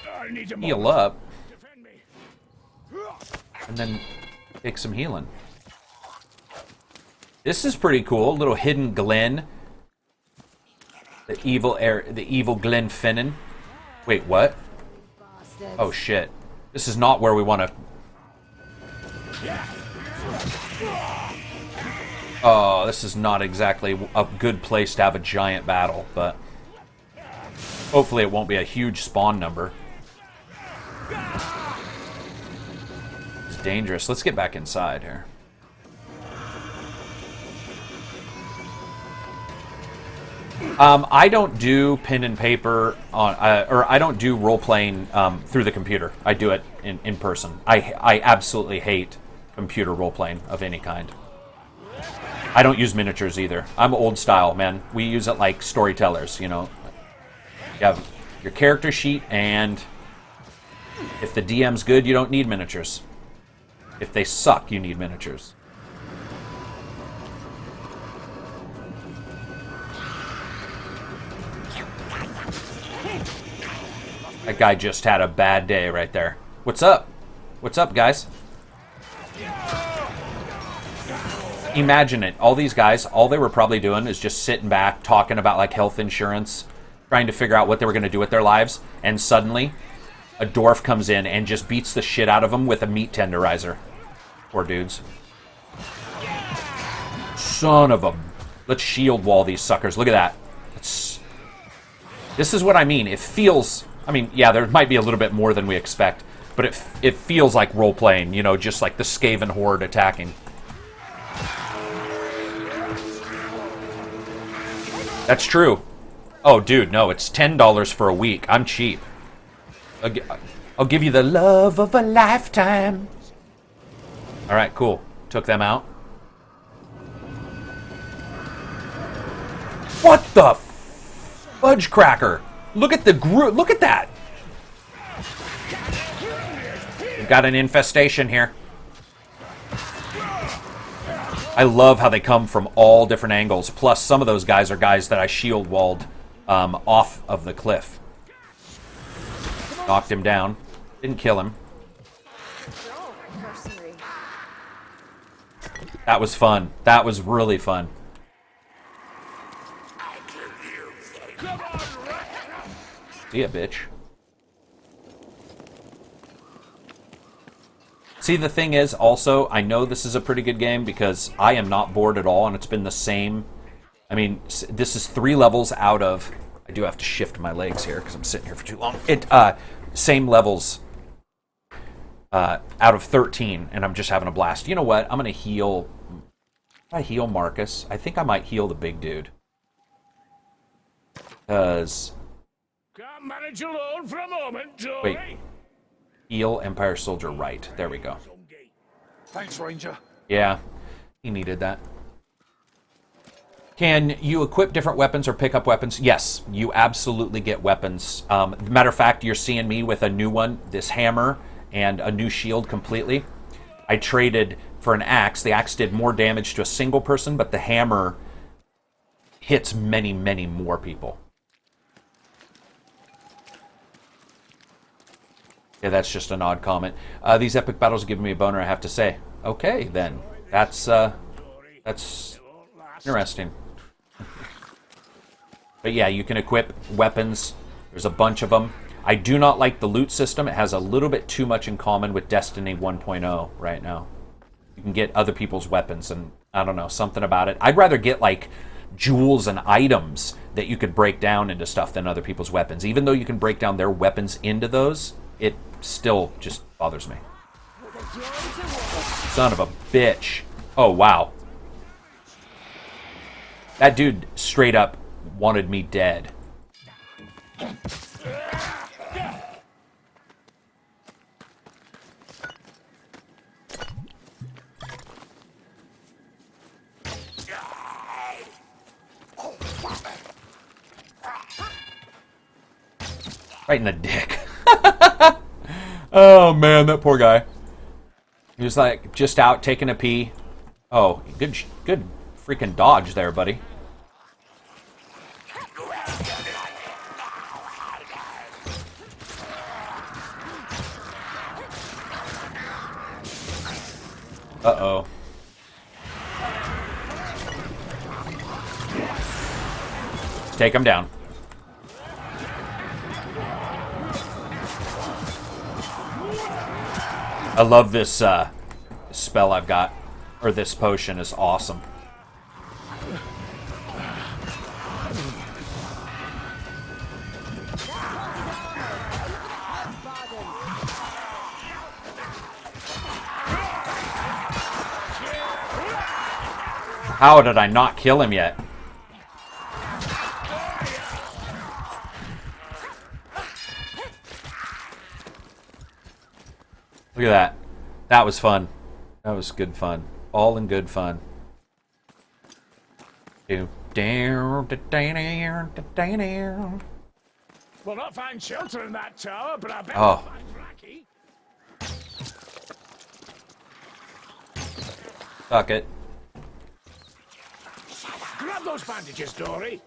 I need to Heal up, defend me. and then take some healing. This is pretty cool. Little hidden Glen. The evil Glen Finnan. Wait, what? Oh shit. This is not where we want to. Oh, this is not exactly a good place to have a giant battle, but hopefully it won't be a huge spawn number. It's dangerous. Let's get back inside here. I don't do pen and paper on, or I don't do role playing through the computer. I do it in person. I absolutely hate computer role playing of any kind. I don't use miniatures either. I'm old style, man. We use it like storytellers. You know, you have your character sheet, and if the DM's good, you don't need miniatures. If they suck, you need miniatures. That guy just had a bad day right there. What's up? What's up, guys? Imagine it. All these guys, all they were probably doing is just sitting back, talking about like health insurance, trying to figure out what they were going to do with their lives, and suddenly a dwarf comes in and just beats the shit out of them with a meat tenderizer. Poor dudes. Son of a... Let's shield wall these suckers. Look at that. This is what I mean. It feels... I mean, yeah, there might be a little bit more than we expect, but it feels like role-playing, you know, just like the Skaven horde attacking. That's true. Oh, dude, no, it's $10 for a week. I'm cheap. I'll give you the love of a lifetime. All right, cool. Took them out. What the fudge cracker? Look at the group. Look at that. We've got an infestation here. I love how they come from all different angles. Plus, some of those guys are guys that I shield walled off of the cliff. Knocked him down. Didn't kill him. That was fun. That was really fun. Come on, rat. See ya, bitch. See, the thing is, also, I know this is a pretty good game because I am not bored at all, and it's been the same. I mean, this is 3 levels out of... I do have to shift my legs here because I'm sitting here for too long. Same levels out of 13, and I'm just having a blast. You know what? I'm going to heal... If I heal Marcus, I think I might heal the big dude. Because... Can't manage alone for a moment, Jory. Wait. Heal Empire Soldier right. There we go. Thanks, Ranger. Yeah, he needed that. Can you equip different weapons or pick up weapons? Yes, you absolutely get weapons. Matter of fact, you're seeing me with a new one, this hammer, and a new shield completely. I traded for an axe. The axe did more damage to a single person, but the hammer hits many, many more people. Yeah, that's just an odd comment. These epic battles give me a boner, I have to say. Okay, then. That's interesting. But yeah, you can equip weapons. There's a bunch of them. I do not like the loot system. It has a little bit too much in common with Destiny 1.0 right now. You can get other people's weapons, and I don't know, something about it. I'd rather get, like, jewels and items that you could break down into stuff than other people's weapons. Even though you can break down their weapons into those, it still just bothers me. Son of a bitch. Oh, wow. That dude straight up wanted me dead. Right in the dick. Oh, man, that poor guy. He was, like, just out taking a pee. Oh, good freaking dodge there, buddy. Uh-oh. Take him down. I love this spell I've got, or this potion is awesome. How did I not kill him yet? Look at that. That was fun. That was good fun. All in good fun. We'll not find shelter in that tower, but I bet we'll find Racky. Fuck it. Grab those bandages, Dory.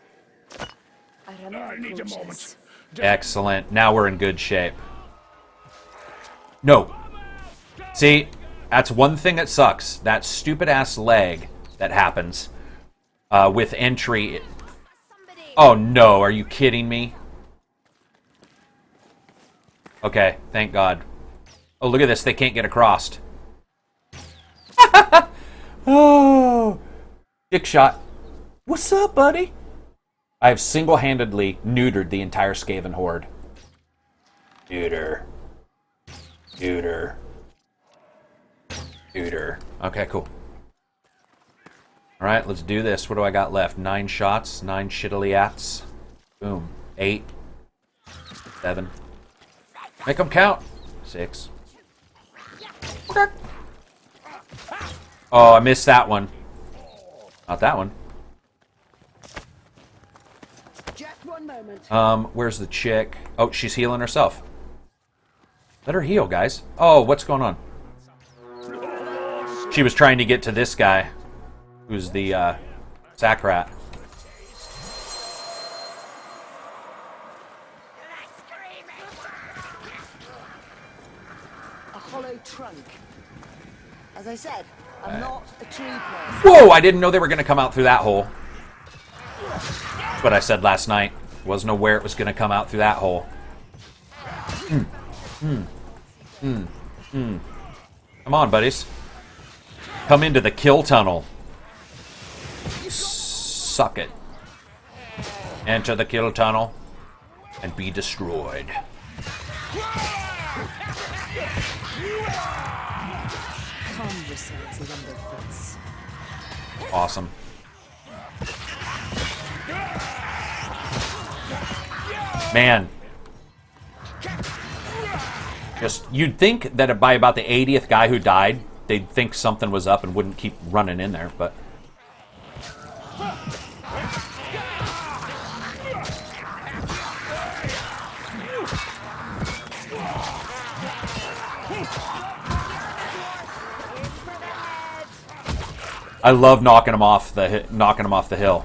I need a moment. Excellent. Now we're in good shape. No. See, that's one thing that sucks. That stupid-ass leg that happens with entry. Oh, no. Are you kidding me? Okay, thank God. Oh, look at this. They can't get across. Oh. Dick shot. What's up, buddy? I have single-handedly neutered the entire Skaven horde. Neuter. Okay, cool. Alright, let's do this. What do I got left? 9 shots, 9 shittily-ats. Boom. 8. 7. Make them count. 6. Oh, I missed that one. Not that one. Just one moment. Where's the chick? Oh, she's healing herself. Let her heal, guys. Oh, what's going on? She was trying to get to this guy, who's the sack rat. A hollow trunk. As I said, I'm not a tree person. Whoa! I didn't know they were going to come out through that hole. That's what I said last night. Wasn't aware it was going to come out through that hole. Come on, buddies. Come into the kill tunnel. Suck it. Enter the kill tunnel and be destroyed. Awesome. Man. Just, you'd think that by about the 80th guy who died, they'd think something was up and wouldn't keep running in there, but... I love knocking them off the hill.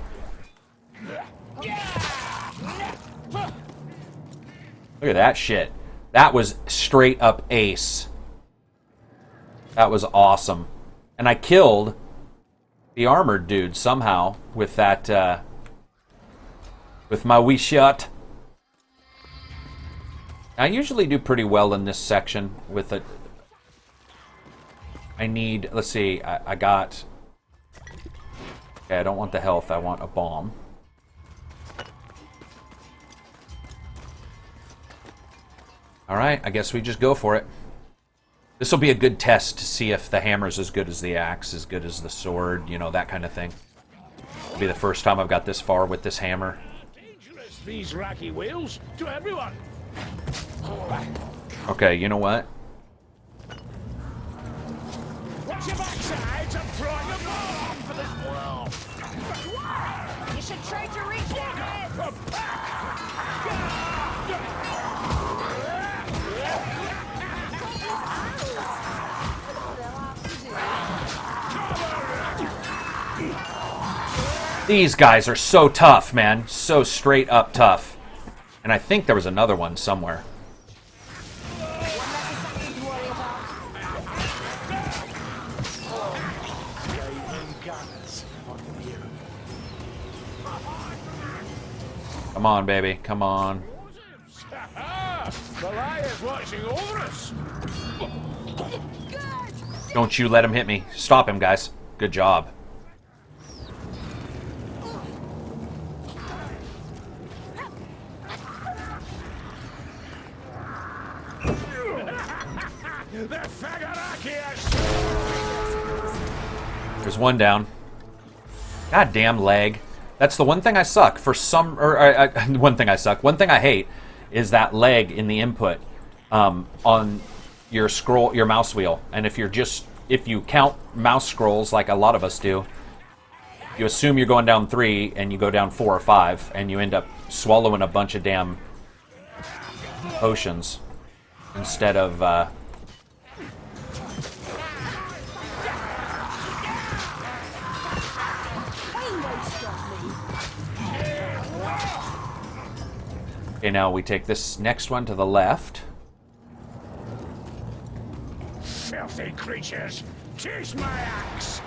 Look at that shit. That was straight up ace. That was awesome. And I killed the armored dude somehow with that, with my wee shot. I usually do pretty well in this section with it. I need, let's see, I got... Okay, I don't want the health, I want a bomb. Alright, I guess we just go for it. This will be a good test to see if the hammer's as good as the axe, as good as the sword, you know, that kind of thing. It'll be the first time I've got this far with this hammer. Dangerous, these racky wheels, to everyone. Okay, you know what? Watch your backsides and throw the bomb for this world. You should trade your reach jackets! These guys are so tough, man. So straight up tough. And I think there was another one somewhere. Come on, baby. Come on. The liar's watching over us. Don't you let him hit me. Stop him, guys. Good job. There's one down. Goddamn leg. That's the one thing I suck for some. One thing I suck. One thing I hate is that leg in the input on your scroll, your mouse wheel. And if you count mouse scrolls like a lot of us do, you assume you're going down 3 and you go down 4 or 5, and you end up swallowing a bunch of damn potions instead of. Okay, now we take this next one to the left. Filthy creatures, kiss my axe.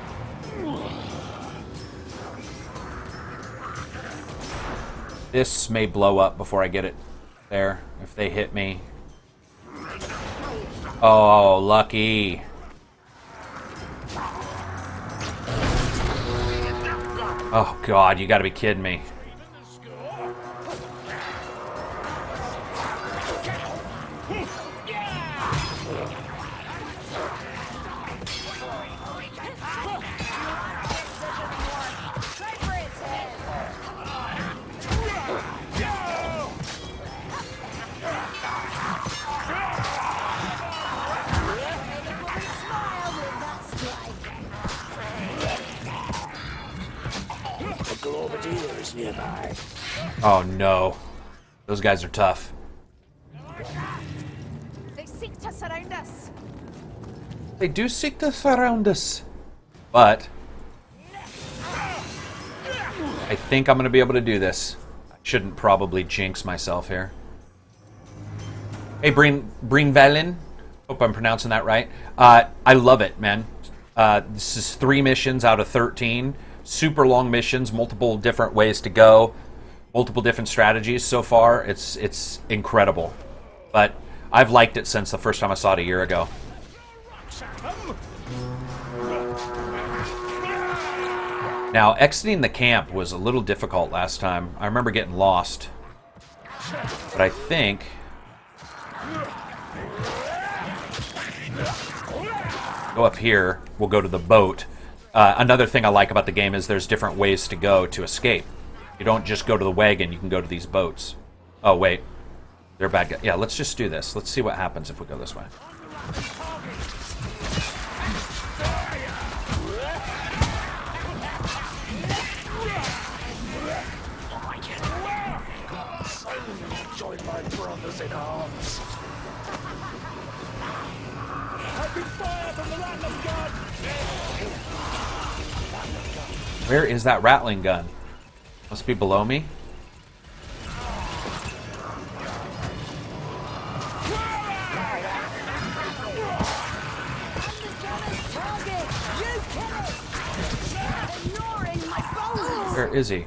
This may blow up before I get it there, if they hit me. Oh, lucky. Oh, God, you gotta be kidding me. Nearby. Oh no. Those guys are tough. They seek to surround us. They do seek to surround us. But I think I'm going to be able to do this. I shouldn't probably jinx myself here. Hey, Breenvelin. Hope I'm pronouncing that right. I love it, man. This is 3 missions out of 13. Super long missions, multiple different ways to go. multiple different strategies so far. It's incredible. But I've liked it since the first time I saw it a year ago. Now, exiting the camp was a little difficult last time. I remember getting lost. But I think... go up here, we'll go to the boat. Another thing I like about the game is there's different ways to go to escape. You don't just go to the wagon, you can go to these boats. Oh, wait. They're bad guys. Yeah, let's just do this. Let's see what happens if we go this way. Join my brothers in arms. Open fire from the rattling gun! Where is that rattling gun? Must be below me. Where is he?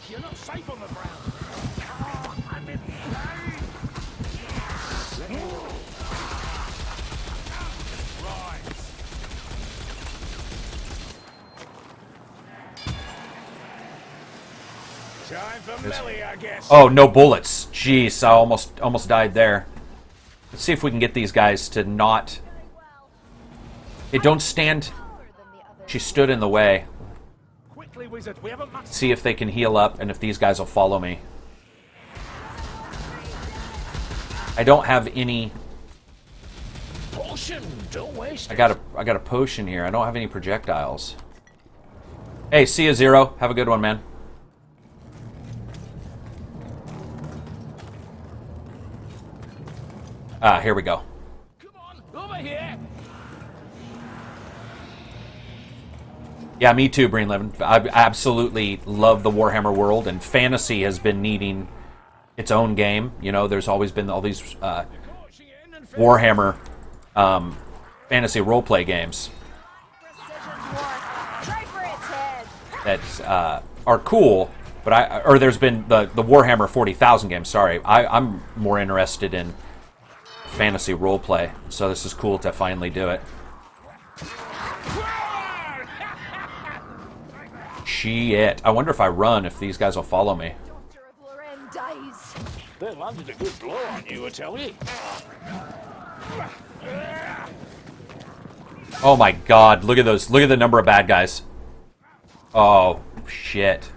You're not safe on the ground. I'm in pain. Right. Time for Millie, I guess. Oh, no bullets. Jeez, I almost died there. Let's see if we can get these guys to not... Hey, don't stand... She stood in the way. Quickly, wizard. We haven't much. See if they can heal up and if these guys will follow me. I don't have any... Potion. Don't waste I got a potion here. I don't have any projectiles. Hey, see ya, Zero. Have a good one, man. Ah, here we go. Come on, over here. Yeah, me too, Breen Levin. I absolutely love the Warhammer world, and fantasy has been needing its own game. You know, there's always been all these Warhammer fantasy roleplay games that are cool, but there's been the Warhammer 40,000 game. Sorry, I'm more interested in fantasy roleplay, so this is cool to finally do it. Shit. I wonder if I run, if these guys will follow me. They landed a good blow on you, I tell you. Oh my god, look at those. Look at the number of bad guys. Oh, shit.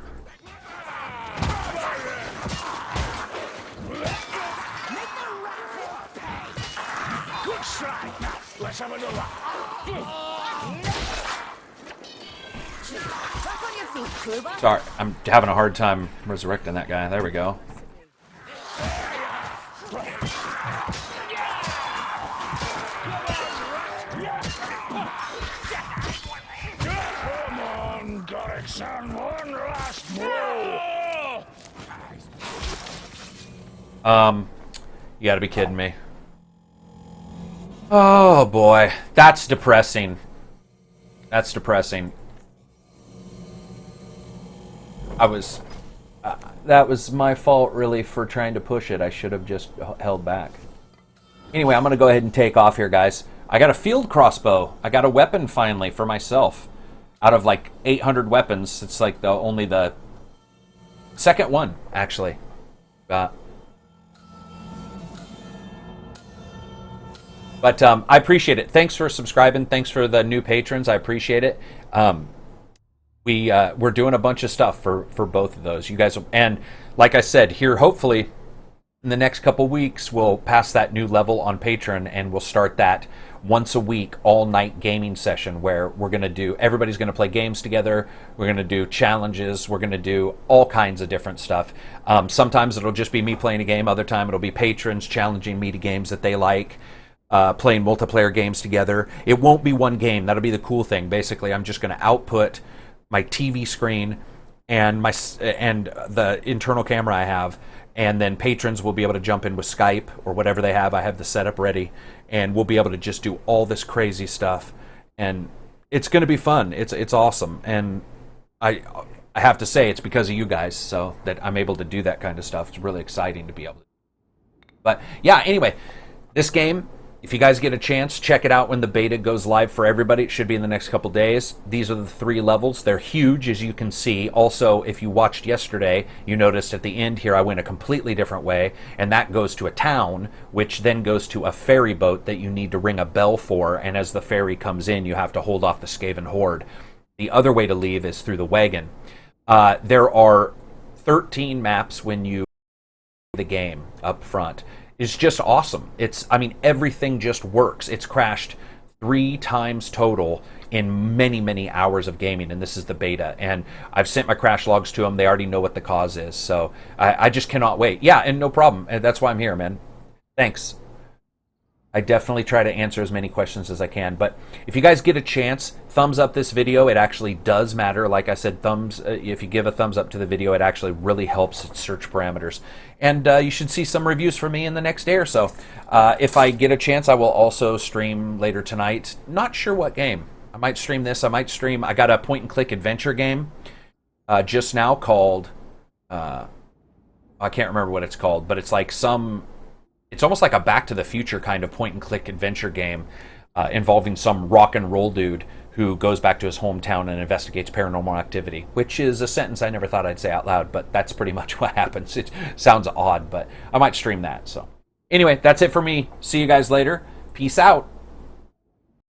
Good strike. Let's have another. Sorry, I'm having a hard time resurrecting that guy. There we go. Come on, Garrickson. One last blow. You gotta be kidding me. Oh boy, that's depressing. That's depressing. That was my fault, really, for trying to push it. I should have just held back. Anyway, I'm going to go ahead and take off here, guys. I got a field crossbow. I got a weapon, finally, for myself. Out of, like, 800 weapons, it's, like, only the second one, actually. But I appreciate it. Thanks for subscribing. Thanks for the new patrons. I appreciate it. We're doing a bunch of stuff for both of those. You guys, and like I said, here hopefully in the next couple weeks we'll pass that new level on Patreon, and we'll start that once a week all night gaming session where we're going to do, everybody's going to play games together. We're going to do challenges. We're going to do all kinds of different stuff. Sometimes it'll just be me playing a game. Other time it'll be patrons challenging me to games that they like. Playing multiplayer games together. It won't be one game. That'll be the cool thing. Basically, I'm just going to output my TV screen and the internal camera I have, and then patrons will be able to jump in with Skype or whatever they have. I have the setup ready, and we'll be able to just do all this crazy stuff, and it's going to be fun. It's awesome, and I have to say it's because of you guys, so that I'm able to do that kind of stuff. It's really exciting to be able to. But yeah, anyway, this game, if you guys get a chance, check it out when the beta goes live for everybody. It should be in the next couple days. These are the 3 levels. They're huge, as you can see. Also, if you watched yesterday, you noticed at the end here I went a completely different way, and that goes to a town, which then goes to a ferry boat that you need to ring a bell for, and as the ferry comes in, you have to hold off the Skaven horde. The other way to leave is through the wagon. There are 13 maps when you the game up front. It's just awesome. I mean, everything just works. It's crashed 3 times total in many, many hours of gaming, and this is the beta. And I've sent my crash logs to them. They already know what the cause is, so I just cannot wait. Yeah, and no problem. And that's why I'm here, man. Thanks. I definitely try to answer as many questions as I can. But if you guys get a chance, thumbs up this video. It actually does matter. Like I said, if you give a thumbs up to the video, it actually really helps its search parameters. And you should see some reviews from me in the next day or so. If I get a chance, I will also stream later tonight. Not sure what game. I might stream this. I got a point-and-click adventure game just now called... I can't remember what it's called, but it's like it's almost like a Back to the Future kind of point-and-click adventure game involving some rock and roll dude who goes back to his hometown and investigates paranormal activity, which is a sentence I never thought I'd say out loud, but that's pretty much what happens. It sounds odd, but I might stream that. So anyway, that's it for me. See you guys later. Peace out.